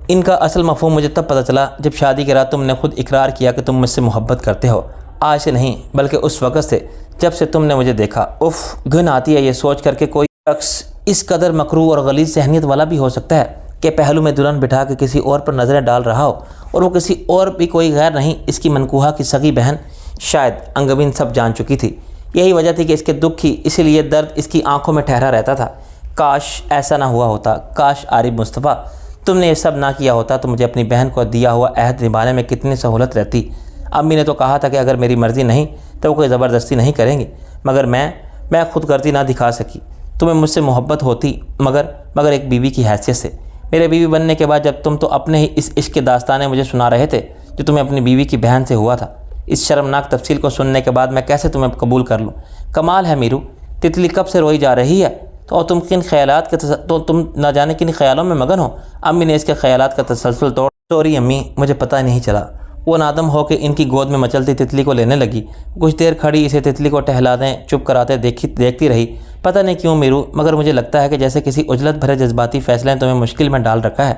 ان کا اصل مفہوم مجھے تب پتہ چلا جب شادی کے رات تم نے خود اقرار کیا کہ تم مجھ سے محبت کرتے ہو۔ آج سے نہیں، بلکہ اس وقت سے جب سے تم نے مجھے دیکھا۔ گھن آتی ہے یہ سوچ کر کہ کوئی شخص اس قدر مکروہ اور غلیظ ذہنیت والا بھی ہو سکتا ہے کہ پہلو میں دلہن بٹھا کے کسی اور پر نظریں ڈال رہا ہو، اور وہ کسی اور بھی کوئی غیر نہیں، اس کی منکوحہ کی سگی بہن۔ شاید انگبین سب جان چکی تھی۔ یہی وجہ تھی کہ اس کے دکھ کی، اسی لیے درد اس کی آنکھوں میں ٹھہرا رہتا تھا۔ کاش ایسا نہ ہوا ہوتا، کاش عارف مصطفیٰ تم نے یہ سب نہ کیا ہوتا تو مجھے اپنی بہن کو دیا ہوا عہد نبھانے میں کتنی سہولت رہتی۔ امی نے تو کہا تھا کہ اگر میری مرضی نہیں تو وہ کوئی زبردستی نہیں کریں گی، مگر میں خود غرضی نہ دکھا سکی۔ تمہیں مجھ سے محبت ہوتی، مگر ایک بیوی کی حیثیت سے۔ میرے بیوی بننے کے بعد جب تم تو اپنے ہی اس عشق کے داستانیں مجھے سنا رہے تھے جو تمہیں اپنی بیوی کی بہن سے ہوا تھا، اس شرمناک تفصیل کو سننے کے بعد میں کیسے تمہیں قبول کر لوں؟ کمال ہے میرو، تتلی کب سے روئی جا رہی ہے تو تم کن خیالات کے تم نہ جانے کن خیالوں میں مگن ہو۔ امی نے اس کے خیالات کا تسلسل توڑ، سوری امی، مجھے پتہ نہیں چلا۔ وہ نادم ہو کے ان کی گود میں مچلتی تتلی کو لینے لگی۔ کچھ دیر کھڑی اسے تتلی کو ٹہلاتے چپ کراتے دیکھتی رہی۔ پتہ نہیں کیوں میرو، مگر مجھے لگتا ہے کہ جیسے کسی اجلت بھرے جذباتی فیصلے نے تمہیں مشکل میں ڈال رکھا ہے۔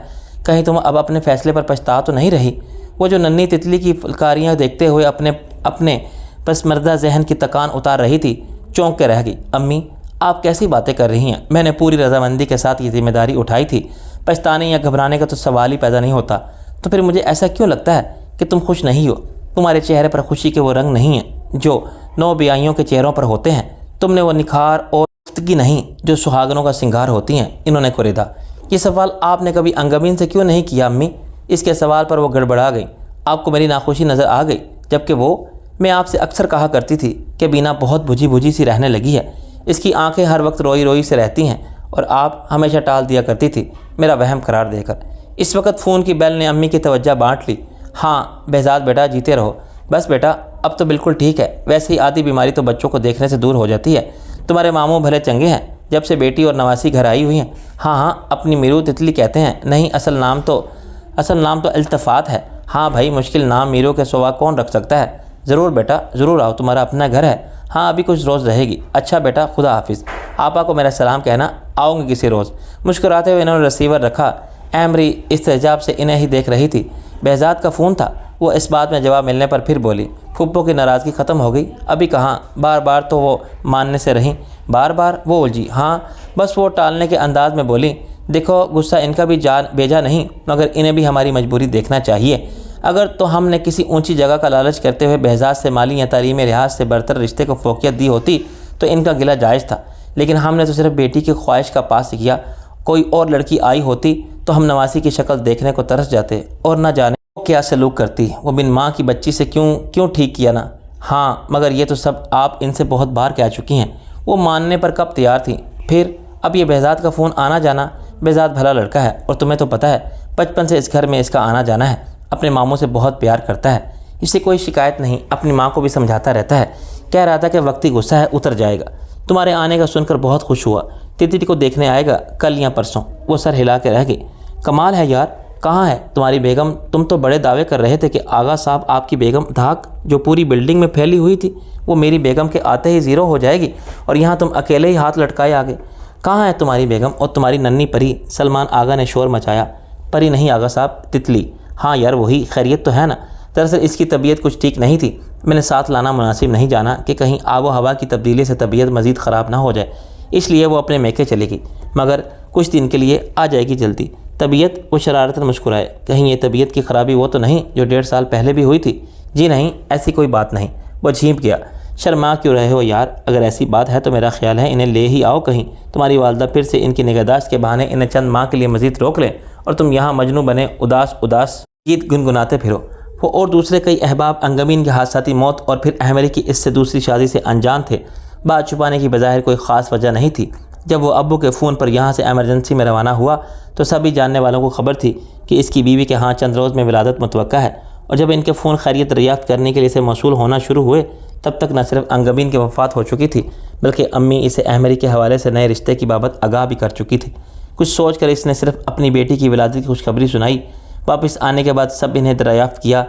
کہیں تم اب اپنے فیصلے پر پچھتا تو نہیں رہی؟ وہ جو ننھی تتلی کی فلکاریاں دیکھتے ہوئے اپنے پسمردہ ذہن کی تکان اتار رہی تھی، چونک کے رہ گئی۔ امی، آپ کیسی باتیں کر رہی ہیں؟ میں نے پوری رضامندی کے ساتھ یہ ذمہ داری اٹھائی تھی۔ پچھتانے یا گھبرانے کا تو سوال ہی پیدا نہیں ہوتا۔ تو پھر مجھے ایسا کیوں لگتا ہے کہ تم خوش نہیں ہو؟ تمہارے چہرے پر خوشی کے وہ رنگ نہیں ہیں جو نو بیائیوں کے چہروں پر ہوتے ہیں، تم نے وہ نکھار اور پختگی نہیں جو سہاگنوں کا سنگار ہوتی ہیں انہوں نے کوریدا۔ یہ سوال آپ نے کبھی انگمین سے کیوں نہیں کیا امی؟ اس کے سوال پر وہ گڑبڑا گئی۔ آپ کو میری ناخوشی نظر آ گئی، جبکہ میں آپ سے اکثر کہا کرتی تھی کہ بینا بہت بجھی بجھی سی رہنے لگی ہے، اس کی آنکھیں ہر وقت روئی روئی سے رہتی ہیں، اور آپ ہمیشہ ٹال دیا کرتی تھی میرا وہم قرار دے کر۔ اس وقت فون کی بیل نے امی کی توجہ بانٹ لی۔ ہاں بہزاد بیٹا، جیتے رہو۔ بس بیٹا اب تو بالکل ٹھیک ہے، ویسے ہی آدھی بیماری تو بچوں کو دیکھنے سے دور ہو جاتی ہے۔ تمہارے ماموں بھلے چنگے ہیں جب سے بیٹی اور نواسی گھر آئی ہوئی ہیں؟ ہاں اپنی میرو تتلی کہتے ہیں، نہیں اصل نام تو التفات ہے۔ ہاں بھائی، مشکل نام میرو کے سوا کون رکھ سکتا ہے؟ ضرور بیٹا ضرور آؤ، تمہارا اپنا گھر ہے۔ ہاں ابھی کچھ روز رہے گی۔ اچھا بیٹا، خدا حافظ۔ آپا کو میرا سلام کہنا، آؤں گی کسی روز۔ مسکراتے ہوئے انہوں نے ریسیور رکھا۔ ایمری استعجاب سے انہیں ہی دیکھ رہی تھی۔ بہزاد کا فون تھا۔ وہ اس بات میں جواب ملنے پر پھر بولی۔ پھپھو کی ناراضگی ختم ہو گئی؟ ابھی کہاں، بار بار تو وہ ماننے سے رہیں۔ بار بار؟ وہ الجھی۔ ہاں بس وہ ٹالنے کے انداز میں بولی، دیکھو غصہ ان کا بھی بیجا نہیں، مگر انہیں بھی ہماری مجبوری دیکھنا چاہیے۔ اگر تو ہم نے کسی اونچی جگہ کا لالچ کرتے ہوئے بہزاد سے مالی یا تعلیمی لحاظ سے برتر رشتے کو فوقیت دی ہوتی تو ان کا گلہ جائز تھا، لیکن ہم نے تو صرف بیٹی کی خواہش کا پاس کیا۔ کوئی اور لڑکی آئی ہوتی تو ہم نواسی کی شکل دیکھنے کو ترس جاتے، اور نہ جانے وہ کیا سلوک کرتی، وہ بن ماں کی بچی سے کیوں ٹھیک کیا نا۔ ہاں مگر یہ تو سب آپ ان سے بہت بار کہہ چکی ہیں، وہ ماننے پر کب تیار تھیں۔ پھر اب یہ بہزاد کا فون آنا جانا، بہزاد بھلا لڑکا ہے، اور تمہیں تو پتہ ہے بچپن سے اس گھر میں اس کا آنا جانا ہے، اپنے ماموں سے بہت پیار کرتا ہے، اس سے کوئی شکایت نہیں، اپنی ماں کو بھی سمجھاتا رہتا ہے۔ کہہ رہا تھا کہ وقتی غصہ ہے اتر جائے گا۔ تمہارے آنے کا سن کر بہت خوش ہوا، تتلی کو دیکھنے آئے گا کل یا پرسوں۔ وہ سر ہلا کے رہ گئی۔ کمال ہے یار، کہاں ہے تمہاری بیگم؟ تم تو بڑے دعوے کر رہے تھے کہ آغا صاحب آپ کی بیگم دھاک جو پوری بلڈنگ میں پھیلی ہوئی تھی وہ میری بیگم کے آتے ہی زیرو ہو جائے گی، اور یہاں تم اکیلے ہی ہاتھ لٹکائے آگے۔ کہاں ہے تمہاری بیگم اور تمہاری ننھی پری؟ سلمان آغا نے شور مچایا۔ پری نہیں آغا صاحب، تتلی۔ ہاں یار وہی، خیریت تو ہے نا؟ دراصل اس کی طبیعت کچھ ٹھیک نہیں تھی، میں نے ساتھ لانا مناسب نہیں جانا کہ کہیں آب و ہوا کی تبدیلی سے طبیعت مزید خراب نہ ہو جائے، اس لیے وہ اپنے میکے چلے گی، مگر کچھ دن کے لیے آ جائے گی جلدی۔ طبیعت؟ وہ شرارتاً مسکرائے۔ کہیں یہ طبیعت کی خرابی وہ تو نہیں جو 1.5 سال پہلے بھی ہوئی تھی؟ جی نہیں، ایسی کوئی بات نہیں۔ وہ جھینپ گیا۔ شرما کیوں رہے ہو یار؟ اگر ایسی بات ہے تو میرا خیال ہے انہیں لے ہی آؤ کہیں، تمہاری والدہ پھر سے ان کی نگہداشت کے بہانے انہیں چند ماہ کے لیے مزید روک لیں، اور تم یہاں مجنوں بنے اداس گیت گنگناتے پھرو۔ وہ اور دوسرے کئی احباب انگمین کی حادثاتی موت اور پھر احمری کی اس سے دوسری شادی سے انجان تھے۔ بات چھپانے کی بظاہر کوئی خاص وجہ نہیں تھی۔ جب وہ ابو کے فون پر یہاں سے ایمرجنسی میں روانہ ہوا تو سبھی جاننے والوں کو خبر تھی کہ اس کی بیوی کے ہاں چند روز میں ولادت متوقع ہے، اور جب ان کے فون خیریت دریافت کرنے کے لیے اسے موصول ہونا شروع ہوئے تب تک نہ صرف انگمین کی وفات ہو چکی تھی بلکہ امی اسے احمری کے حوالے سے نئے رشتے کی بابت آگاہ بھی کر چکی تھی۔ کچھ سوچ کر اس نے صرف اپنی بیٹی کی ولادت کی خوشخبری سنائی۔ واپس آنے کے بعد سب انہیں دریافت کیا،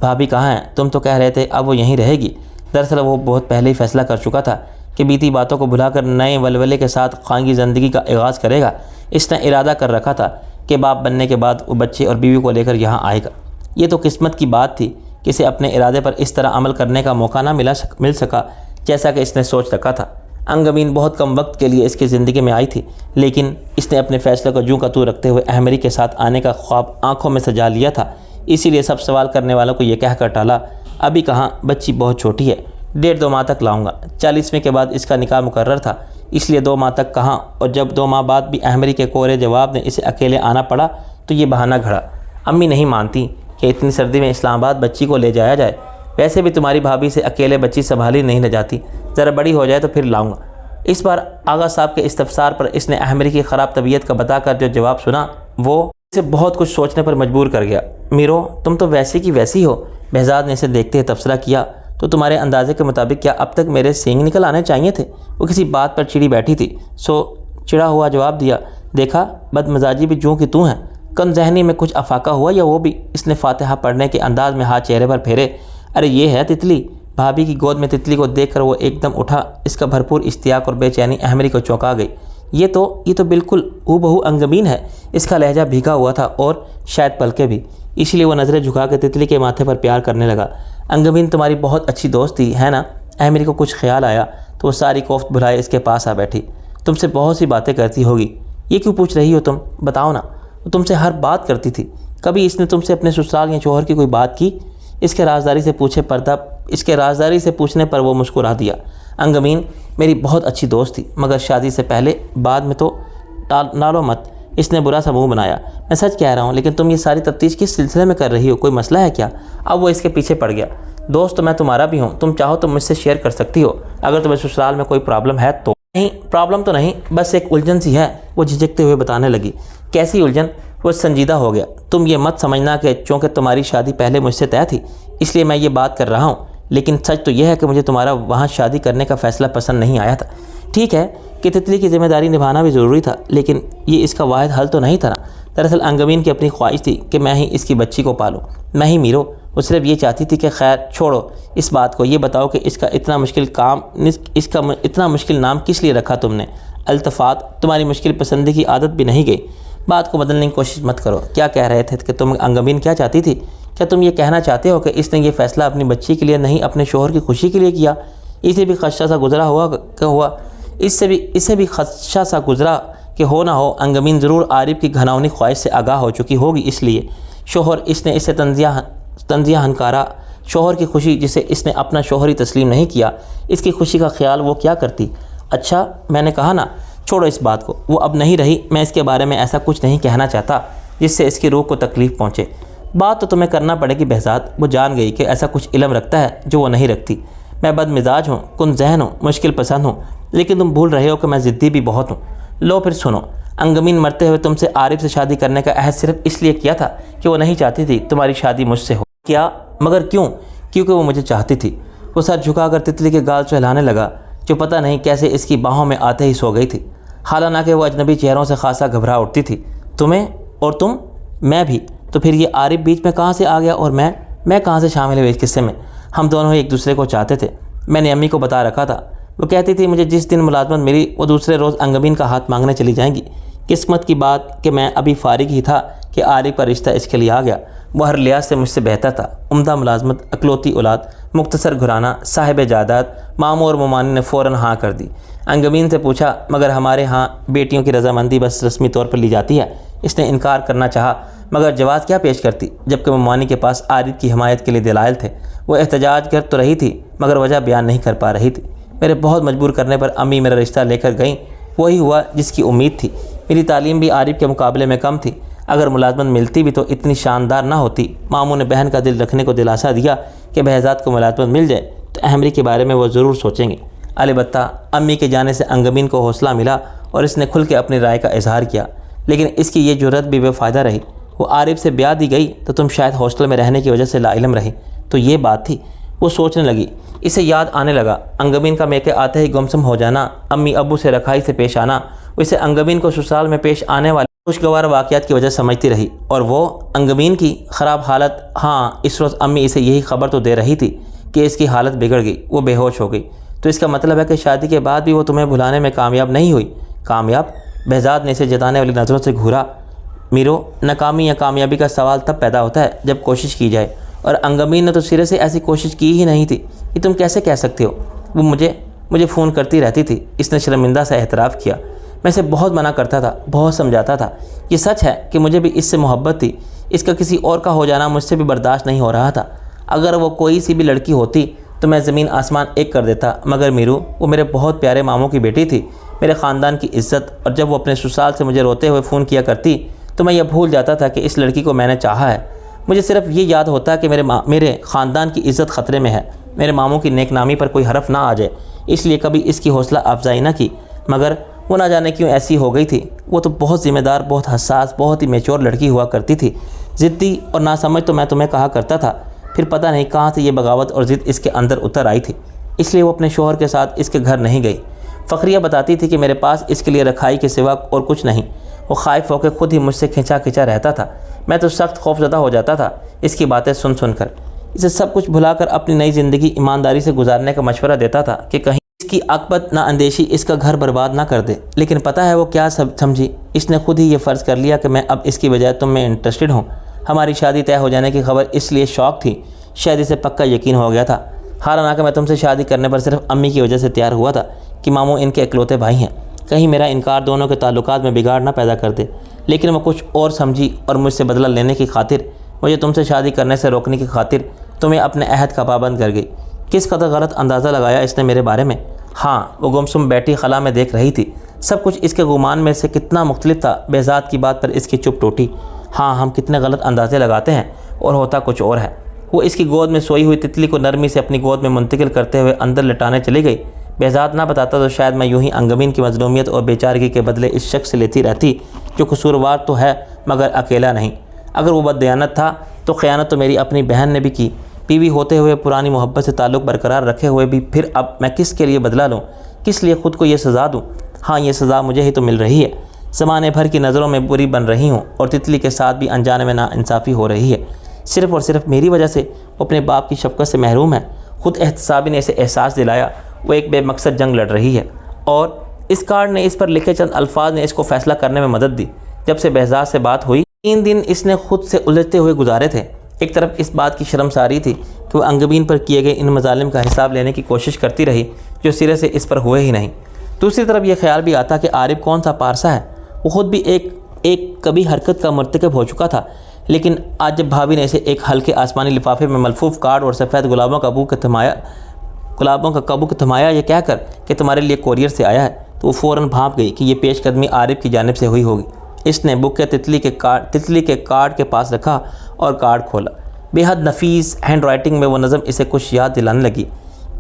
بھابھی کہاں ہیں؟ تم تو کہہ رہے تھے اب وہ یہیں رہے گی۔ دراصل وہ بہت پہلے ہی فیصلہ کر چکا تھا کہ بیتی باتوں کو بھلا کر نئے ولولے کے ساتھ خانگی زندگی کا آغاز کرے گا۔ اس نے ارادہ کر رکھا تھا کہ باپ بننے کے بعد وہ بچے اور بیوی کو لے کر یہاں آئے گا۔ یہ تو قسمت کی بات تھی کہ اسے اپنے ارادے پر اس طرح عمل کرنے کا موقع نہ مل سکا جیسا کہ اس نے سوچ رکھا تھا۔ انگمین بہت کم وقت کے لیے اس کی زندگی میں آئی تھی، لیکن اس نے اپنے فیصلے کو جوں کا توں رکھتے ہوئے احمری کے ساتھ آنے کا خواب آنکھوں میں سجا لیا تھا۔ اسی لیے سب سوال کرنے والوں کو یہ کہہ کر ٹالا، ابھی کہاں، بچی بہت چھوٹی ہے، 1.5-2 ماہ تک لاؤں گا۔ 40ویں کے بعد اس کا نکاح مقرر تھا، اس لیے 2 ماہ تک کہاں، اور جب 2 ماہ بعد بھی احمری کے کورے جواب نے اسے اکیلے آنا پڑا تو یہ بہانہ گھڑا۔ امی نہیں مانتی کہ اتنی سردی میں اسلام آباد بچی کو لے جایا جائے، ویسے بھی تمہاری بھابھی سے اکیلے بچی سنبھالی نہیں نہ جاتی، ذرا بڑی ہو جائے تو پھر لاؤں گا۔ اس بار آغا صاحب کے استفسار پر اس نے احمری کی خراب طبیعت کا بتا کر جو جواب سنا وہ اسے بہت کچھ سوچنے پر مجبور کر گیا۔ میرو تم تو ویسی کی ویسی ہو۔ بہزاد نے اسے دیکھتے ہی تبصرہ کیا، تو تمہارے اندازے کے مطابق کیا اب تک میرے سینگ نکل آنے چاہیے تھے؟ وہ کسی بات پر چڑی بیٹھی تھی، سو چڑا ہوا جواب دیا، دیکھا بد مزاجی بھی جوں کی توں ہے۔ کن ذہنی میں کچھ افاقہ ہوا یا وہ بھی؟ اس نے فاتحہ پڑھنے کے انداز میں ہاتھ چہرے پر پھیرے۔ ارے یہ ہے تتلی۔ بھابھی کی گود میں تتلی کو دیکھ کر وہ ایک دم اٹھا۔ اس کا بھرپور اشتیاق اور بے چینی احمری کو چونکا گئی۔ یہ تو بالکل بہو انگمین ہے۔ اس کا لہجہ بھیگا ہوا تھا اور شاید پلکے بھی، اس لیے وہ نظریں جھکا کے تتلی کے ماتھے پر پیار کرنے لگا۔ انگمین تمہاری بہت اچھی دوست تھی ہے نا؟ احمری کو کچھ خیال آیا تو وہ ساری کوفت بھلائے اس کے پاس آ بیٹھی۔ تم سے بہت سی باتیں کرتی ہوگی، یہ کیوں پوچھ رہی ہو تم؟ بتاؤ نا۔ وہ تم سے ہر بات کرتی تھی، کبھی اس نے تم سے اپنے سسرال یا شوہر کی کوئی بات کی؟ اس کے رازداری سے پوچھنے پر وہ مسکرا دیا۔ انگمین میری بہت اچھی دوست تھی، مگر شادی سے پہلے بعد میں تو ڈالو مت، اس نے برا سا منہ بنایا۔ میں سچ کہہ رہا ہوں، لیکن تم یہ ساری تفتیش کس سلسلے میں کر رہی ہو؟ کوئی مسئلہ ہے کیا؟ اب وہ اس کے پیچھے پڑ گیا۔ دوست تو میں تمہارا بھی ہوں، تم چاہو تو مجھ سے شیئر کر سکتی ہو اگر تمہیں سسرال میں کوئی پرابلم ہے تو۔ نہیں، پرابلم تو نہیں، بس ایک الجھن سی ہے، وہ جھجکتے ہوئے بتانے لگی۔ کیسی الجھن؟ وہ سنجیدہ ہو گیا۔ تم یہ مت سمجھنا کہ چونکہ تمہاری شادی پہلے مجھ سے طے تھی اس لیے میں یہ بات کر رہا ہوں، لیکن سچ تو یہ ہے کہ مجھے تمہارا وہاں شادی کرنے کا فیصلہ پسند نہیں آیا تھا۔ ٹھیک ہے کہ تتلی کی ذمہ داری نبھانا بھی ضروری تھا، لیکن یہ اس کا واحد حل تو نہیں تھا نا۔ دراصل انگمین کی اپنی خواہش تھی کہ میں ہی اس کی بچی کو پالوں، میں ہی میرو۔ وہ صرف یہ چاہتی تھی کہ خیر چھوڑو اس بات کو، یہ بتاؤ کہ اس کا اتنا مشکل نام کس لیے رکھا تم نے؟ التفات، تمہاری مشکل پسندی کی عادت بھی نہیں گئی۔ بات کو بدلنے کی کوشش مت کرو۔ کیا کہہ رہے تھے کہ تم انگمین کیا چاہتی تھی؟ کیا تم یہ کہنا چاہتے ہو کہ اس نے یہ فیصلہ اپنی بچی کے لیے نہیں اپنے شوہر کی خوشی کے لیے کیا؟ اسے بھی خدشہ سا گزرا ہوا اسے بھی خدشہ سا گزرا کہ ہو نہ ہو انگمین ضرور عارف کی گھناؤنی خواہش سے آگاہ ہو چکی ہوگی، اس لیے اس نے اسے تنزیہ ہنکارا۔ شوہر کی خوشی جسے اس نے اپنا شوہر ہی تسلیم نہیں کیا، اس کی خوشی کا خیال وہ کیا کرتی؟ اچھا میں نے کہا نا، چھوڑو اس بات کو، وہ اب نہیں رہی۔ میں اس کے بارے میں ایسا کچھ نہیں کہنا چاہتا جس سے اس کی روح کو تکلیف پہنچے۔ بات تو تمہیں کرنا پڑے گی بہزاد۔ وہ جان گئی کہ ایسا کچھ علم رکھتا ہے جو وہ نہیں رکھتی۔ میں بد مزاج ہوں، کن ذہن ہوں، مشکل پسند ہوں، لیکن تم بھول رہے ہو کہ میں ضدی بھی بہت ہوں۔ لو پھر سنو، انگمین مرتے ہوئے تم سے عارف سے شادی کرنے کا عہد صرف اس لیے کیا تھا کہ وہ نہیں چاہتی تھی تمہاری شادی مجھ سے ہو۔ کیا؟ مگر کیوں؟ کیونکہ وہ مجھے چاہتی تھی۔ وہ سر جھکا کر تتلی کے گال چہلانے لگا جو پتہ نہیں کیسے اس کی باہوں میں آتے ہی سو گئی تھی، حالانکہ وہ اجنبی چہروں سے خاصا گھبرا اٹھتی تھی۔ تمہیں اور تم؟ میں بھی۔ تو پھر یہ عارف بیچ میں کہاں سے آ گیا؟ اور میں کہاں سے شامل ہوئی اس قصے میں؟ ہم دونوں ہی ایک دوسرے کو چاہتے تھے، میں نے امی کو بتا رکھا تھا۔ وہ کہتی تھی مجھے جس دن ملازمت ملی وہ دوسرے روز انگمین کا ہاتھ مانگنے چلی جائیں گی۔ قسمت کی بات کہ میں ابھی فارغ ہی تھا کہ عارف کا رشتہ اس کے لیے آ گیا۔ وہ ہر لحاظ سے مجھ سے بہتر تھا، عمدہ ملازمت، اکلوتی اولاد، مختصر گھرانہ، صاحب جائیداد۔ ماموں اور ممانی نے فوراً ہاں کر دی۔ انگمین سے پوچھا مگر ہمارے ہاں بیٹیوں کی رضامندی بس رسمی طور پر لی جاتی ہے؟ اس نے انکار کرنا چاہا مگر جواز کیا پیش کرتی، جبکہ ممانی کے پاس عارف کی حمایت کے لیے دلائل تھے۔ وہ احتجاج کر تو رہی تھی مگر وجہ بیان نہیں کر پا رہی تھی۔ میرے بہت مجبور کرنے پر امی میرا رشتہ لے کر گئیں۔ وہی ہوا جس کی امید تھی۔ میری تعلیم بھی عارف کے مقابلے میں کم تھی، اگر ملازمت ملتی بھی تو اتنی شاندار نہ ہوتی۔ ماموں نے بہن کا دل رکھنے کو دلاسا دیا کہ بہزاد کو ملازمت مل جائے تو احمری کے بارے میں وہ ضرور سوچیں گے۔ البتہ امی کے جانے سے انگمین کو حوصلہ ملا اور اس نے کھل کے اپنی رائے کا اظہار کیا، لیکن اس کی یہ جرت بھی بے فائدہ رہی۔ وہ عارف سے بیاہ دی گئی تو تم شاید ہاسٹل میں رہنے کی وجہ سے لا علم رہی، تو یہ بات تھی۔ وہ سوچنے لگی، اسے یاد آنے لگا انگمین کا میکے آتے ہی گمسم ہو جانا، امی ابو سے رکھائی سے پیش آنا۔ اسے انگمین کو سسرال میں پیش آنے والے خوشگوار واقعات کی وجہ سمجھتی رہی، اور وہ انگمین کی خراب حالت۔ ہاں اس روز امی اسے یہی خبر تو دے رہی تھی کہ اس کی حالت بگڑ گئی، وہ بے ہوش ہو گئی۔ تو اس کا مطلب ہے کہ شادی کے بعد بھی وہ تمہیں بھلانے میں کامیاب نہیں ہوئی؟ کامیاب؟ بہزاد نے اسے جتانے والی نظروں سے گھورا۔ میرو، ناکامی یا کامیابی کا سوال تب پیدا ہوتا ہے جب کوشش کی جائے، اور انگمین نے تو سرے سے ایسی کوشش کی ہی نہیں تھی۔ یہ تم کیسے کہہ سکتے ہو؟ وہ مجھے فون کرتی رہتی تھی، اس نے شرمندہ سے اعتراف کیا۔ میں اسے بہت منع کرتا تھا، بہت سمجھاتا تھا۔ یہ سچ ہے کہ مجھے بھی اس سے محبت تھی، اس کا کسی اور کا ہو جانا مجھ سے بھی برداشت نہیں ہو رہا تھا۔ اگر وہ کوئی سی بھی لڑکی ہوتی تو میں زمین آسمان ایک کر دیتا، مگر میرو وہ میرے بہت پیارے ماموں کی بیٹی تھی، میرے خاندان کی عزت، اور جب وہ اپنے سسرال سے مجھے روتے ہوئے فون کیا کرتی تو میں یہ بھول جاتا تھا کہ اس لڑکی کو میں نے چاہا ہے۔ مجھے صرف یہ یاد ہوتا کہ میرے خاندان کی عزت خطرے میں ہے، میرے ماموں کی نیک نامی پر کوئی حرف نہ آ جائے، اس لیے کبھی اس کی حوصلہ افزائی نہ کی۔ مگر وہ نہ جانے کیوں ایسی ہو گئی تھی۔ وہ تو بہت ذمہ دار، بہت حساس، بہت ہی میچور لڑکی ہوا کرتی تھی۔ ضدی اور ناسمجھ تو میں تمہیں کہا کرتا تھا، پھر پتہ نہیں کہاں سے یہ بغاوت اور ضد اس کے اندر اتر آئی تھی، اس لیے وہ اپنے شوہر کے ساتھ اس کے گھر نہیں گئی۔ فخریہ بتاتی تھی کہ میرے پاس اس کے لیے رکھائی کے سوا اور کچھ نہیں۔ وہ خائف ہو کے خود ہی مجھ سے کھنچا رہتا تھا۔ میں تو سخت خوفزدہ ہو جاتا تھا اس کی باتیں سن کر۔ اسے سب کچھ بھلا کر اپنی نئی زندگی ایمانداری سے گزارنے کا مشورہ دیتا تھا کہ کہیں اس کی عاقبت نہ اندیشی اس کا گھر برباد نہ کر دے، لیکن پتہ ہے وہ کیا سمجھی؟ اس نے خود ہی یہ فرض کر لیا کہ میں اب اس کی بجائے تم میں انٹرسٹڈ ہوں۔ ہماری شادی طے ہو جانے کی خبر اس لیے شوق تھی، شاید اسے پکا یقین ہو گیا تھا، حالانکہ میں تم سے شادی کرنے پر صرف امی کی وجہ سے تیار ہوا تھا کہ ماموں ان کے اکلوتے بھائی ہیں، کہیں میرا انکار دونوں کے تعلقات میں بگاڑ نہ پیدا کر دے۔ لیکن وہ کچھ اور سمجھی اور مجھ سے بدلہ لینے کی خاطر، مجھے تم سے شادی کرنے سے روکنے کی خاطر تمہیں اپنے عہد کا پابند کر گئی۔ کس قدر غلط اندازہ لگایا اس نے میرے بارے میں۔ ہاں وہ گمسم بیٹھی خلا میں دیکھ رہی تھی۔ سب کچھ اس کے گمان میں سے کتنا مختلف تھا۔ بہزاد کی بات پر اس کی چپ ٹوٹی۔ ہاں ہم کتنے غلط اندازے لگاتے ہیں اور ہوتا کچھ اور ہے۔ وہ اس کی گود میں سوئی ہوئی تتلی کو نرمی سے اپنی گود میں منتقل کرتے ہوئے اندر لٹانے چلی گئی۔ بہزاد نہ بتاتا تو شاید میں یوں ہی انگمین کی مظلومیت اور بیچارگی کے بدلے اس شخص سے لیتی رہتی جو قصوروار تو ہے مگر اکیلا نہیں۔ اگر وہ بددیانت تھا تو خیانت تو میری اپنی بہن نے بھی کی۔ بیوی ہوتے ہوئے پرانی محبت سے تعلق برقرار رکھے ہوئے بھی پھر اب میں کس کے لیے بدلہ لوں، کس لیے خود کو یہ سزا دوں؟ ہاں یہ سزا مجھے ہی تو مل رہی ہے۔ زمانے بھر کی نظروں میں بری بن رہی ہوں اور تتلی کے ساتھ بھی انجانے میں ناانصافی ہو رہی ہے۔ صرف اور صرف میری وجہ سے وہ اپنے باپ کی شفقت سے محروم ہے۔ خود احتسابی نے اسے احساس دلایا وہ ایک بے مقصد جنگ لڑ رہی ہے، اور اس کارڈ نے اس پر لکھے چند الفاظ نے اس کو فیصلہ کرنے میں مدد دی۔ جب سے بہزاد سے بات ہوئی 3 دن اس نے خود سے الجھتے ہوئے گزارے تھے۔ ایک طرف اس بات کی شرمساری تھی کہ وہ انگبین پر کیے گئے ان مظالم کا حساب لینے کی کوشش کرتی رہی جو سرے سے اس پر ہوئے ہی نہیں۔ دوسری طرف یہ خیال بھی آتا کہ عارف کون سا پارسا ہے، وہ خود بھی ایک کبھی حرکت کا مرتکب ہو چکا تھا، لیکن آج جب بھابھی نے اسے ایک ہلکے آسمانی لفافے میں ملفوف کارڈ اور سفید گلابوں کا کبوک تھمایا یہ کہہ کر کہ تمہارے لیے کوریئر سے آیا ہے، تو وہ فوراً بھانپ گئی کہ یہ پیش قدمی عارف کی جانب سے ہوئی ہوگی۔ اس نے بک تتلی کے کارڈ کے پاس رکھا اور کارڈ کھولا۔ بے حد نفیس ہینڈ رائٹنگ میں وہ نظم اسے کچھ یاد دلانے لگی۔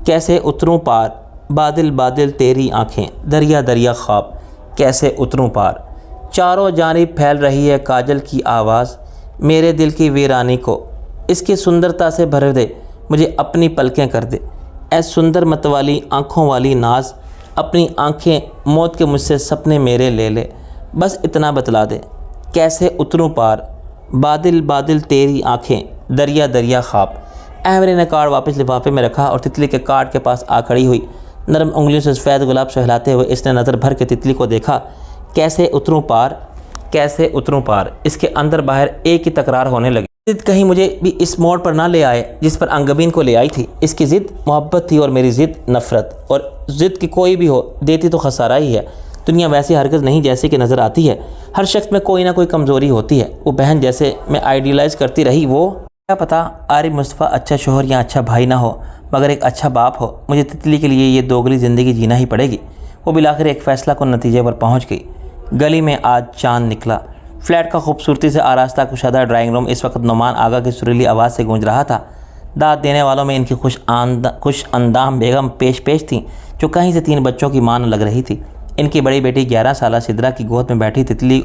کیسے اتروں پار، بادل بادل تیری آنکھیں، دریا دریا خواب، کیسے اتروں پار، چاروں جانب پھیل رہی ہے کاجل کی آواز، میرے دل کی ویرانی کو اس کی سندرتا سے بھر دے، مجھے اپنی پلکیں کر دے، اے سندر مت والی آنکھوں والی ناز، اپنی آنکھیں موت کے مجھ سے سپنے میرے لے لے، بس اتنا بتلا دے، کیسے اتروں پار، بادل بادل تیری آنکھیں، دریا دریا خواب۔ احمری نے کارڈ واپس لفافے میں رکھا اور تتلی کے کارڈ کے پاس آ کھڑی ہوئی۔ نرم انگلیوں سے سفید گلاب سہلاتے ہوئے اس نے نظر بھر کے تتلی کو دیکھا۔ کیسے اتروں پار، کیسے اتروں پار، اس کے اندر باہر ایک ہی تکرار ہونے لگی۔ ضد کہیں مجھے بھی اس موڑ پر نہ لے آئے جس پر انگبین کو لے آئی تھی۔ اس کی ضد محبت تھی اور میری ضد نفرت، اور ضد کی کوئی بھی ہو دیتی تو خسارہ ہی ہے۔ دنیا ویسی ہرگز نہیں جیسی کہ نظر آتی ہے، ہر شخص میں کوئی نہ کوئی کمزوری ہوتی ہے۔ وہ بہن جیسے میں آئیڈیلائز کرتی رہی، وہ کیا پتہ عارف مصطفیٰ اچھا شوہر یا اچھا بھائی نہ ہو مگر ایک اچھا باپ ہو۔ مجھے تتلی کے لیے یہ دوگلی زندگی جینا ہی پڑے گی۔ وہ بالآخر ایک فیصلہ کن نتیجے پر پہنچ گئی۔ گلی میں آج چاند نکلا۔ فلیٹ کا خوبصورتی سے آراستہ کشادہ ڈرائنگ روم اس وقت نعمان آغا کی سریلی آواز سے گونج رہا تھا۔ داد دینے والوں میں ان کی خوش اندام بیگم پیش تھیں جو کہیں سے 3 بچوں کی ماں لگ رہی تھی۔ ان کی بڑی بیٹی 11 سالہ سدرا کی گود میں بیٹھی تتلی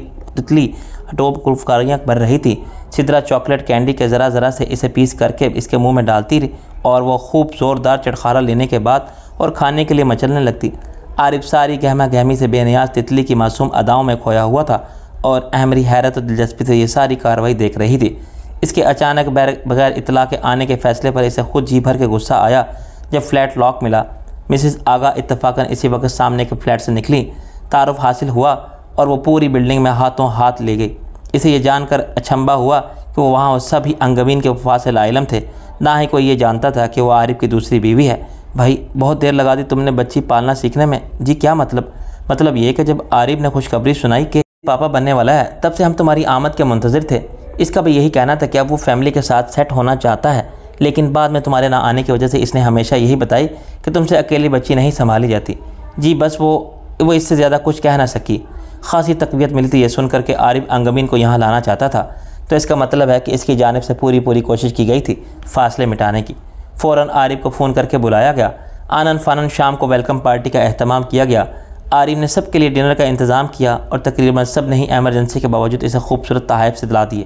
اٹوپ کلفکاریاں بھر رہی تھی۔ سدرا چاکلیٹ کینڈی کے ذرا ذرا سے اسے پیس کر کے اس کے منہ میں ڈالتی اور وہ خوب زوردار چٹخارا لینے کے بعد اور کھانے کے لیے مچلنے لگتی۔ عارف ساری گہما گہمی سے بے نیاز تتلی کی معصوم اداؤں میں کھویا ہوا تھا اور احمری حیرت و دلچسپی سے یہ ساری کارروائی دیکھ رہی تھی۔ اس کے اچانک بغیر اطلاع کے آنے کے فیصلے پر اسے خود جی بھر کے غصہ آیا۔ جب فلیٹ لاک ملا، مسز آغا اتفاقاً اسی وقت سامنے کے فلیٹ سے نکلی۔ تعارف حاصل ہوا اور وہ پوری بلڈنگ میں ہاتھوں ہاتھ لے گئی۔ اسے یہ جان کر اچنبھا ہوا کہ وہ وہاں سبھی انگبین کے وفا سے لاعلم تھے، نہ ہی کوئی یہ جانتا تھا کہ وہ عارف کی دوسری بیوی ہے۔ بھائی بہت دیر لگا دی تم نے بچی پالنا سیکھنے میں۔ جی کیا مطلب یہ کہ جب عارف نے خوشخبری سنائی کہ پاپا بننے والا ہے تب سے ہم تمہاری آمد کے منتظر تھے۔ اس کا بھی یہی کہنا تھا کہ اب وہ فیملی کے ساتھ سیٹ ہونا چاہتا ہے، لیکن بعد میں تمہارے نہ آنے کی وجہ سے اس نے ہمیشہ یہی بتائی کہ تم سے اکیلی بچی نہیں سنبھالی جاتی۔ جی بس وہ اس سے زیادہ کچھ کہہ نہ سکی۔ خاصی تقویت ملتی یہ سن کر کہ عارف انگبین کو یہاں لانا چاہتا تھا، تو اس کا مطلب ہے کہ اس کی جانب سے پوری کوشش کی گئی تھی فاصلے مٹانے کی۔ فوراً عارف کو فون کر کے بلایا گیا۔ آنن فانن شام کو ویلکم پارٹی کا اہتمام کیا گیا۔ عارف نے سب کے لیے ڈنر کا انتظام کیا اور تقریباً سب نے ہی ایمرجنسی کے باوجود اسے خوبصورت تحائف سے دلا دیے۔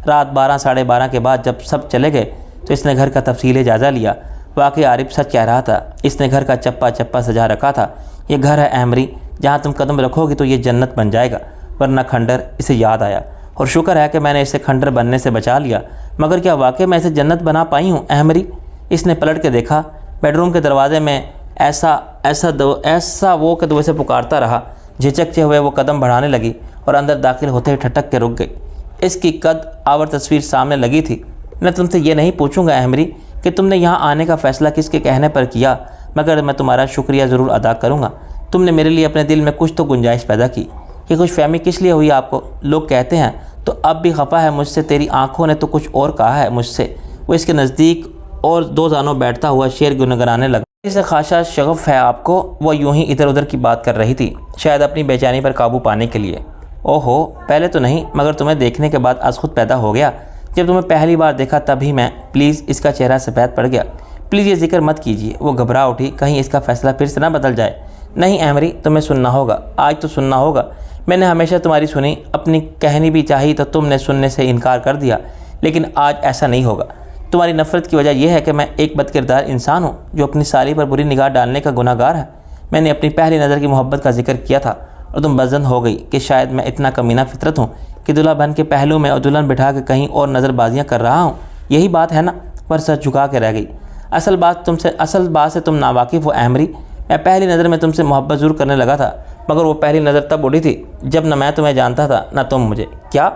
رات 12 ساڑھے 12 کے بعد جب سب چلے گئے تو اس نے گھر کا تفصیلی جائزہ لیا۔ واقعی عارف سچ کہہ رہا تھا، اس نے گھر کا چپا سجا رکھا تھا۔ یہ گھر ہے احمری، جہاں تم قدم رکھو گی تو یہ جنت بن جائے گا، ورنہ کھنڈر۔ اسے یاد آیا، اور شکر ہے کہ میں نے اسے کھنڈر بننے سے بچا لیا، مگر کیا واقعی میں اسے جنت بنا پائی ہوں احمری؟ اس نے پلٹ کے دیکھا۔ بیڈ روم کے دروازے میں ایسا وہ کہ اسے پکارتا رہا۔ جھجکتے ہوئے وہ قدم بڑھانے لگی اور اندر داخل ہوتے ہی ٹھٹک کے رک گئی۔ اس کی قد آور تصویر سامنے لگی تھی۔ میں تم سے یہ نہیں پوچھوں گا احمری کہ تم نے یہاں آنے کا فیصلہ کس کے کہنے پر کیا، مگر میں تمہارا شکریہ ضرور ادا کروں گا۔ تم نے میرے لیے اپنے دل میں کچھ تو گنجائش پیدا کی۔ یہ خوش فہمی کس لیے ہوئی آپ کو؟ لوگ کہتے ہیں تو اب بھی خفا ہے مجھ سے، تیری آنکھوں نے تو کچھ اور کہا ہے مجھ سے۔ وہ اس کے نزدیک اور 2 زانوں بیٹھتا ہوا شعر گنگنانے لگا۔ سے خاصا شغف ہے آپ کو، وہ یوں ہی ادھر ادھر کی بات کر رہی تھی، شاید اپنی بے چینی پر قابو پانے کے لیے۔ اوہو، پہلے تو نہیں، مگر تمہیں دیکھنے کے بعد از خود پیدا ہو گیا۔ جب تمہیں پہلی بار دیکھا تب ہی میں، پلیز، اس کا چہرہ سفید پڑ گیا، پلیز یہ ذکر مت کیجیے۔ وہ گھبرا اٹھی، کہیں اس کا فیصلہ پھر سے نہ بدل جائے۔ نہیں ایمری، تمہیں سننا ہوگا، آج تو سننا ہوگا۔ میں نے ہمیشہ تمہاری سنی، اپنی کہنی بھی چاہی تو تم نے سننے سے انکار کر دیا، لیکن آج ایسا نہیں ہوگا۔ تمہاری نفرت کی وجہ یہ ہے کہ میں ایک بد کردار انسان ہوں جو اپنی سالی پر بری نگاہ ڈالنے کا گناہ گار ہے۔ میں نے اپنی پہلی نظر کی محبت کا ذکر کیا تھا اور تم بزن ہو گئی کہ شاید میں اتنا کمینہ فطرت ہوں کہ دلہا بن کے پہلو میں اور دلہن بٹھا کے کہیں اور نظر بازیاں کر رہا ہوں۔ یہی بات ہے نا؟ پر سر جھکا کے رہ گئی۔ اصل بات سے تم ناواقف ہو ایمری۔ میں پہلی نظر میں تم سے محبت ضرور کرنے لگا تھا، مگر وہ پہلی نظر تب اڑی تھی جب نہ میں تمہیں جانتا تھا نہ تم مجھے۔ کیا؟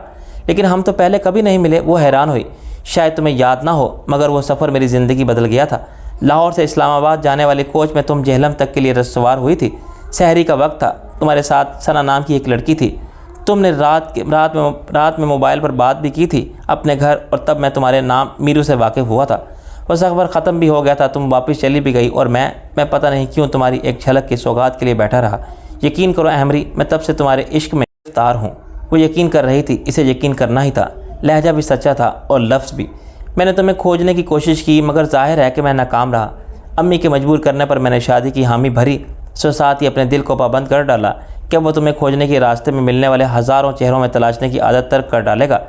لیکن ہم تو پہلے کبھی نہیں ملے۔ وہ حیران ہوئی۔ شاید تمہیں یاد نہ ہو، مگر وہ سفر میری زندگی بدل گیا تھا۔ لاہور سے اسلام آباد جانے والے کوچ میں تم جہلم تک کے لیے سوار ہوئی تھی۔ سحری کا وقت تھا، تمہارے ساتھ ثنا نام کی ایک لڑکی تھی۔ تم نے رات میں موبائل پر بات بھی کی تھی اپنے گھر، اور تب میں تمہارے نام میرو سے واقف ہوا تھا۔ وہ سفر ختم بھی ہو گیا تھا، تم واپس چلی بھی گئی، اور میں پتہ نہیں کیوں تمہاری ایک جھلک کی سوغات کے لیے بیٹھا رہا۔ یقین کرو ایمری، میں تب سے تمہارے عشق میں گرفتار ہوں۔ وہ یقین کر رہی تھی، اسے یقین کرنا ہی تھا۔ لہجہ بھی سچا تھا اور لفظ بھی۔ میں نے تمہیں کھوجنے کی کوشش کی، مگر ظاہر ہے کہ میں ناکام رہا۔ امی کے مجبور کرنے پر میں نے شادی کی حامی بھری، ساتھ ہی اپنے دل کو پابند کر ڈالا کہ وہ تمہیں کھوجنے کے راستے میں ملنے والے ہزاروں چہروں میں تلاشنے کی عادت ترک کر ڈالے گا۔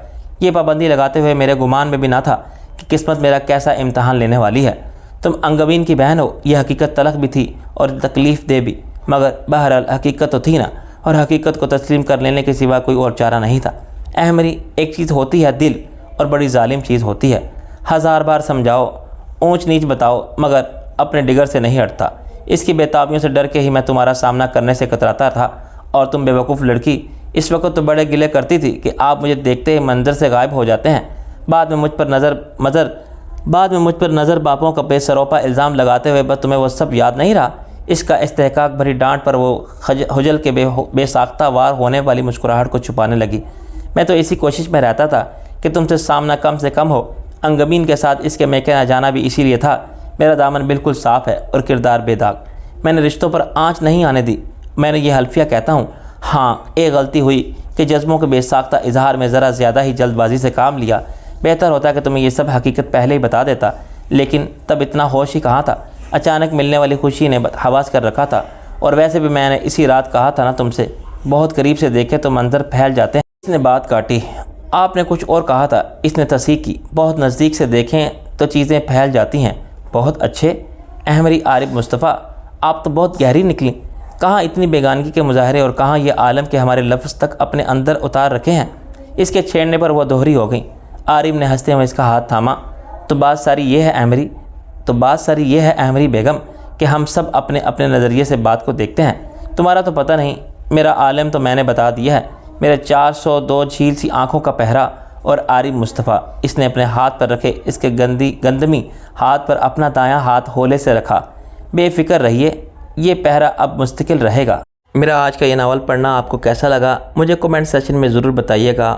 یہ پابندی لگاتے ہوئے میرے گمان میں بھی نہ تھا کہ قسمت میرا کیسا امتحان لینے والی ہے۔ تم انگبین کی بہن ہو، یہ حقیقت تلخ بھی تھی اور تکلیف دہ بھی، مگر بہرحال حقیقت تو تھی نا، اور حقیقت کو تسلیم کر لینے کے سوا کوئی اور چارہ نہیں تھا۔ ایمری، ایک چیز ہوتی ہے دل، اور بڑی ظالم چیز ہوتی ہے۔ ہزار بار سمجھاؤ، اونچ نیچ بتاؤ، مگر اپنے ڈگر سے نہیں ہٹتا۔ اس کی بے تابیوں سے ڈر کے ہی میں تمہارا سامنا کرنے سے کتراتا تھا، اور تم بے وقوف لڑکی اس وقت تو بڑے گلے کرتی تھی کہ آپ مجھے دیکھتے ہی منظر سے غائب ہو جاتے ہیں۔ بعد میں مجھ پر نظر باپوں کا بے سروپا الزام لگاتے ہوئے بس تمہیں وہ سب یاد نہیں رہا۔ اس کا استحقاق بھری ڈانٹ پر وہ حجل کے بے ساختہ وار ہونے والی مسکراہٹ کو چھپانے لگی۔ میں تو اسی کوشش میں رہتا تھا کہ تم سے سامنا کم سے کم ہو۔ انگبین کے ساتھ اس کے میکے نہ جانا بھی اسی لیے تھا۔ میرا دامن بالکل صاف ہے اور کردار بے داغ۔ میں نے رشتوں پر آنچ نہیں آنے دی۔ میں نے یہ حلفیہ کہتا ہوں۔ ہاں، ایک غلطی ہوئی کہ جذبوں کے بے ساختہ اظہار میں ذرا زیادہ ہی جلد بازی سے کام لیا۔ بہتر ہوتا کہ تمہیں یہ سب حقیقت پہلے ہی بتا دیتا، لیکن تب اتنا ہوش ہی کہاں تھا۔ اچانک ملنے والی خوشی نے حواس کر رکھا تھا، اور ویسے بھی میں نے اسی رات کہا تھا نا تم سے، بہت قریب سے دیکھے تو منظر پھیل جاتے ہیں۔ اس نے بات کاٹی۔ آپ نے کچھ اور کہا تھا، اس نے تصحیح کی۔ بہت نزدیک سے دیکھیں تو چیزیں پھیل جاتی ہیں۔ بہت اچھے احمری عارف مصطفیٰ، آپ تو بہت گہری نکلی۔ کہاں اتنی بیگانگی کے مظاہرے، اور کہاں یہ عالم کے ہمارے لفظ تک اپنے اندر اتار رکھے ہیں۔ اس کے چھیڑنے پر وہ دوہری ہو گئیں۔ عارف نے ہنستے ہوئے اس کا ہاتھ تھاما۔ تو بات ساری یہ ہے احمری بیگم کہ ہم سب اپنے اپنے نظریے سے بات کو دیکھتے ہیں۔ تمہارا تو پتہ نہیں، میرا عالم تو میں نے بتا دیا ہے۔ میرے 402 جھیل سی آنکھوں کا پہرا اور عارف مصطفیٰ۔ اس نے اپنے ہاتھ پر رکھے اس کے گندمی ہاتھ پر اپنا دایاں ہاتھ ہولے سے رکھا۔ بے فکر رہیے، یہ پہرا اب مستقل رہے گا۔ میرا آج کا یہ ناول پڑھنا آپ کو کیسا لگا مجھے کمنٹ سیکشن میں ضرور بتائیے گا،